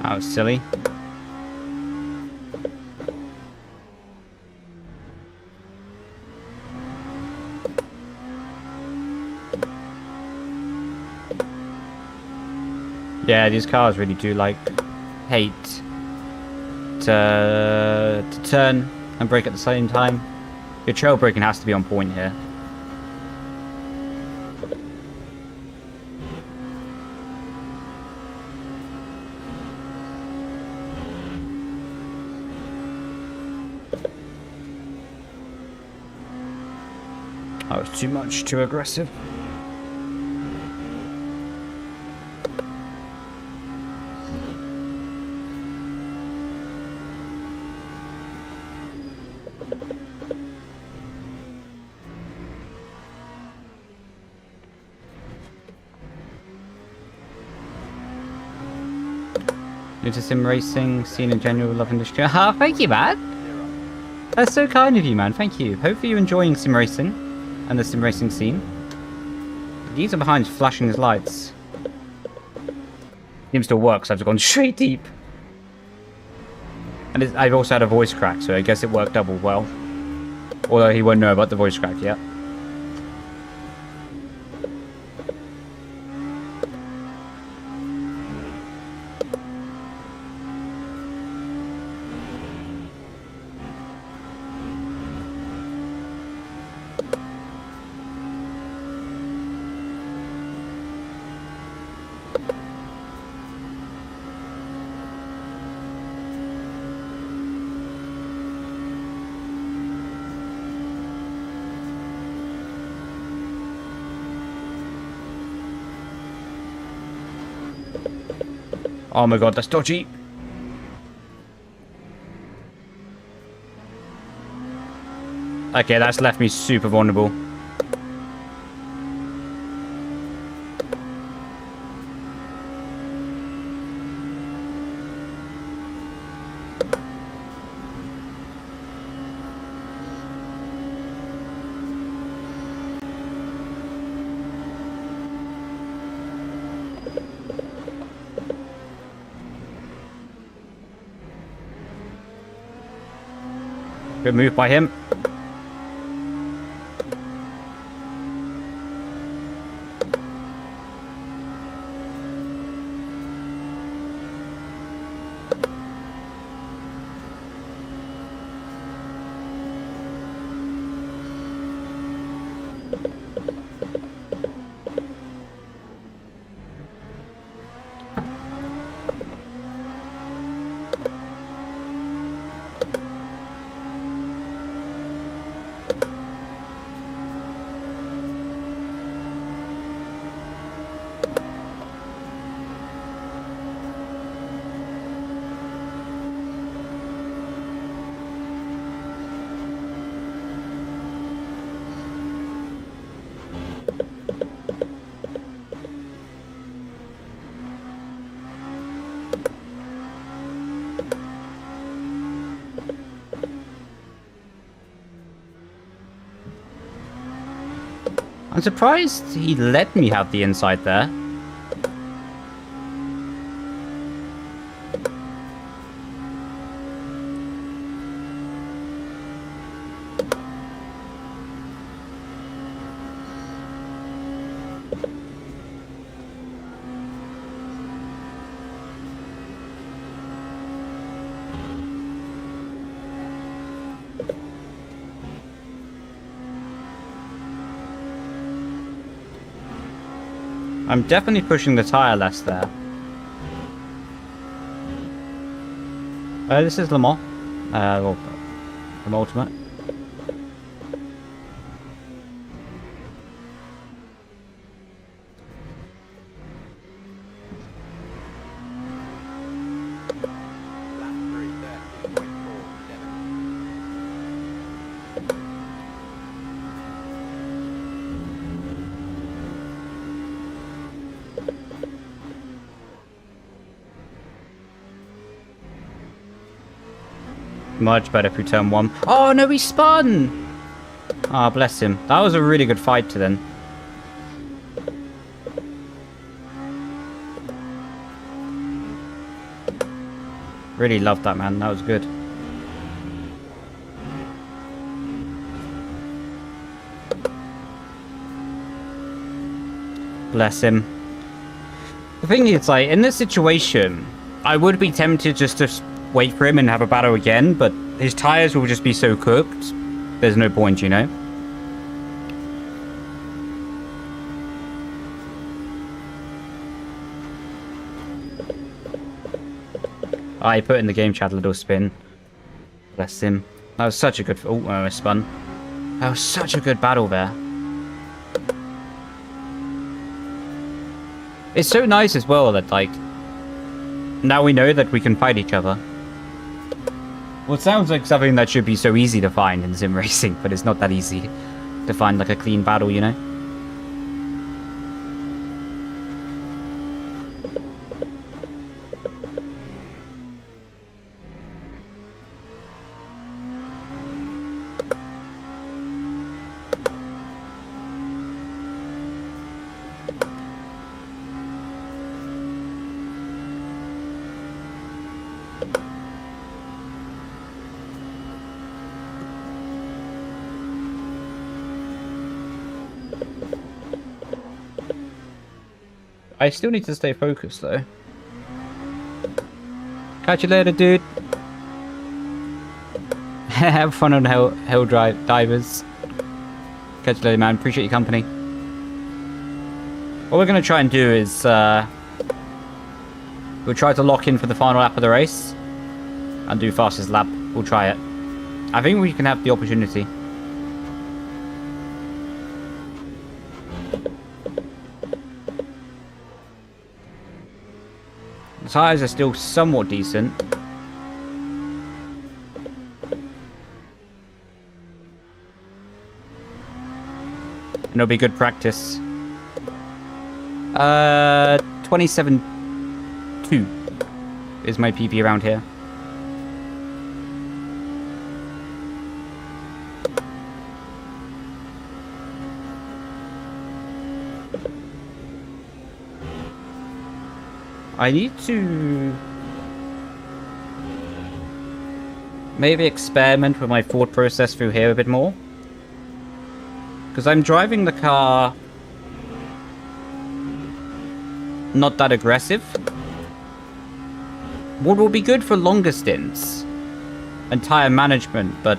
That was silly. Yeah, these cars really do, like, hate to turn and brake at the same time. Your trail braking has to be on point here. That was too much, too aggressive. New to sim racing, scene in general, love industry. Ah, thank you, man. That's so kind of you, man. Thank you. Hopefully you're enjoying sim racing and the sim racing scene. The geezer behind flashing his lights. Seems to work, so I've gone straight deep. And I've also had a voice crack, so I guess it worked double well. Although he won't know about the voice crack yet. Oh my god, that's dodgy. Okay, that's left me super vulnerable. Good move by him. I'm surprised he let me have the inside there. I'm definitely pushing the tire less there. This is Le Mans. Well, Le Mans Ultimate. Much better through turn one. Oh no, he spun! Ah, oh, bless him. That was a really good fight to then. Really loved that, man. That was good. Bless him. The thing is, like, in this situation, I would be tempted just to wait for him and have a battle again, but his tires will just be so cooked. There's no point, you know? I put in the game chat a little spin. Bless him. That was such a good... Oh, I spun. That was such a good battle there. It's so nice as well that, like... Now we know that we can fight each other. Well, it sounds like something that should be so easy to find in sim racing, but it's not that easy to find, like, a clean battle, you know? I still need to stay focused, though. Catch you later, dude. Have fun on Hell Drive Divers. Catch you later, man. Appreciate your company. What we're going to try and do is... we'll try to lock in for the final lap of the race. And do fastest lap. We'll try it. I think we can have the opportunity. The tires are still somewhat decent. And it'll be good practice. 27.2 is my PP around here. I need to maybe experiment with my thought process through here a bit more. Because I'm driving the car not that aggressive. What will be good for longer stints and tire management, but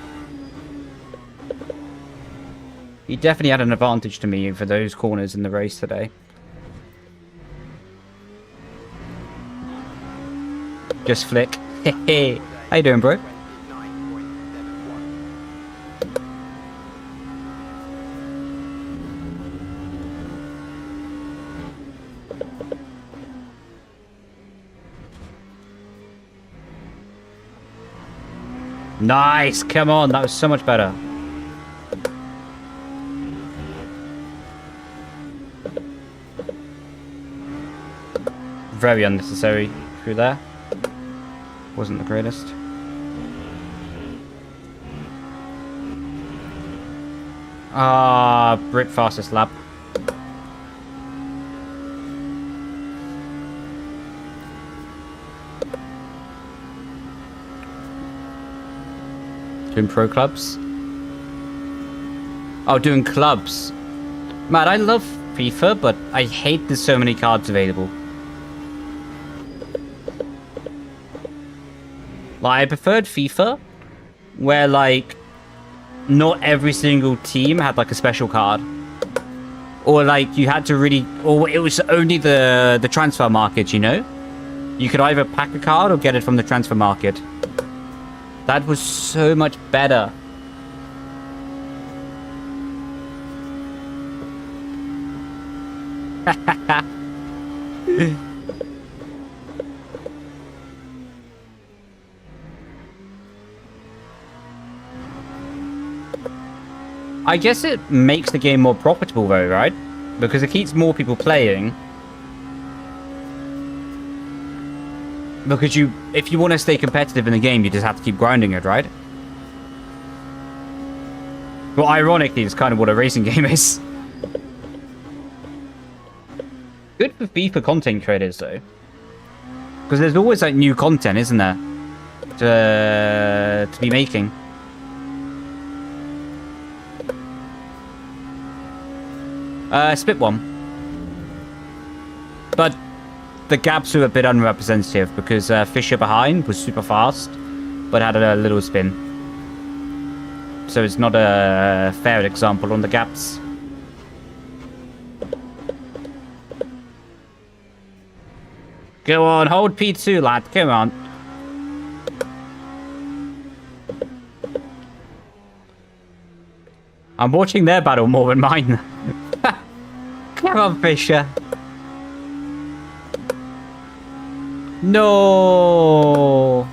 he definitely had an advantage to me for those corners in the race today. Just flick. Hey, how you doing, bro? Nice, come on, that was so much better. Very unnecessary through there. Wasn't the greatest. Brit fastest lap. Doing pro clubs? Oh, doing clubs. Man, I love FIFA, but I hate there's so many cards available. Like, I preferred FIFA, where, like, not every single team had, like, a special card. Or, like, you had to really... Or it was only the transfer market, you know? You could either pack a card or get it from the transfer market. That was so much better. I guess it makes the game more profitable though, right? Because it keeps more people playing. Because if you want to stay competitive in the game, you just have to keep grinding it, right? Well, ironically, it's kind of what a racing game is. Good for FIFA content creators, though. Because there's always, like, new content, isn't there? To be making. Split one. But the gaps were a bit unrepresentative because Fisher behind was super fast, but had a little spin. So it's not a fair example on the gaps. Go on, hold P2, lad. Come on. I'm watching their battle more than mine. Come on, Fisher. No.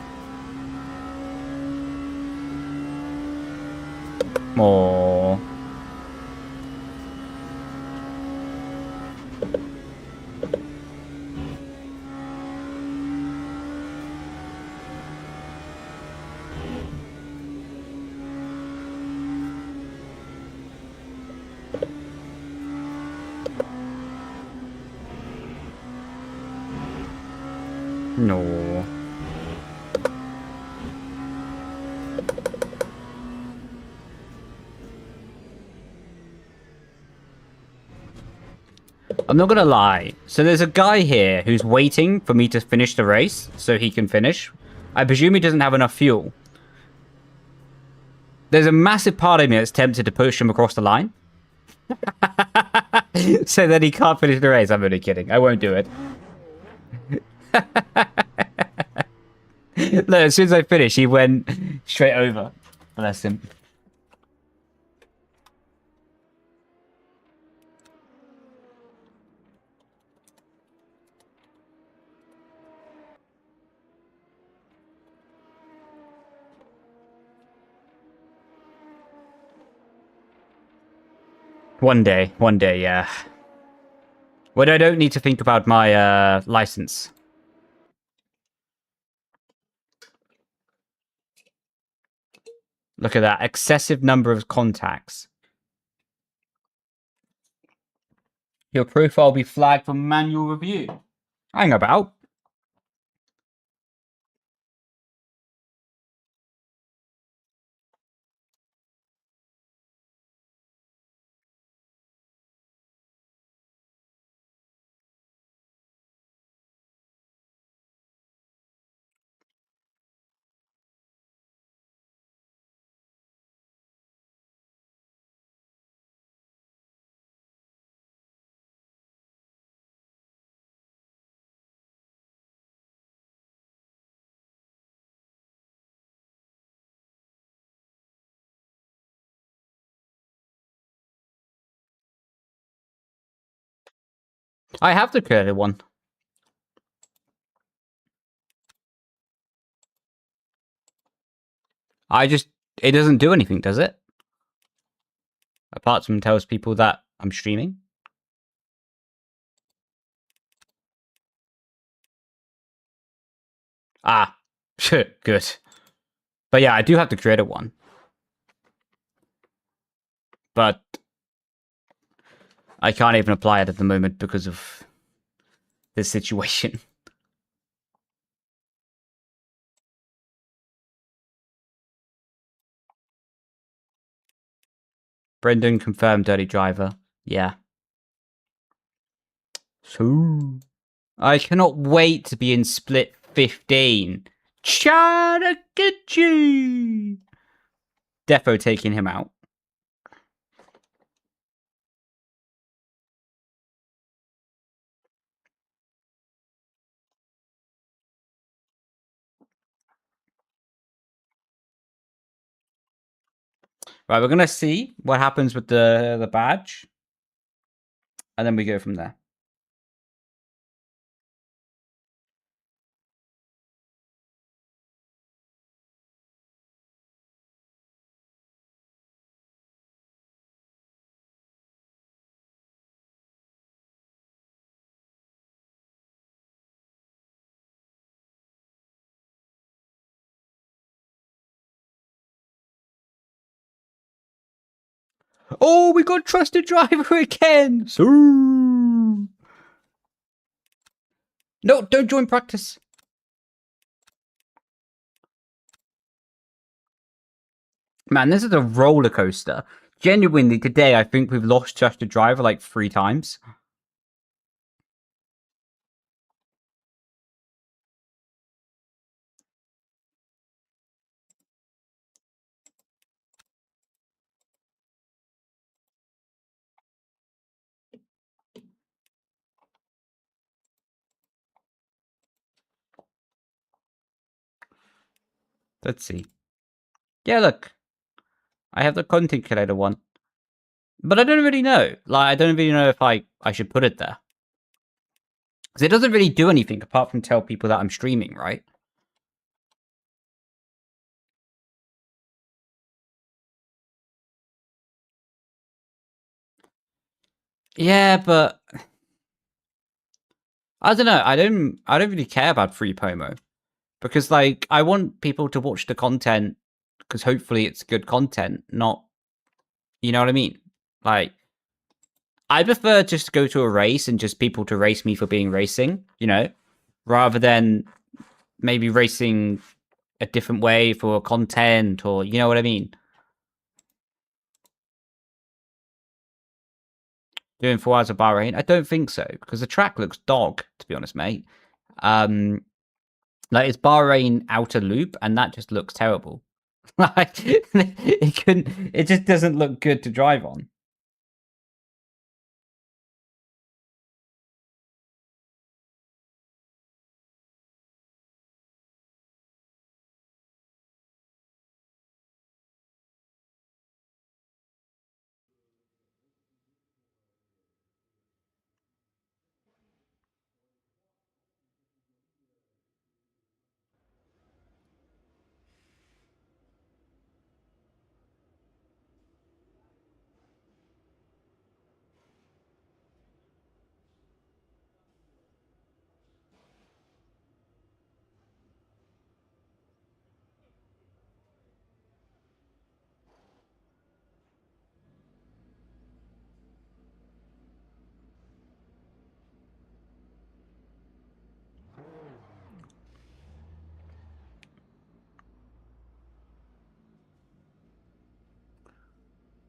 Oh. No. I'm not gonna lie. So there's a guy here who's waiting for me to finish the race so he can finish. I presume he doesn't have enough fuel. There's a massive part of me that's tempted to push him across the line. So that he can't finish the race. I'm only kidding. I won't do it. Look, as soon as I finished, he went straight over. Bless him. One day, yeah. When I don't need to think about my license. Look at that. Excessive number of contacts. Your profile will be flagged for manual review. Hang about. I have the created one. It doesn't do anything, does it? Apart from tells people that I'm streaming. Ah, good. But yeah, I do have to create a one. But I can't even apply it at the moment because of this situation. Brendon confirmed dirty driver. Yeah. So I cannot wait to be in split 15. Chanaguchi! Defo taking him out. Right, we're gonna see what happens with the badge. And then we go from there. Oh, we got trusted driver again. So no, don't join practice. Man, this is a roller coaster. Genuinely, today I think we've lost trusted driver like 3 times. Let's see. Yeah, look. I have the content creator one. But I don't really know. Like, I don't really know if I should put it there. Because it doesn't really do anything apart from tell people that I'm streaming, right? Yeah, but I don't know. I don't really care about free promo. Because, like, I want people to watch the content because hopefully it's good content, not, you know what I mean? Like, I prefer just to go to a race and just people to race me for being racing, you know, rather than maybe racing a different way for content or, you know what I mean? Doing 4 hours of Bahrain? I don't think so because the track looks dog, to be honest, mate. Like it's Bahrain outer loop, and that just looks terrible. Like it just doesn't look good to drive on.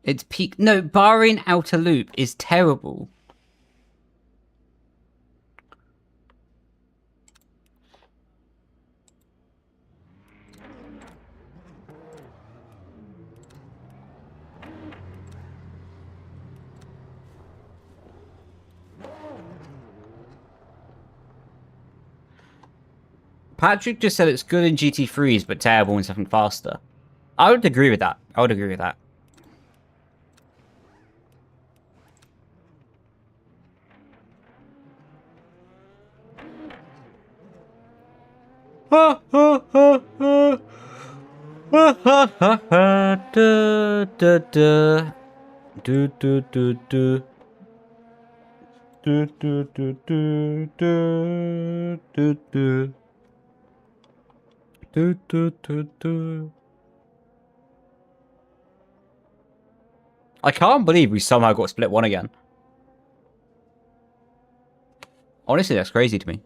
It's peak. No, Bahrain outer loop is terrible. Patrick just said it's good in GT3s, but terrible in something faster. I would agree with that. I would agree with that. I can't believe we somehow got split one again. Honestly, that's crazy to me.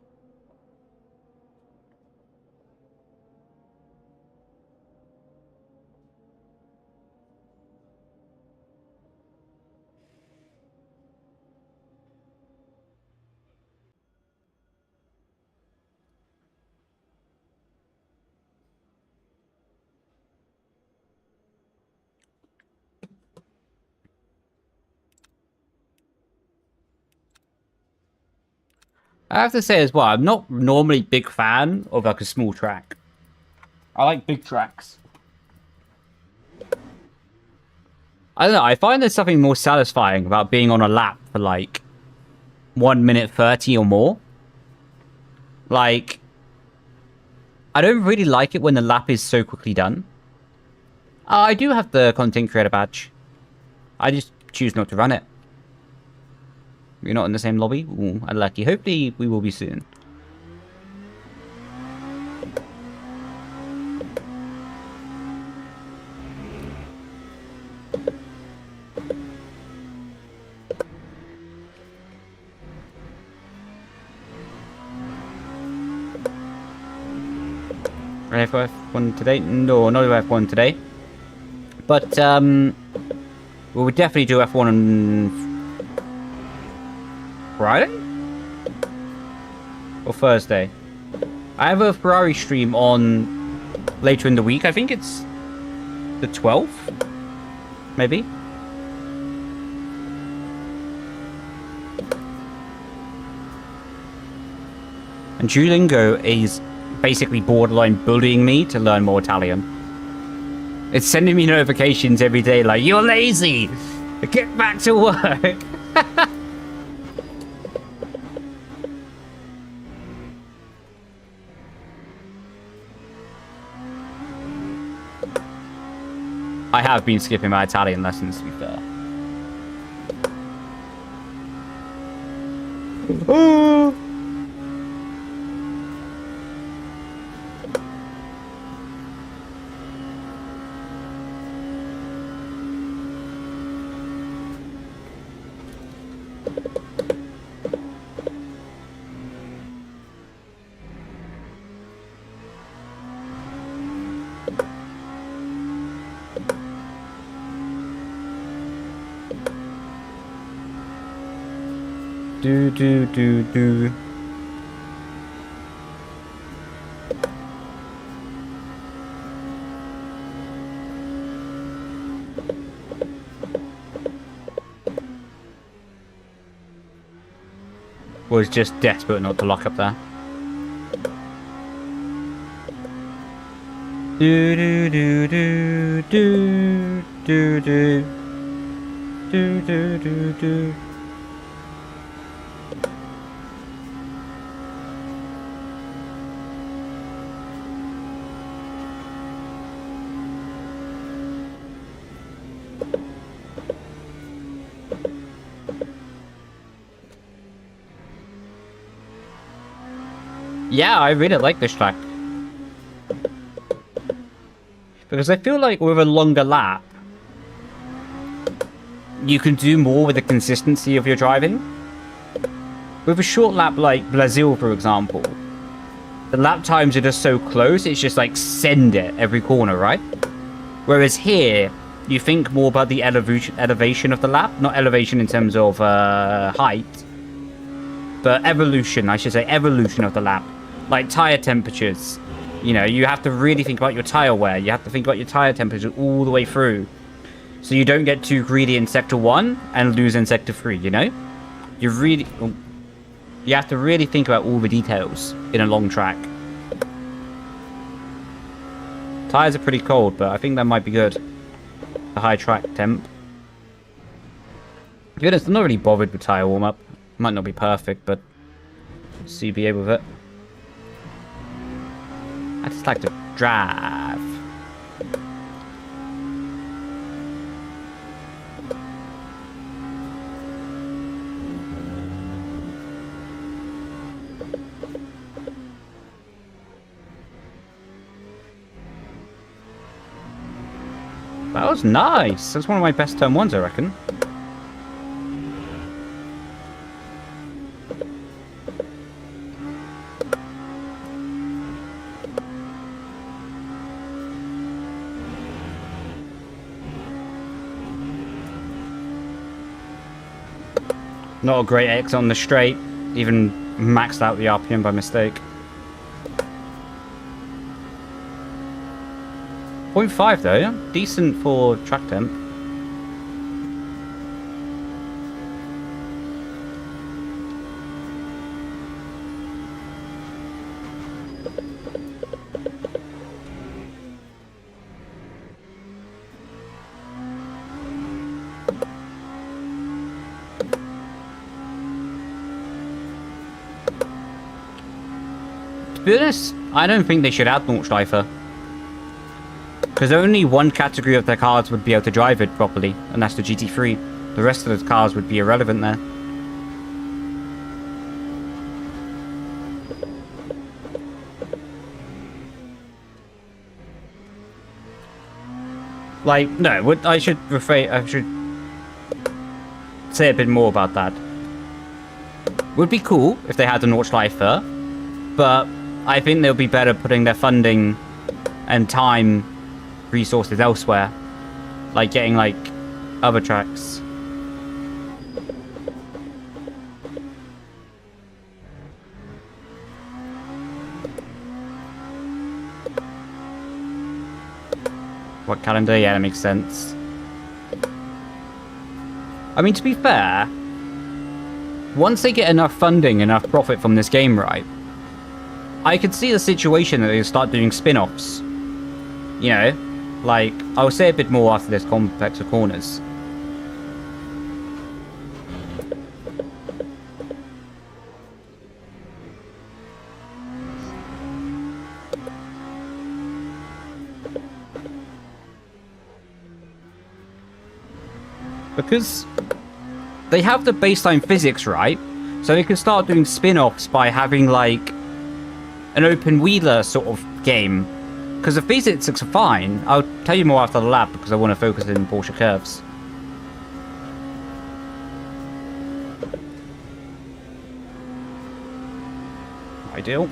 I have to say as well, I'm not normally a big fan of like a small track. I like big tracks. I don't know, I find there's something more satisfying about being on a lap for like 1 minute 30 or more. Like, I don't really like it when the lap is so quickly done. I do have the content creator badge. I just choose not to run it. You're not in the same lobby? Ooh, unlucky. Hopefully we will be soon. Ready for F1 today? No, not F1 today. But, we will definitely do F1 on Friday? Or Thursday? I have a Ferrari stream on later in the week. I think it's the 12th? Maybe? And Duolingo is basically borderline bullying me to learn more Italian. It's sending me notifications every day like, you're lazy! Get back to work! I have been skipping my Italian lessons, to be fair. Oh. Do. Was just desperate not to lock up there. Do. Yeah, I really like this track. Because I feel like with a longer lap, you can do more with the consistency of your driving. With a short lap like Brazil, for example, the lap times are just so close, it's just like send it every corner, right? Whereas here, you think more about the elevation of the lap. Not elevation in terms of height, but evolution, I should say, evolution of the lap. Like tire temperatures, you know, you have to really think about your tire wear. You have to think about your tire temperature all the way through, so you don't get too greedy in sector 1 and lose in sector 3. You know, you have to really think about all the details in a long track. Tires are pretty cold, but I think that might be good. The high track temp. To be honest, I'm not really bothered with tire warm up. Might not be perfect, but CBA with it. I just like to drive. That was nice. That's one of my best turn ones, I reckon. Not a great exit on the straight. Even maxed out the RPM by mistake. 0.5 though, yeah? Decent for track temp. To be honest, I don't think they should add Nordschleifer. Because only one category of their cars would be able to drive it properly, and that's the GT3. The rest of the cars would be irrelevant there. Like, no, I should say a bit more about that. Would be cool if they had a Nordschleifer, but I think they'll be better putting their funding and time resources elsewhere, like getting like other tracks. What calendar? Yeah, that makes sense. I mean, to be fair, once they get enough funding, enough profit from this game, right, I could see the situation that they start doing spin-offs. You know, like, I'll say a bit more after this complex of corners. Because they have the baseline physics, right? So they can start doing spin-offs by having, like, an open wheeler sort of game. Because the physics are fine. I'll tell you more after the lab because I want to focus in Porsche curves. Ideal.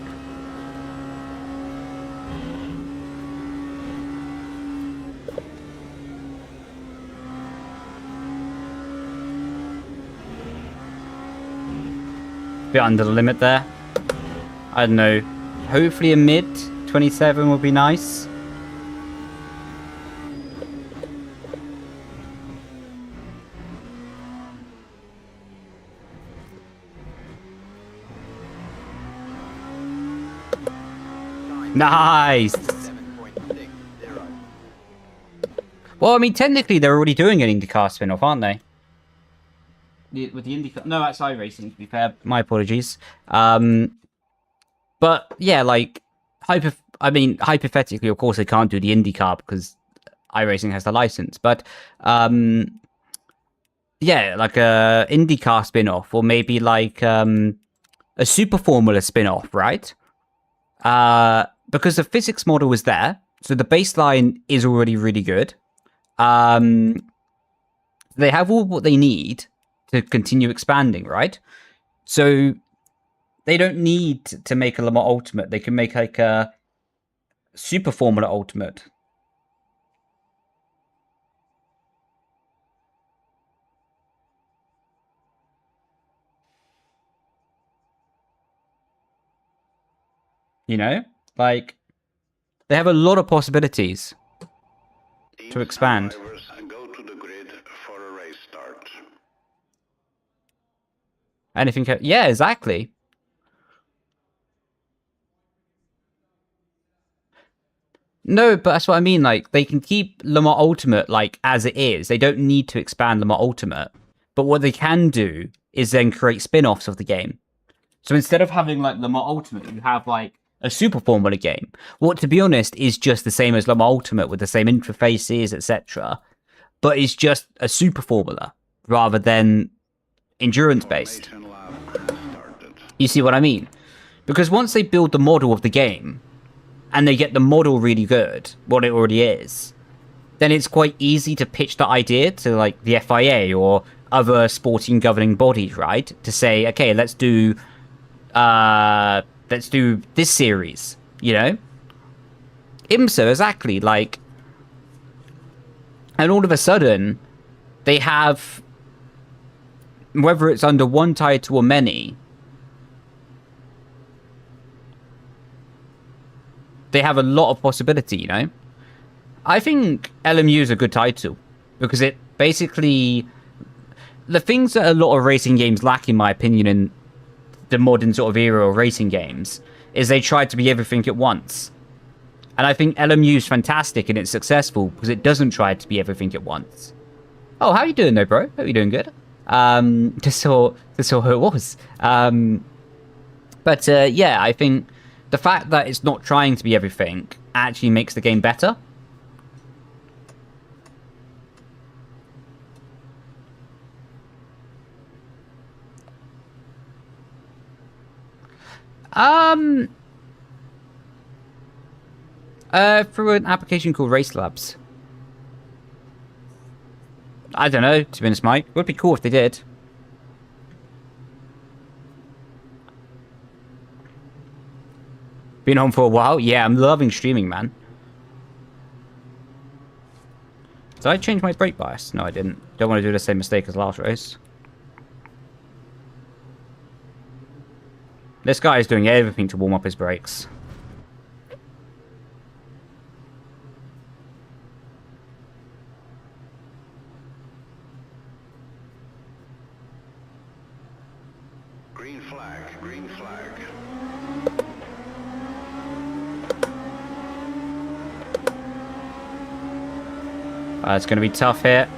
Bit under the limit there. I don't know. Hopefully a mid 27 would be nice. Nice. Well, I mean, technically they're already doing an IndyCar spin-off, aren't they? With the IndyCar, no, that's iRacing. To be fair, my apologies. But yeah, like hypothetically, of course, they can't do the IndyCar because iRacing has the license. But yeah, like a IndyCar spin-off, or maybe like a Super Formula spin-off, right? Because the physics model is there, so the baseline is already really good. They have all what they need to continue expanding, right? So they don't need to make a Le Mans Ultimate. They can make like a Super Formula Ultimate. You know? Like, they have a lot of possibilities to expand. Go to the grid for a race start. Anything? Yeah, exactly. No, but that's what I mean. Like, they can keep Le Mans Ultimate like as it is. They don't need to expand Le Mans Ultimate. But what they can do is then create spin-offs of the game. So instead of having like Le Mans Ultimate, you have like a Super Formula game. What, to be honest, is just the same as Le Mans Ultimate with the same interfaces, etc. But it's just a Super Formula rather than endurance-based. You see what I mean? Because once they build the model of the game, and they get the model really good, what it already is, then it's quite easy to pitch the idea to like the FIA or other sporting governing bodies, right? To say, okay, let's do this series, you know? IMSA, exactly, like, and all of a sudden, they have, whether it's under one title or many, they have a lot of possibility, you know? I think LMU is a good title because it basically, the things that a lot of racing games lack, in my opinion, in the modern sort of era of racing games, is they try to be everything at once. And I think LMU is fantastic and it's successful because it doesn't try to be everything at once. Oh, how you doing though, bro? Hope you're doing good. Just saw who it was. But yeah, I think the fact that it's not trying to be everything actually makes the game better. Through an application called Race Labs. I don't know, to be honest, Mike. It would be cool if they did. Been on for a while? Yeah, I'm loving streaming, man. Did I change my brake bias? No, I didn't. Don't want to do the same mistake as last race. This guy is doing everything to warm up his brakes. Green flag, green flag. It's going to be tough here.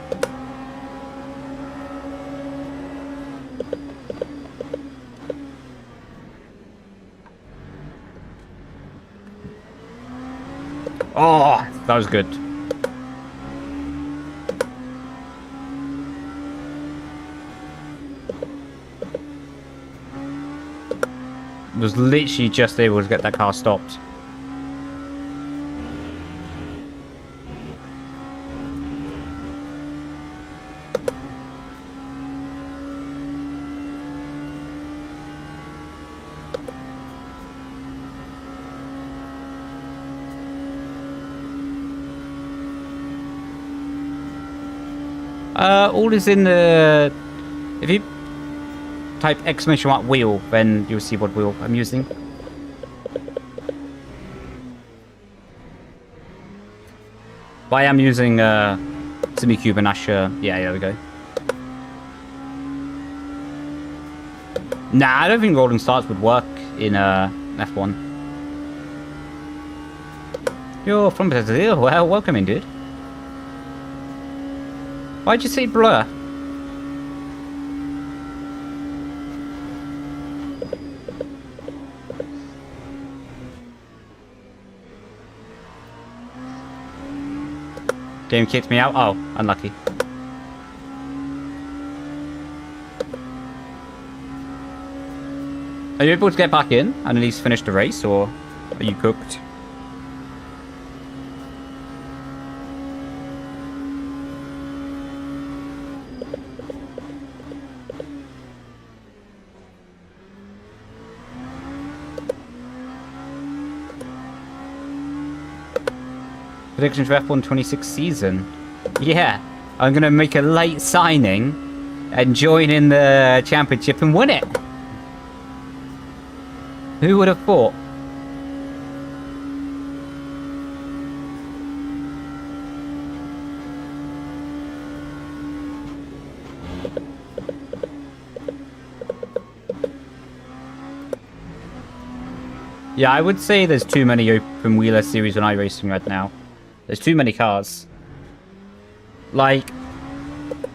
Oh, that was good. Was literally just able to get that car stopped. All is in the... If you type exclamation mark wheel, then you'll see what wheel I'm using. But I am using Simucube and ascher. Yeah, there we go. Nah, I don't think rolling starts would work in F1. You're from Brazil. Well, welcome in, dude. Why'd you say blur? Game kicked me out? Oh, unlucky. Are you able to get back in and at least finish the race, or are you cooked? Predictions for F1 26 season. Yeah, I'm going to make a late signing and join in the championship and win it. Who would have thought? Yeah, I would say there's too many open wheeler series on iRacing right now. There's too many cars. Like,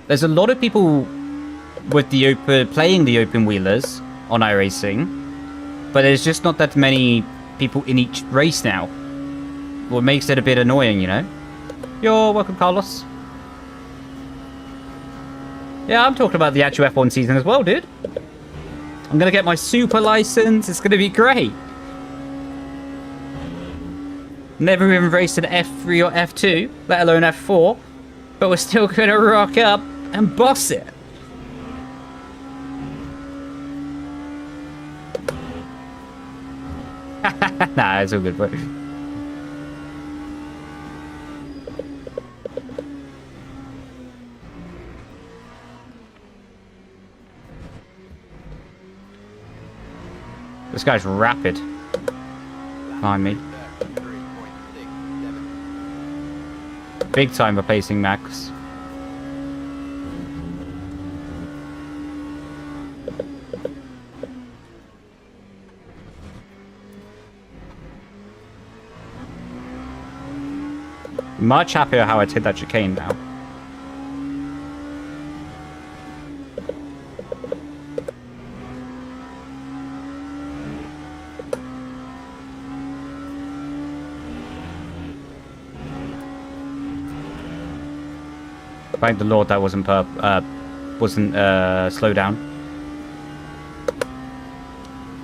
there's a lot of people with the playing the open wheelers on iRacing, but there's just not that many people in each race now. What makes it a bit annoying, you know? You're welcome, Carlos. Yeah, I'm talking about the actual F1 season as well, dude. I'm gonna get my super license. It's gonna be great. Never even raced an F3 or F2, let alone F4, but we're still gonna rock up and boss it. Nah, it's all good, bro. This guy's rapid. Behind me. Big time replacing Max. Much happier how I hit that chicane now. Thank the Lord that wasn't slow down.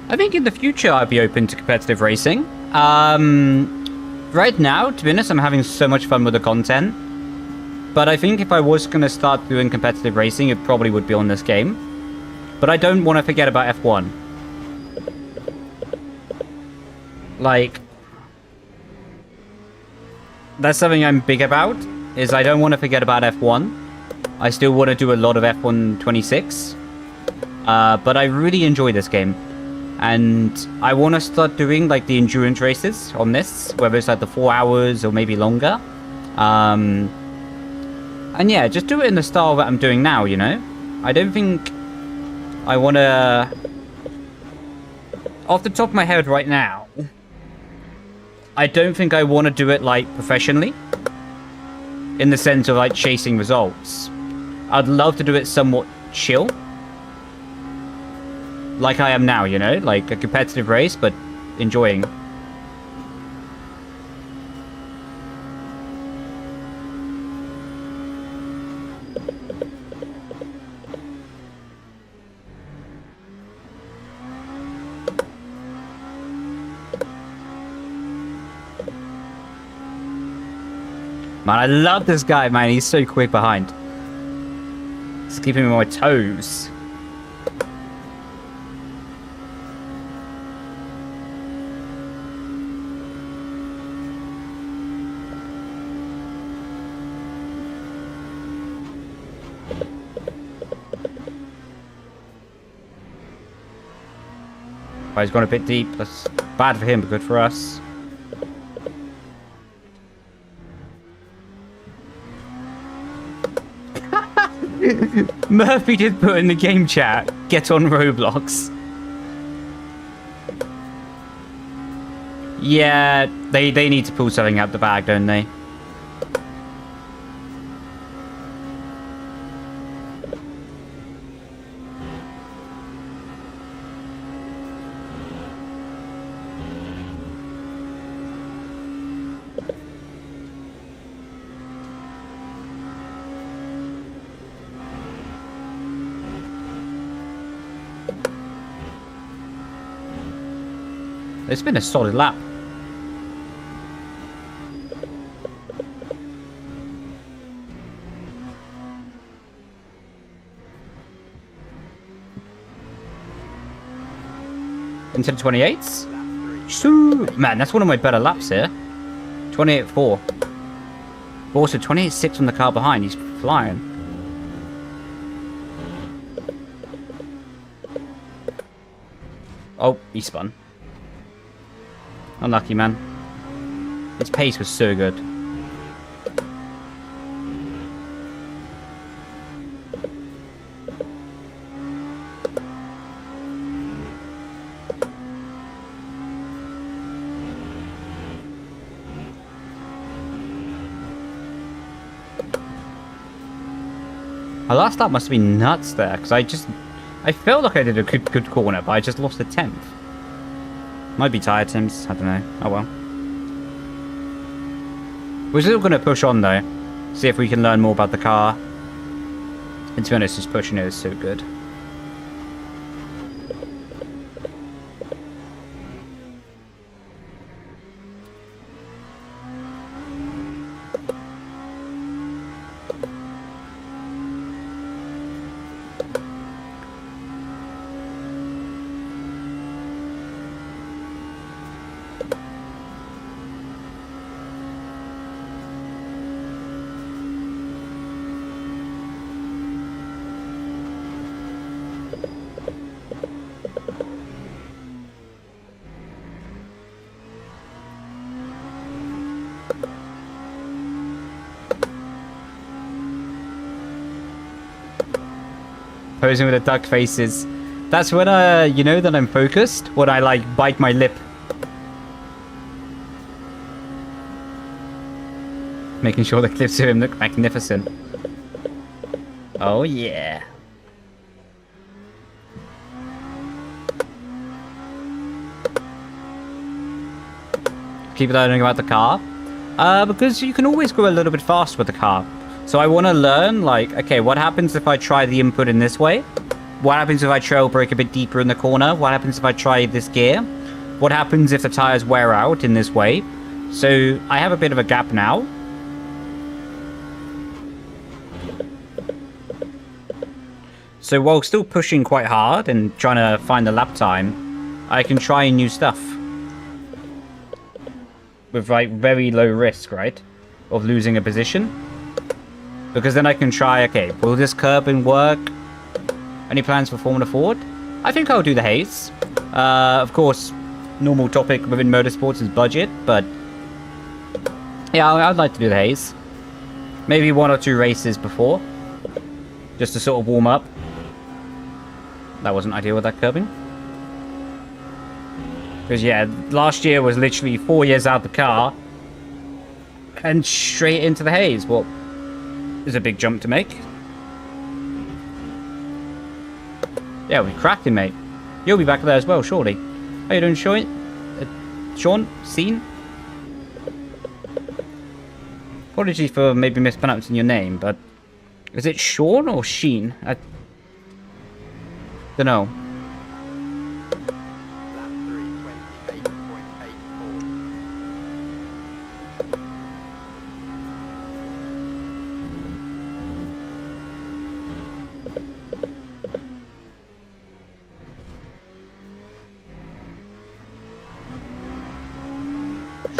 I think in the future I'd be open to competitive racing. Right now, to be honest, I'm having so much fun with the content. But I think if I was going to start doing competitive racing, it probably would be on this game. But I don't want to forget about F1. Like, that's something I'm big about. Is I don't want to forget about F1. I still want to do a lot of F1 26. But I really enjoy this game. And I want to start doing like the endurance races on this. Whether it's like the 4 hours or maybe longer. And yeah, just do it in the style that I'm doing now, you know? I don't think I want to... Off the top of my head right now, I don't think I want to do it like professionally. in the sense of like chasing results. I'd love to do it somewhat chill. Like I am now, you know? Like a competitive race, but enjoying. Man, I love this guy, man. He's so quick behind. He's keeping me on my toes. Oh, he's gone a bit deep. That's bad for him, but good for us. Murphy did put in the game chat, get on Roblox. Yeah, they need to pull something out the bag, don't they? It's been a solid lap. Into the 28s? Man, that's one of my better laps here. 28.4. But also 28.6 on the car behind. He's flying. Oh, he spun. Unlucky, man. His pace was so good. My last lap must have been nuts there, because I felt like I did a good corner, but I just lost a 10th. Might be tired, Tims. I don't know. Oh well. We're still going to push on though. See if we can learn more about the car. And to be honest, just pushing it is so good. Posing with the duck faces. That's when you know that I'm focused. When I like bite my lip. Making sure the clips of him look magnificent. Oh yeah. Keep learning about the car. Because you can always go a little bit faster with the car. So I want to learn, like, okay, what happens if I try the input in this way? What happens if I trail brake a bit deeper in the corner? What happens if I try this gear? What happens if the tires wear out in this way? So I have a bit of a gap now. So while still pushing quite hard and trying to find the lap time, I can try new stuff. With, like, very low risk, right? Of losing a position. Because then I can try, okay, will this curbing work? Any plans for Formula Ford? I think I'll do the haze. Of course, normal topic within motorsports is budget, but yeah, I'd like to do the haze. Maybe 1 or 2 races before. Just to sort of warm up. That wasn't ideal with that curbing. Because yeah, last year was literally 4 years out the car. And straight into the haze. Well, is a big jump to make. Yeah, we're cracking, mate. You'll be back there as well, surely. How you doing, Sean? Sean? Scene? Apologies for maybe mispronouncing your name, but is it Sean or Sheen? I don't know.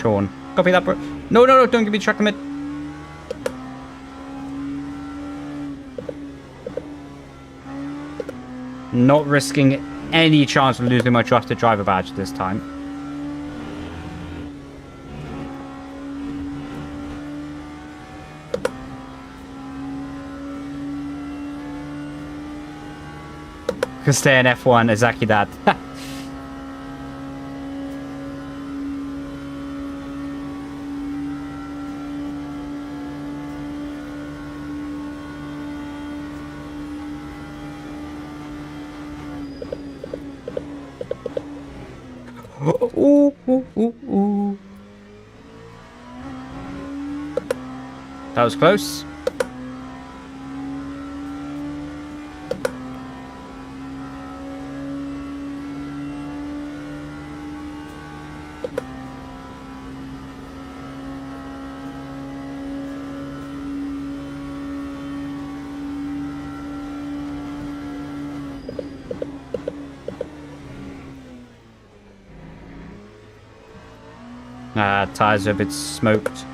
Sean. Copy that, bro. No, no, no, don't give me track limit. Not risking any chance of losing my trusted driver badge this time. Could stay in F1, exactly that. Ooh, ooh, ooh, ooh. That was close. Tires are a bit smoked.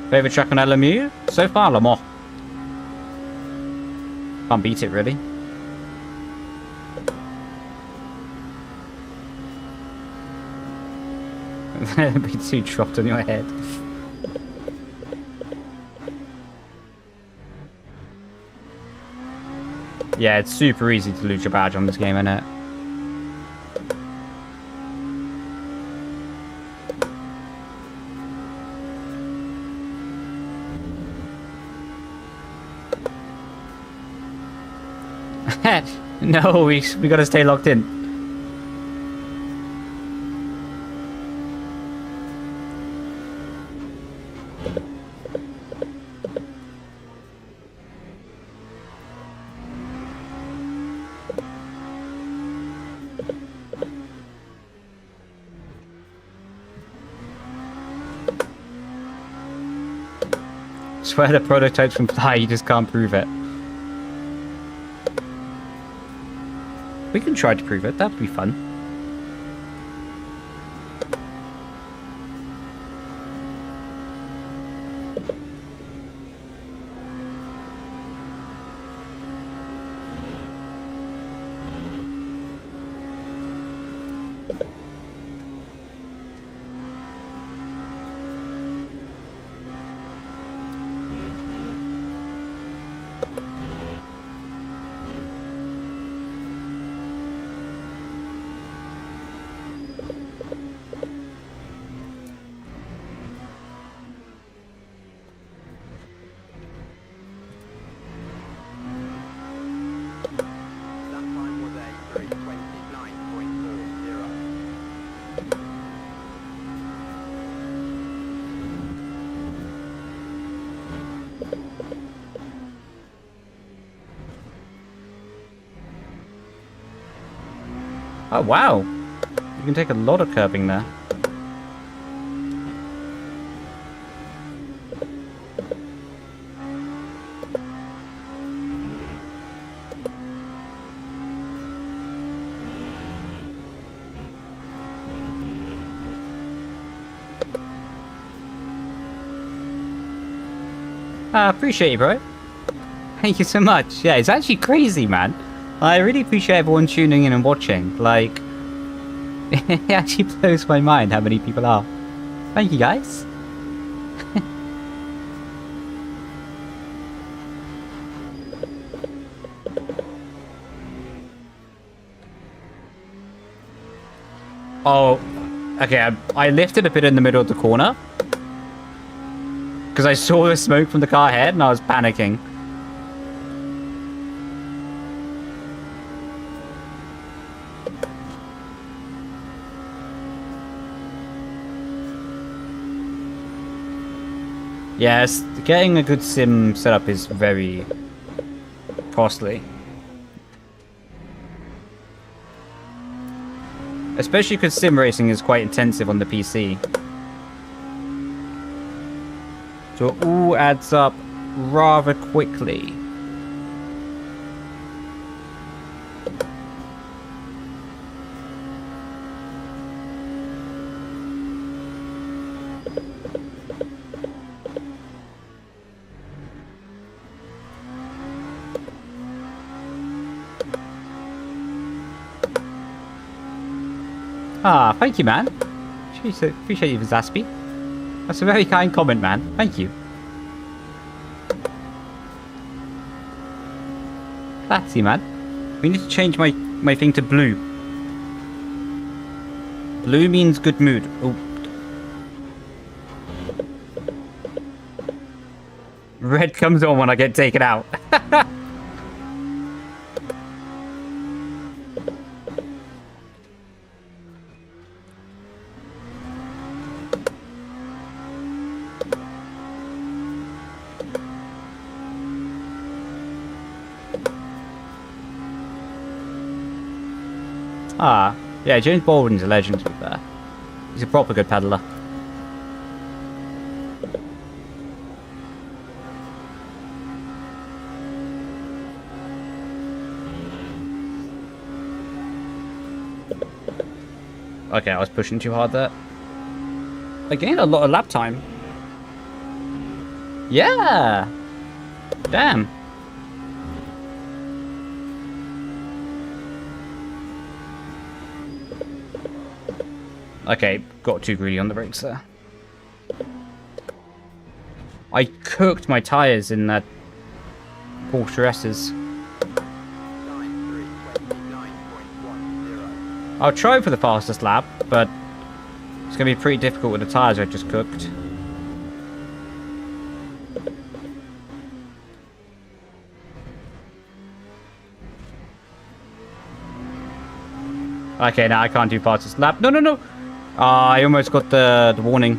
Favorite track on LMU? So far, Le Mans. Can't beat it, really. It'd be too dropped on your head. Yeah, it's super easy to lose your badge on this game, isn't it? No, we gotta stay locked in. Swear the prototypes can fly, you just can't prove it. We can try to prove it, that'd be fun. Oh, wow. You can take a lot of curbing there. I appreciate you, bro. Thank you so much. Yeah, it's actually crazy, man. I really appreciate everyone tuning in and watching. Like, it actually blows my mind how many people are. Thank you, guys. Oh, okay. I lifted a bit in the middle of the corner. because I saw the smoke from the car ahead and I was panicking. Yes, getting a good sim setup is very costly. Especially because sim racing is quite intensive on the PC. So it all adds up rather quickly. Ah, thank you, man. Appreciate you, Zaspi. That's a very kind comment, man. Thank you. Classy, man. We need to change my thing to blue. Blue means good mood. Oh. Red comes on when I get taken out. Ah, yeah, James Baldwin's a legend, to be fair. He's a proper good peddler. Okay, I was pushing too hard there. I gained a lot of lap time. Yeah! Damn. Okay, got too greedy on the brakes there. I cooked my tyres in that Porsche S's. I'll try for the fastest lap, but it's going to be pretty difficult with the tyres I just cooked. Okay, now I can't do fastest lap. No, no, no! I almost got the warning.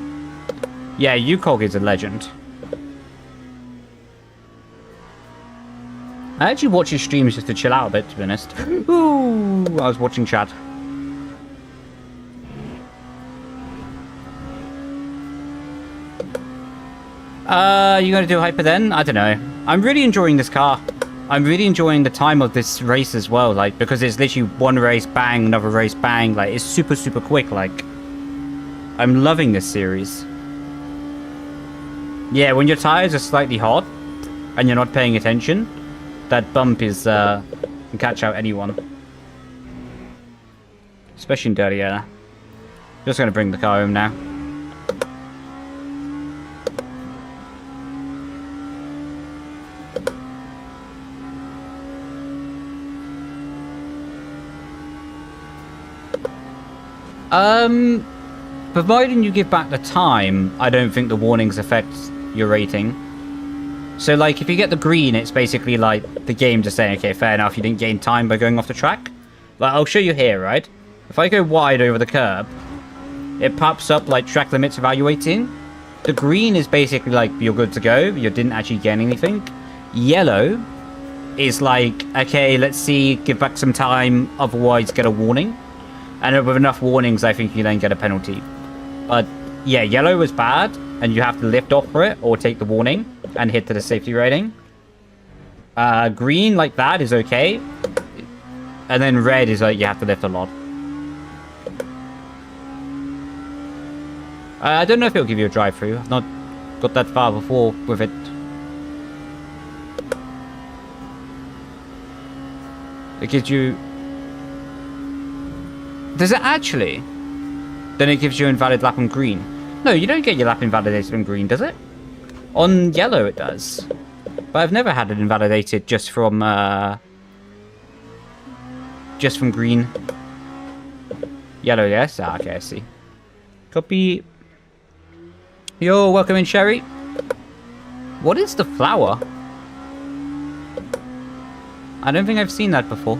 Yeah, UCOG is a legend. I actually watch his streams just to chill out a bit, to be honest. Ooh, I was watching chat. You gonna do hyper then? I don't know. I'm really enjoying this car. I'm really enjoying the time of this race as well, like, because it's literally one race, bang, another race, bang. Like, it's super, super quick, like. I'm loving this series. Yeah, when your tires are slightly hot and you're not paying attention, that bump is, can catch out anyone. Especially in dirty air. Just gonna bring the car home now. Providing you give back the time, I don't think the warnings affect your rating. So, like, if you get the green, it's basically like the game just saying, okay, fair enough, you didn't gain time by going off the track. Like, I'll show you here, right? If I go wide over the curb, it pops up like track limits evaluating. The green is basically like you're good to go, you didn't actually gain anything. Yellow is like, okay, let's see, give back some time, otherwise get a warning. And with enough warnings, I think you then get a penalty. But yeah, yellow was bad, and you have to lift off for it or take the warning and hit to the safety rating. Green like that is okay, and then red is like you have to lift a lot. I don't know if it'll give you a drive-through. I've not got that far before with it. It gives you... Does it actually? Then it gives you invalid lap on green. No, you don't get your lap invalidated on green, does it? On yellow it does. But I've never had it invalidated just from green. Yellow, yes? Ah, okay, I see. Copy. Yo, welcome in, Sherry. What is the flower? I don't think I've seen that before.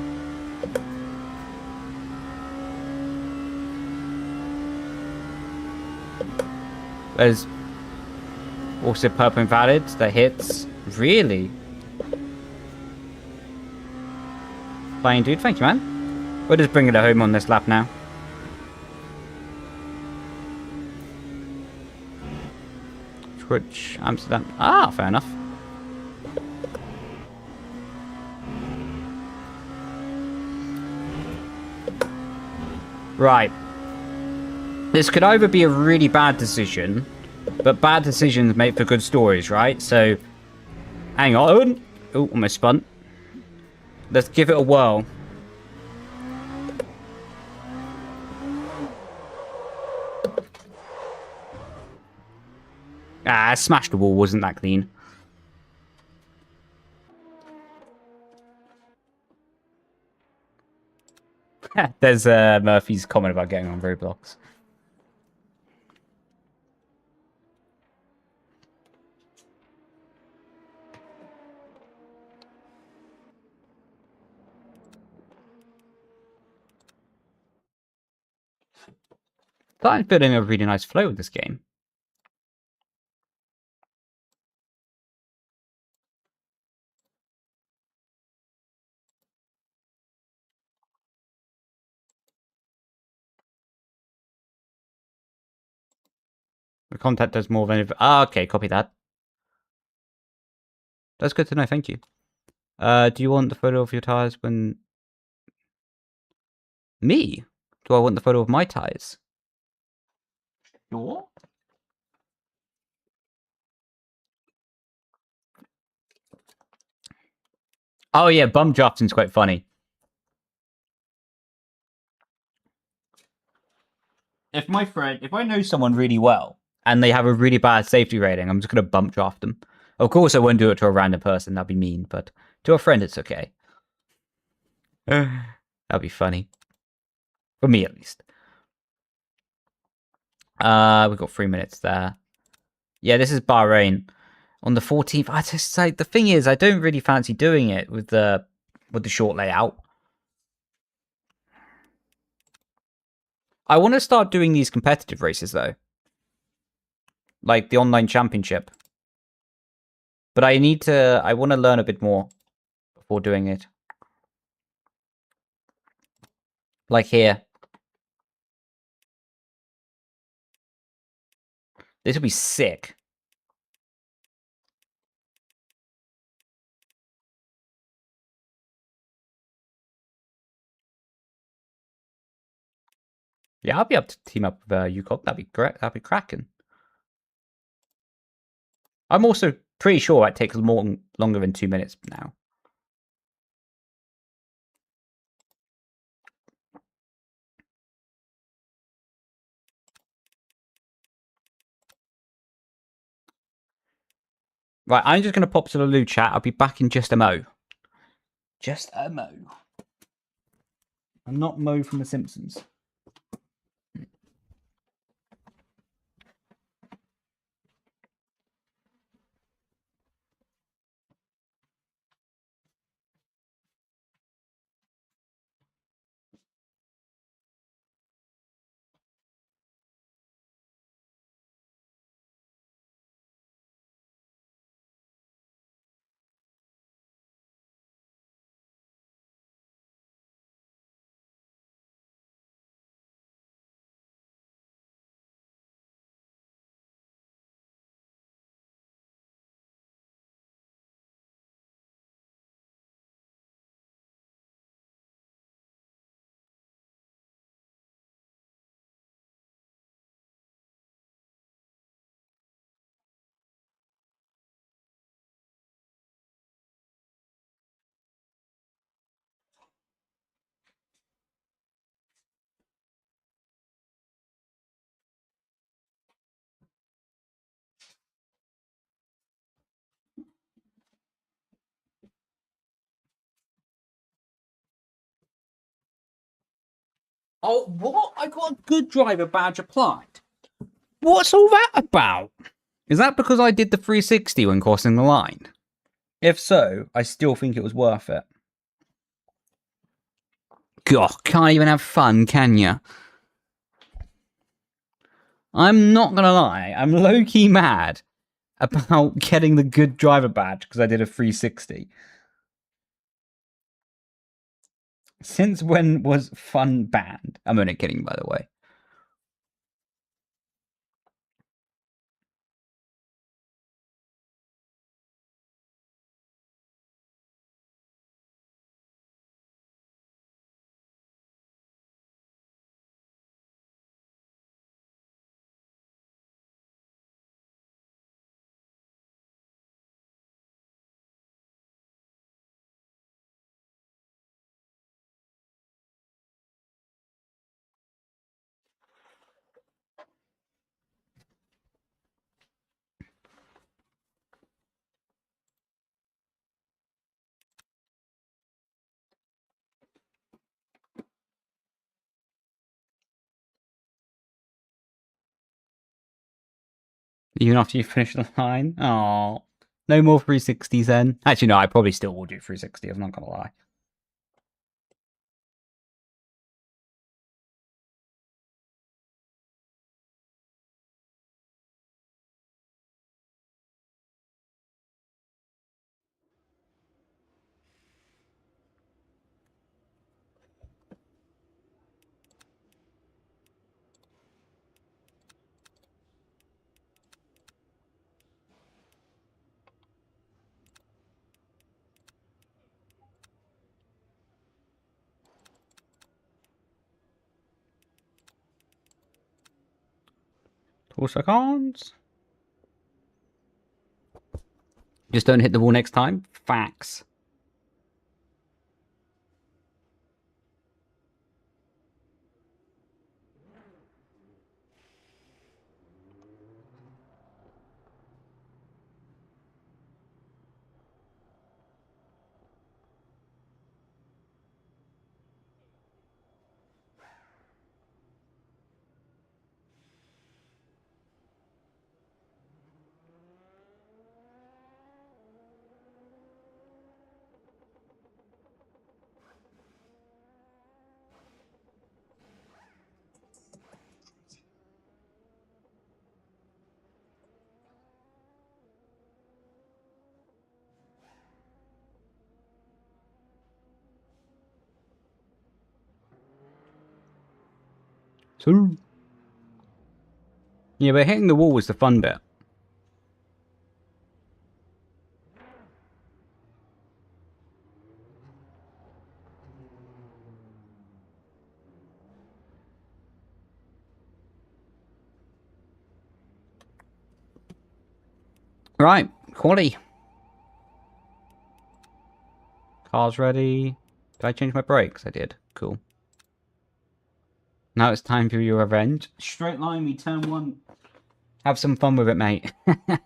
There's also purple invalid that hits. Really? Flying dude, thank you, man. We're just bringing it home on this lap now. Twitch, Amsterdam. Ah, fair enough. Right. This could either be a really bad decision, but bad decisions make for good stories, right? So, hang on. Oh, almost spun. Let's give it a whirl. Ah, smashed the wall, wasn't that clean? There's Murphy's comment about getting on Roblox. I'm building a really nice flow with this game. The content does more than... Ah, okay, copy that. That's good to know, thank you. Do you want the photo of your tires when... Me? Do I want the photo of my tires? Sure. Oh yeah, bum drafting's quite funny. If I know someone really well, and they have a really bad safety rating, I'm just going to bump draft them. Of course, I won't do it to a random person. That'd be mean, but to a friend, it's okay. That'd be funny. For me, at least. We've got 3 minutes there. Yeah, this is Bahrain. On the 14th, I just like, the thing is, I don't really fancy doing it with the short layout. I want to start doing these competitive races, though. Like the online championship. But I want to learn a bit more before doing it. Like here. This would be sick. Yeah, I'll be able to team up with UCOG. That'd be great. That'd be cracking. I'm also pretty sure it takes longer than 2 minutes now. Right, I'm just going to pop to the Lou chat. I'll be back in just a mo. Just a mo. I'm not Mo from The Simpsons. Oh, what? I got a good driver badge applied. What's all that about? Is that because I did the 360 when crossing the line? If so, I still think it was worth it. God, can't even have fun, can ya? I'm not gonna lie, I'm low-key mad about getting the good driver badge because I did a 360. Since when was fun banned? I'm only kidding, by the way. Even after you finish the line? Oh, no more 360s then. Actually, no, I probably still will do 360. I'm not gonna lie. Also can't. Just don't hit the wall next time. Facts. So, yeah, but hitting the wall was the fun bit. Right, quality. Car's ready. Did I change my brakes? I did. Cool. Now it's time for your revenge. Straight line me, turn one. Have some fun with it, mate.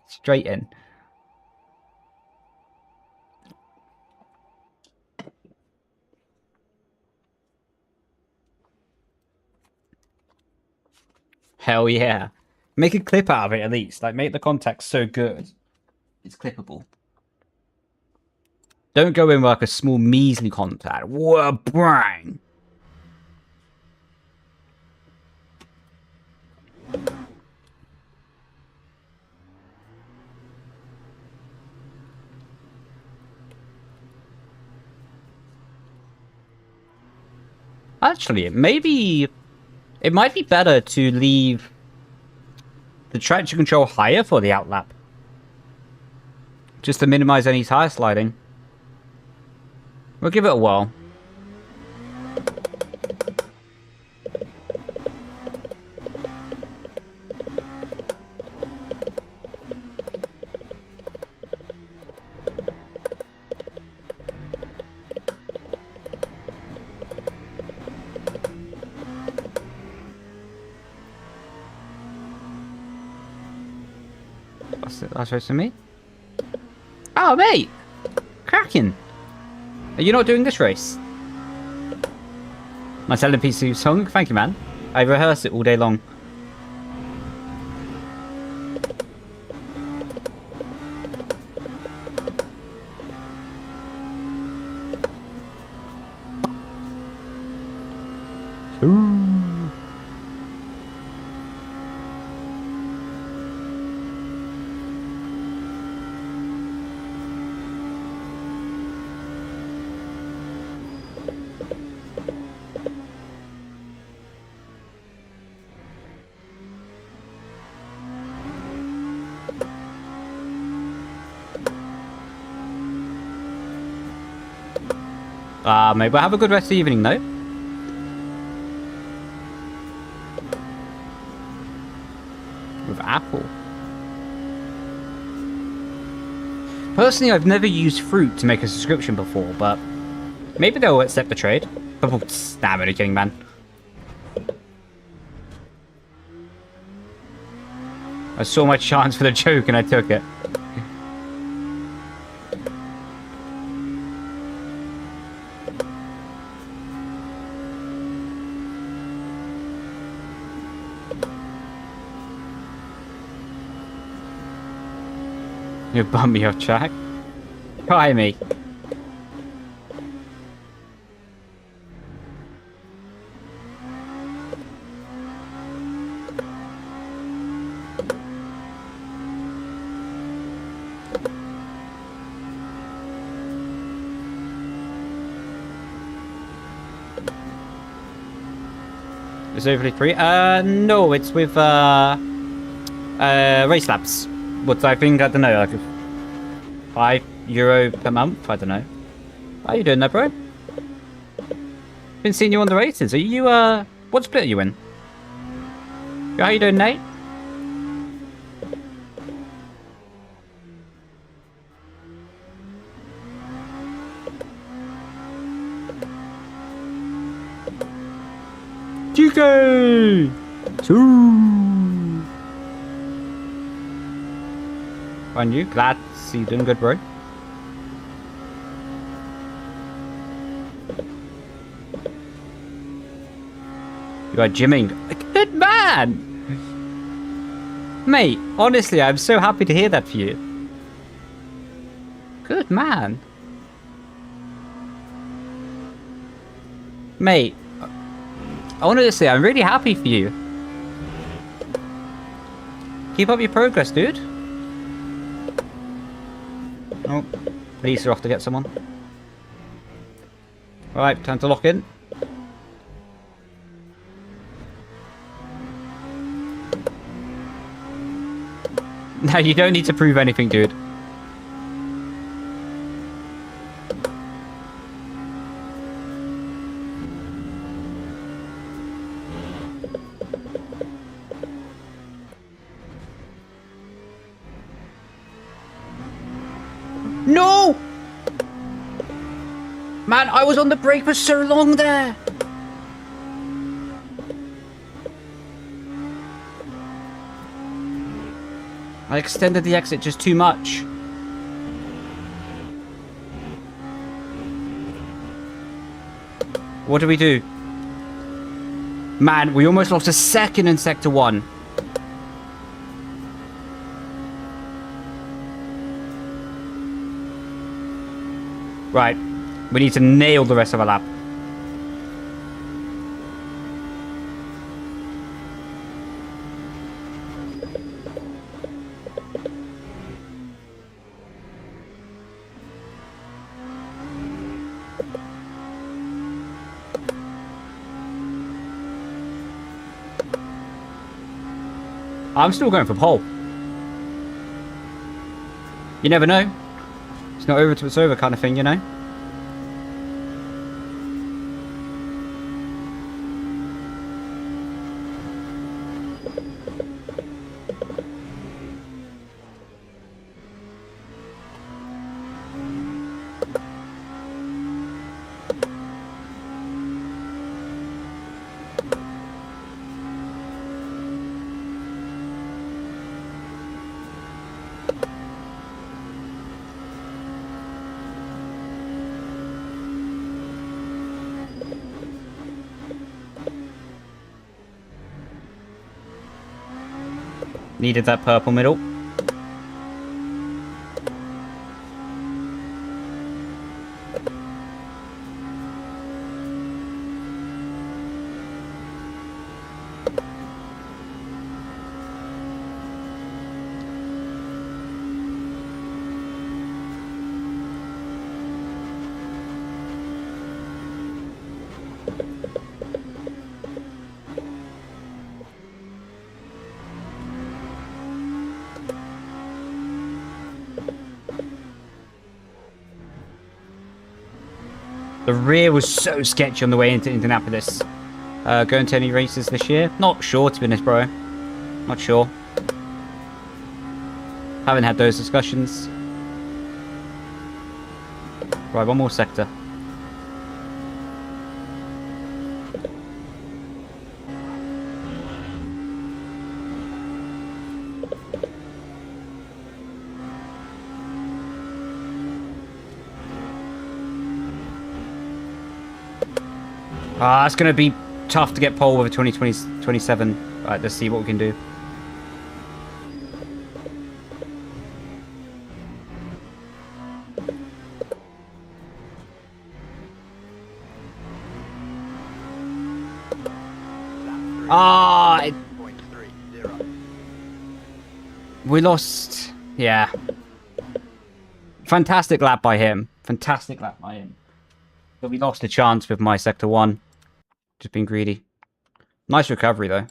Straight in. Hell yeah. Make a clip out of it at least. Like, make the context so good. It's clippable. Don't go in with like a small measly contact. Whoa, bang! Actually, it might be better to leave the traction control higher for the outlap. Just to minimize any tire sliding. We'll give it a whirl. That's supposed to me. Oh, mate! Cracking! Are you not doing this race? Nice LMP2 song. Thank you, man. I rehearsed it all day long. Maybe have a good rest of the evening, though. With Apple. Personally, I've never used Fruit to make a subscription before, but maybe they'll accept the trade. Nah, I'm only kidding, man. I saw my chance for the joke and I took it. You bum me off track. Try me. It's overly free? No, it's with, Race Labs. What I think, I don't know, like €5 per month? I don't know. How you doing there, bro? Been seeing you on the races. Are you, what split are you in? How you doing, Nate? TK! On you, glad to see you doing good, bro. You are gymming. Good man! Mate, honestly, I'm so happy to hear that for you. Good man. Mate, honestly, I'm really happy for you. Keep up your progress, dude. Oh, police are off to get someone. Alright, time to lock in. No, you don't need to prove anything, dude. No! Man, I was on the brake for so long there. I extended the exit just too much. What do we do? Man, we almost lost a second in Sector 1. Right. We need to nail the rest of our lap. I'm still going for pole. You never know. It's not over till it's over kind of thing, you know? Needed that purple middle. The rear was so sketchy on the way into Indianapolis. Going to any races this year? Not sure, to be honest, bro. Not sure. Haven't had those discussions. Right, one more sector. It's going to be tough to get pole with a 2027. Right, let's see what we can do. We lost. Yeah. Fantastic lap by him. Fantastic lap by him. But we lost a chance with my sector 1. Just being greedy. Nice recovery, though.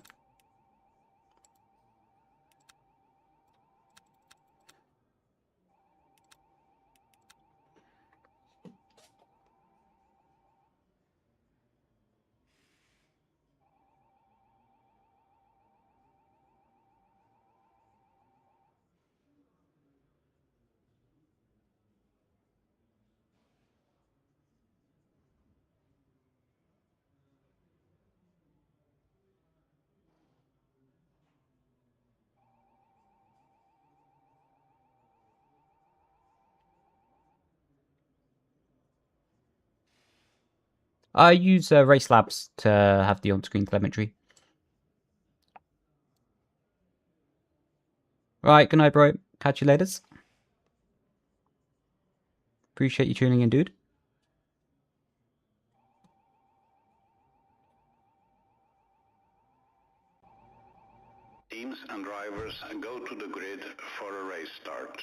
I use Race Labs to have the on-screen telemetry. Right, good night, bro. Catch you later. Appreciate you tuning in, dude. Teams and drivers go to the grid for a race start.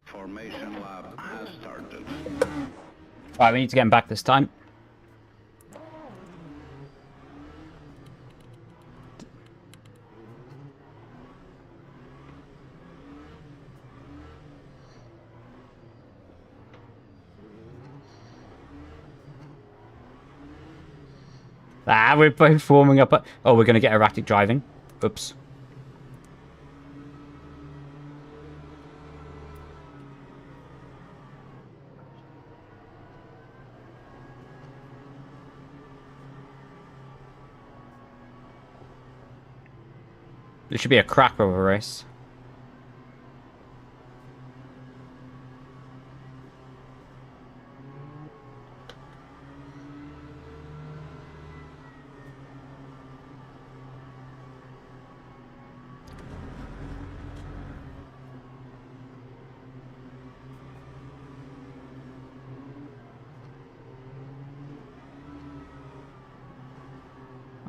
Formation lap has started. Right, we need to get him back this time. We're both warming up. Oh, we're going to get erratic driving. Oops. This should be a cracker of a race.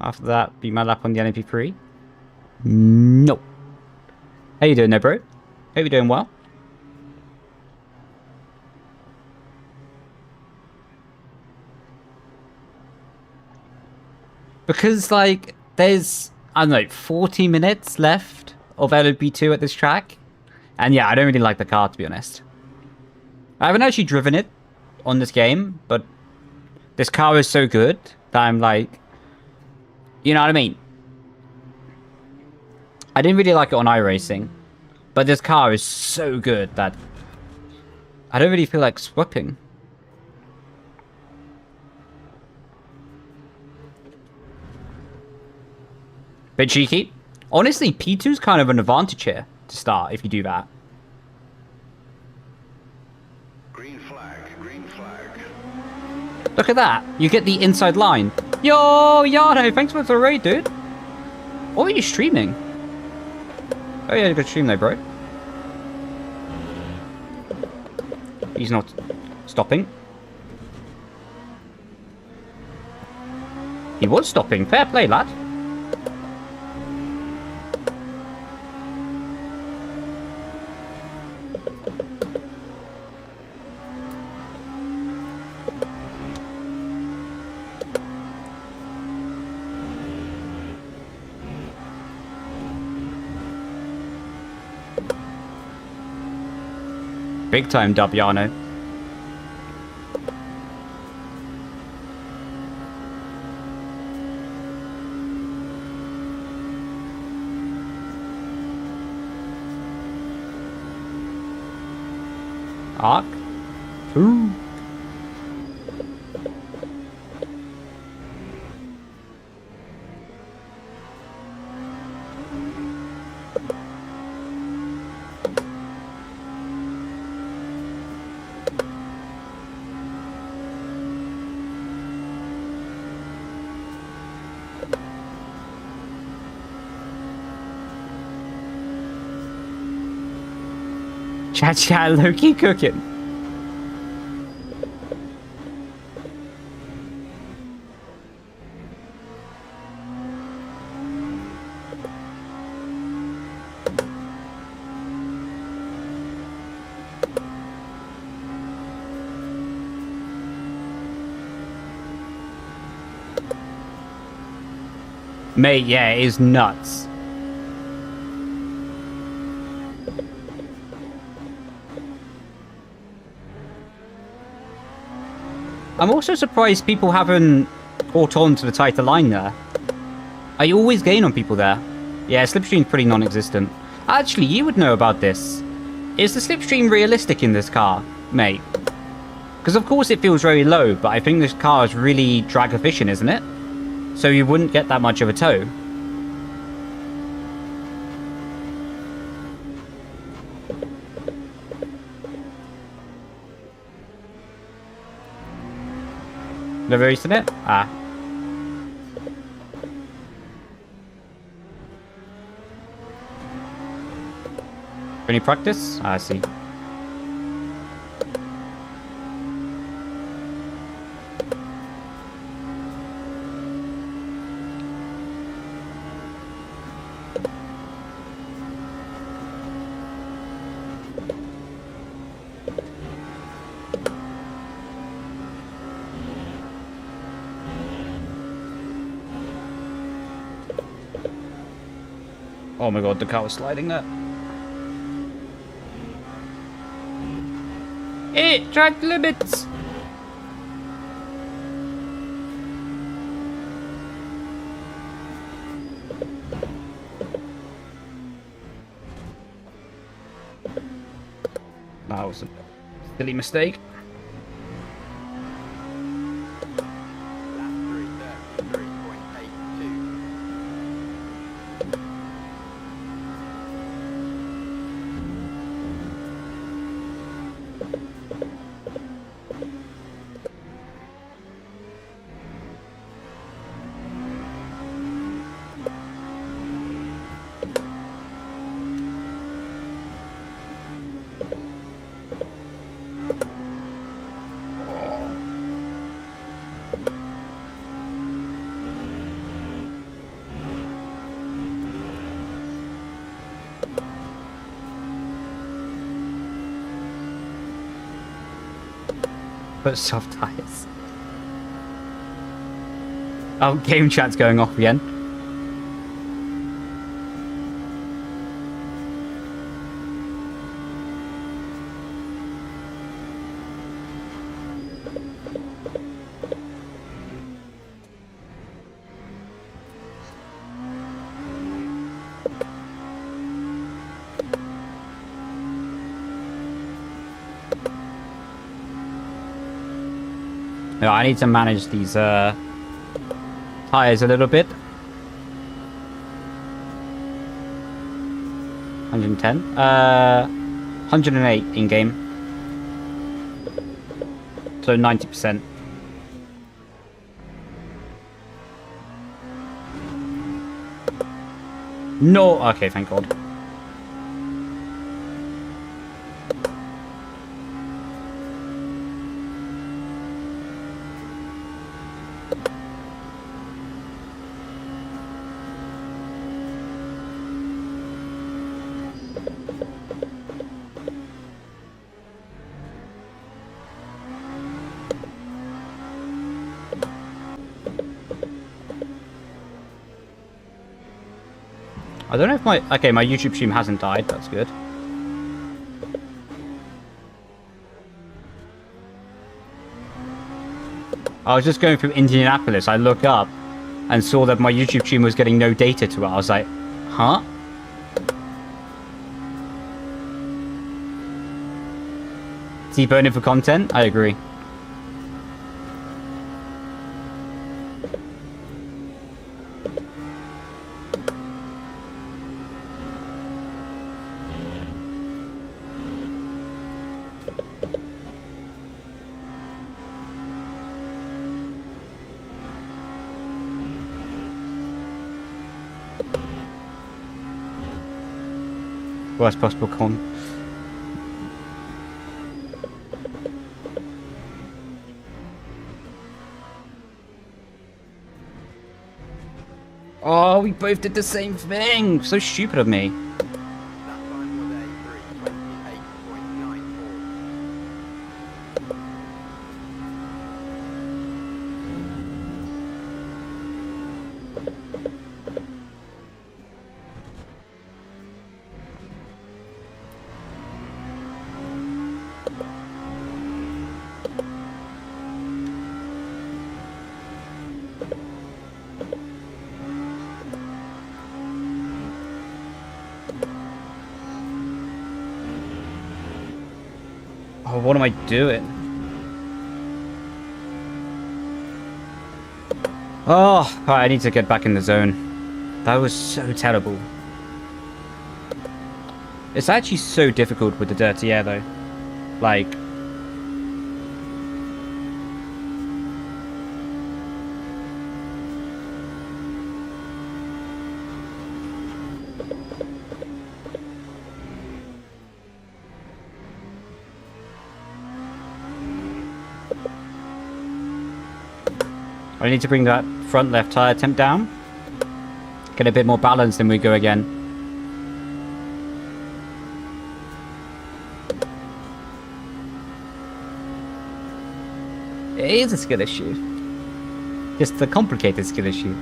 After that, beat my lap on the NMP3. No. How you doing there, bro? Hope you're doing well. Because, like, there's, I don't know, 40 minutes left of LMP2 at this track. And yeah, I don't really like the car, to be honest. I haven't actually driven it on this game, but this car is so good that I'm like, you know what I mean? I didn't really like it on iRacing, but this car is so good that I don't really feel like swapping. Bit cheeky. Honestly, P2's kind of an advantage here to start if you do that. Green flag, green flag. Look at that. You get the inside line. Yo, Yano, thanks for the raid, dude. What were you streaming? Oh yeah, good stream though, bro. He's not stopping. He was stopping. Fair play, lad. Big time, Dabiano. Arc. Ooh. Chat, low-key cooking. Mate, yeah, it is nuts. I'm also surprised people haven't caught on to the tighter line there. I always gain on people there. Yeah, slipstream's pretty non-existent. Actually, you would know about this. Is the slipstream realistic in this car, mate? Because of course it feels very low, but I think this car is really drag efficient, isn't it? So you wouldn't get that much of a tow. Never used it? Ah. Any practice? I see. Oh my god, the car was sliding there. Hey, track limits! That was a silly mistake. Put soft tires. Oh, game chat's going off again. No, I need to manage these tires a little bit. 110. 108 in game. So 90%. No. Okay, thank God. I don't know if my... Okay, my YouTube stream hasn't died. That's good. I was just going through Indianapolis. I looked up and saw that my YouTube stream was getting no data to it. I was like, huh? T-boning for content? I agree. Worst possible con. Oh, we both did the same thing. So stupid of me. Oh, what am I doing? Oh, I need to get back in the zone. That was so terrible. It's actually so difficult with the dirty air, though. Like... I need to bring that front left tire temp down. Get a bit more balance, then we go again. It is a skill issue. Just a complicated skill issue.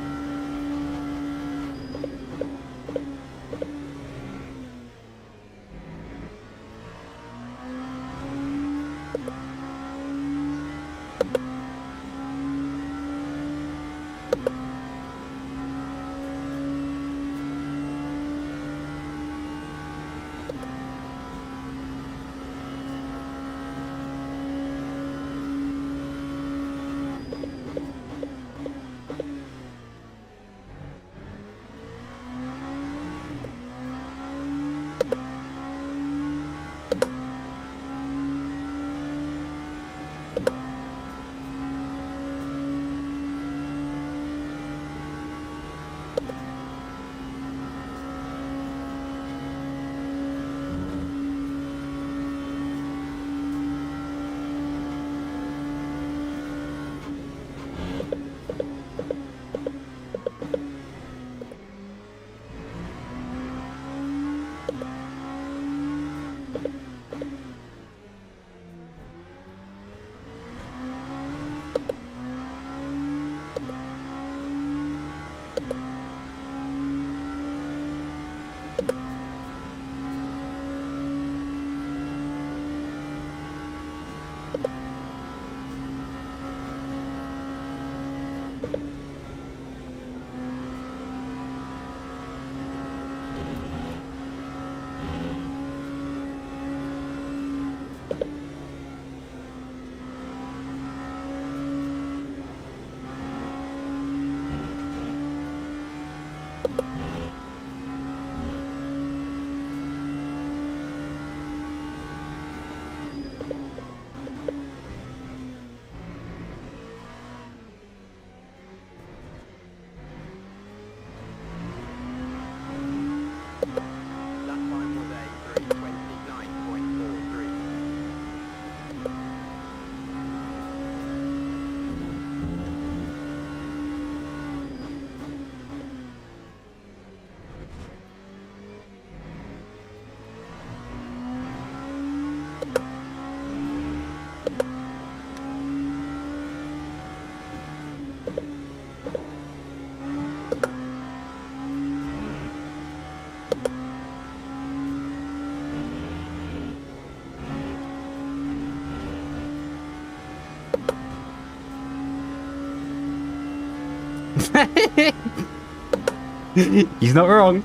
He's not wrong.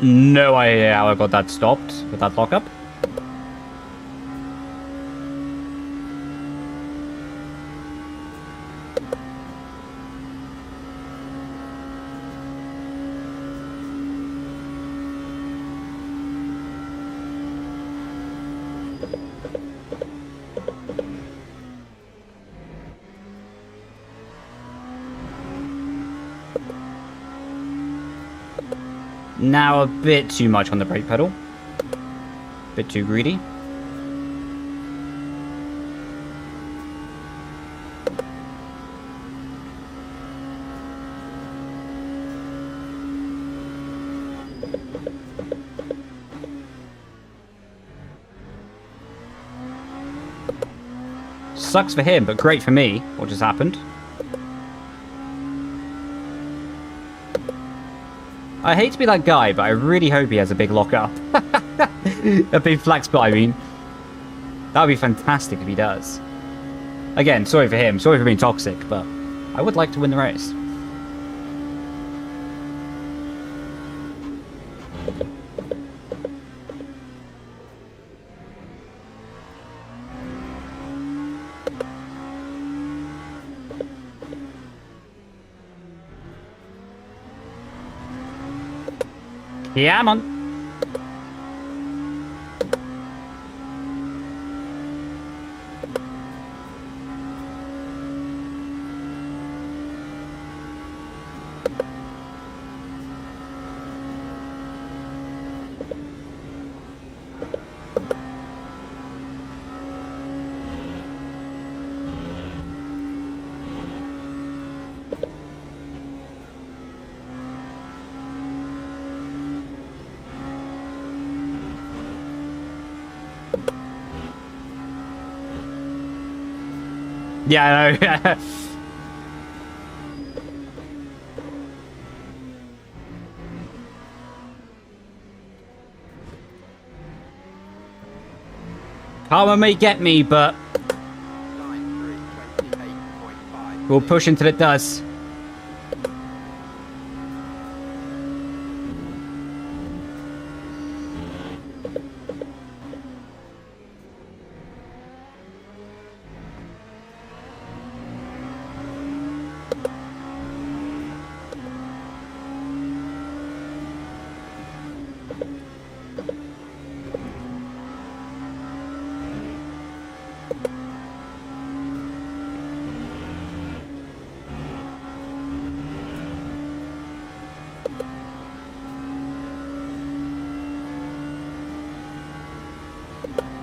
No idea how I got that stopped with that lockup. Now a bit too much on the brake pedal. Bit too greedy. Sucks for him, but great for me. What just happened? I hate to be that guy, but I really hope he has a big lockup. A big flag spot, I mean. That would be fantastic if he does. Again, sorry for him. Sorry for being toxic, but I would like to win the race. Yeah, I'm on. Yeah, I know. Karma may get me, but we'll push until it does.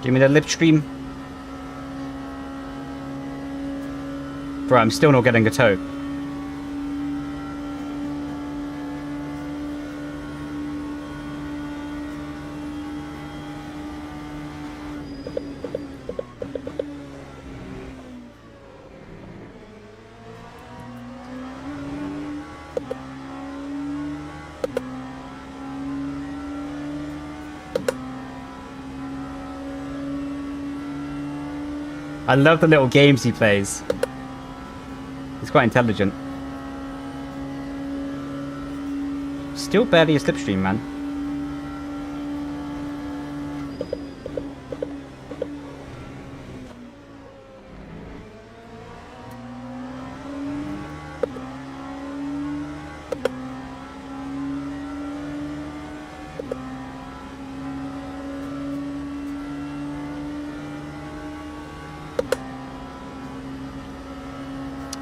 Give me the lip stream. Bro, I'm still not getting a toe. I love the little games he plays. He's quite intelligent. Still barely a slipstream, man.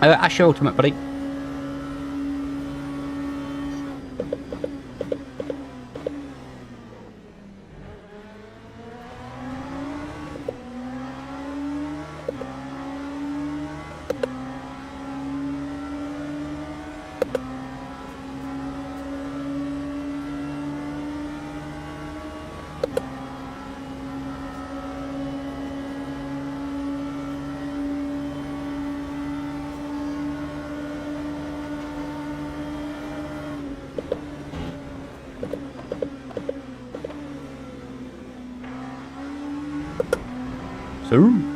Asher ultimate, buddy. Ooh.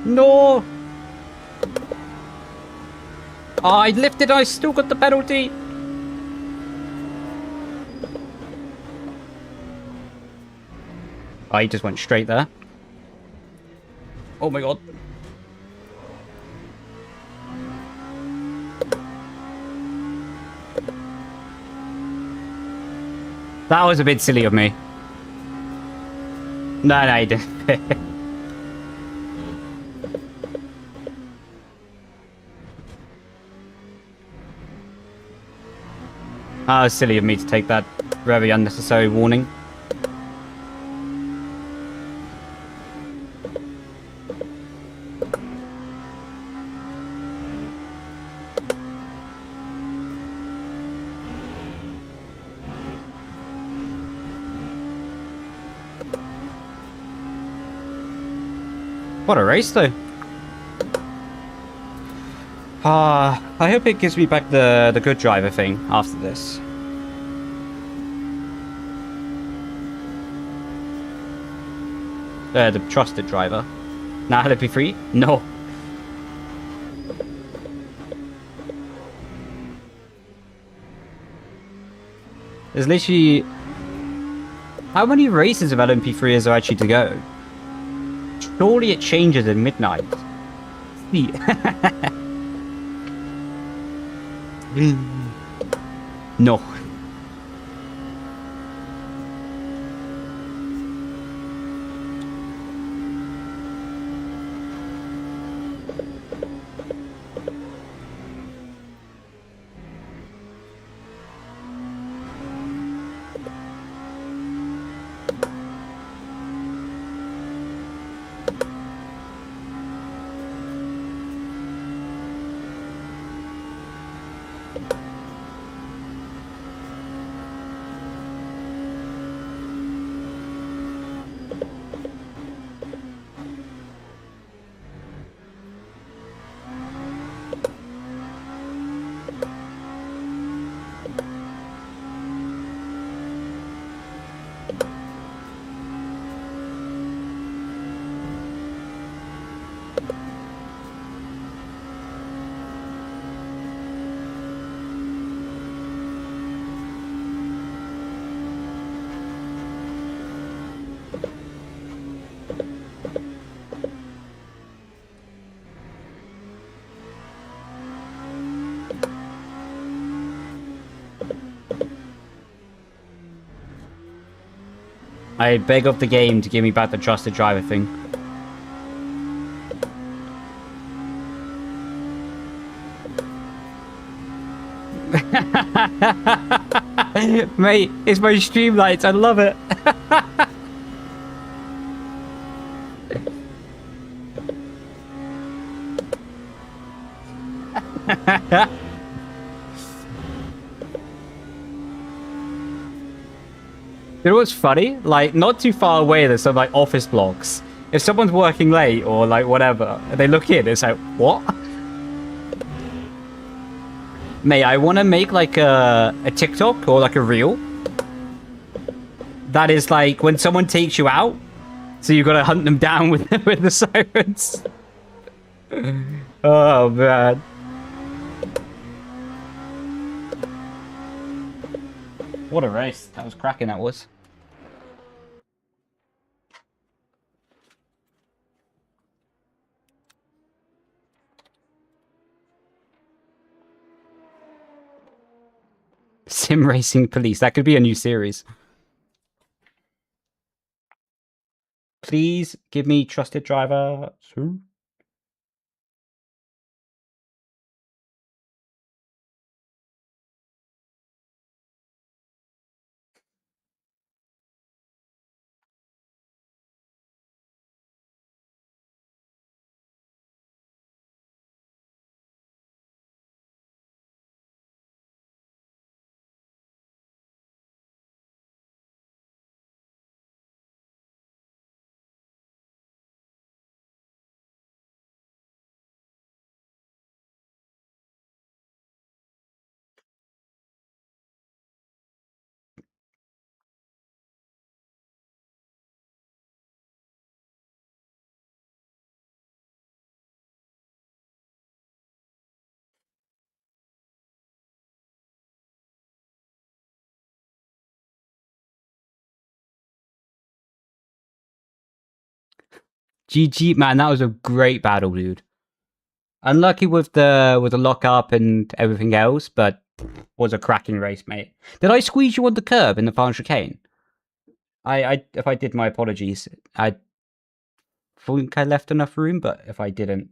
No! Oh, I lifted, I still got the penalty! Oh, he just went straight there. Oh my god. That was a bit silly of me. No, he didn't. That was silly of me to take that very unnecessary warning. What a race, though. I hope it gives me back the good driver thing after this. The trusted driver. Now, will it be free? No. There's literally... How many races of LMP3 is there actually to go? Surely it changes at midnight. No. I beg of the game to give me back the trusted driver thing. Mate, it's my streamlights. I love it. You know what's funny? Like, not too far away, there's some, like, office blocks. If someone's working late or, like, whatever, and they look in, it's like, what? Mate, I want to make, like, a TikTok or, like, a reel. That is, like, when someone takes you out, so you got to hunt them down with the sirens. Oh, man. What a race. That was cracking, that was. Sim Racing Police. That could be a new series. Please give me trusted driver soon. GG, man. That was a great battle, dude. Unlucky with the lockup and everything else, but was a cracking race, mate. Did I squeeze you on the curb in the final chicane? If I did, my apologies. I think I left enough room, but if I didn't,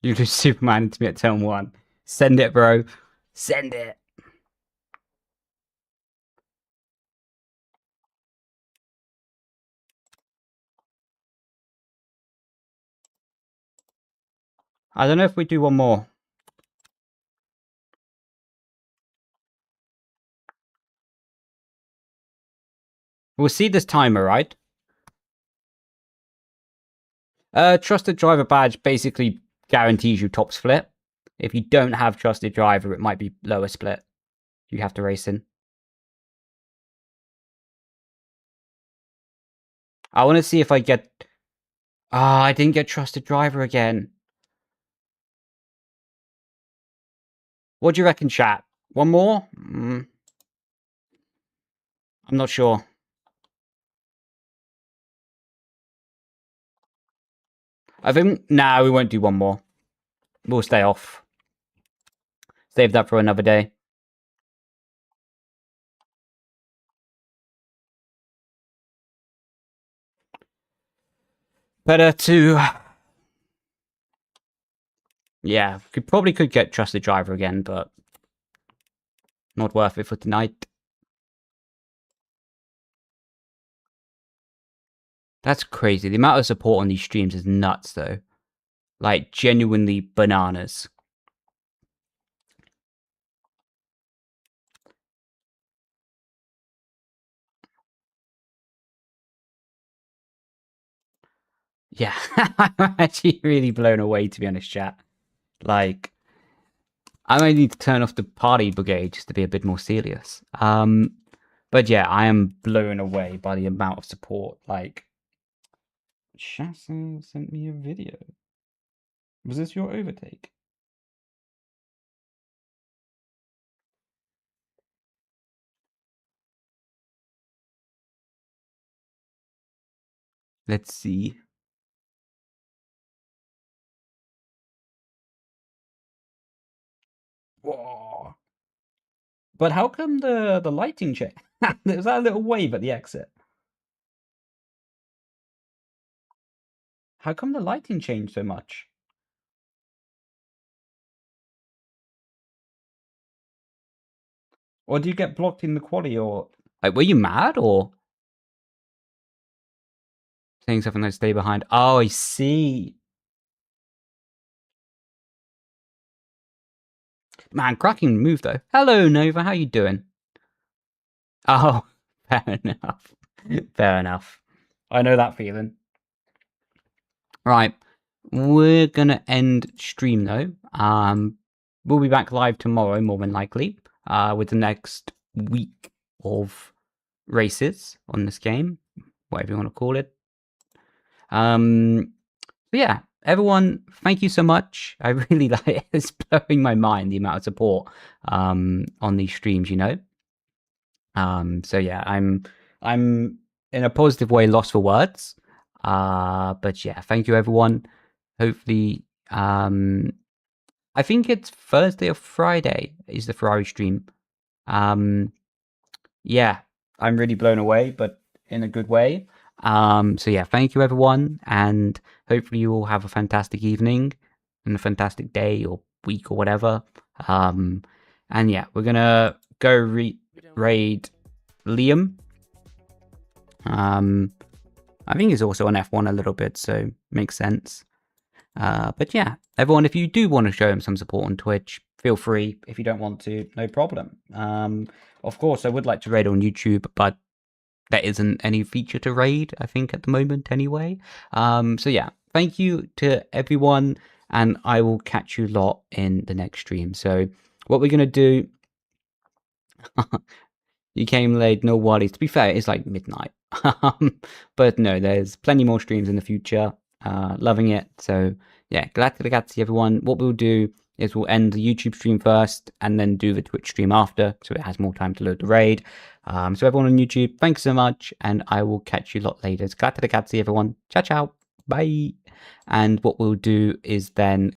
you just Superman into me at turn 1. Send it, bro. Send it. I don't know if we do one more. We'll see this timer, right? Trusted driver badge basically guarantees you top split. If you don't have trusted driver, it might be lower split. You have to race in. I want to see if I get... Ah, I didn't get trusted driver again. What do you reckon, chat? One more? I'm not sure. I think... Nah, we won't do one more. We'll stay off. Save that for another day. Better to... Yeah, probably could get trusted driver again, but... Not worth it for tonight. That's crazy. The amount of support on these streams is nuts, though. Like, genuinely bananas. Yeah, I'm actually really blown away, to be honest, chat. Like, I might need to turn off the party brigade just to be a bit more serious. But yeah, I am blown away by the amount of support. Like, Chassin sent me a video. Was this your overtake? Let's see. Whoa. But how come the lighting change? There's that little wave at the exit. How come the lighting changed so much? Or do you get blocked in the quali, or... Like, were you mad, or... Saying something like stay behind. Oh, I see. Man, cracking move, though. Hello, Nova. How you doing? Oh, fair enough. Fair enough. I know that feeling. Right. We're going to end stream, though. We'll be back live tomorrow, more than likely, with the next week of races on this game, whatever you want to call it. But yeah, everyone, thank you so much. I really like it. It's blowing my mind, the amount of support on these streams, you know. So yeah, I'm in a positive way lost for words. But yeah, thank you everyone. Hopefully, I think it's Thursday or Friday is the Ferrari stream. Yeah, I'm really blown away, but in a good way. So yeah, thank you everyone, and hopefully you all have a fantastic evening and a fantastic day or week or whatever. And yeah, we're gonna go raid Liam. I think he's also on F1 a little bit, so makes sense. But yeah, everyone, if you do want to show him some support on Twitch, feel free. If you don't want to, no problem. Of course, I would like to raid on YouTube, but there isn't any feature to raid, I think, at the moment anyway. So yeah, thank you to everyone, and I will catch you lot in the next stream. So what we're going to do... You came late, no worries. To be fair, it's like midnight. But no, there's plenty more streams in the future. Loving it. So yeah, glad to see everyone. What we'll do is we'll end the YouTube stream first and then do the Twitch stream after, so it has more time to load the raid. So everyone on YouTube, thanks so much, and I will catch you a lot later. Glad to see everyone. Ciao, ciao. Bye. And what we'll do is then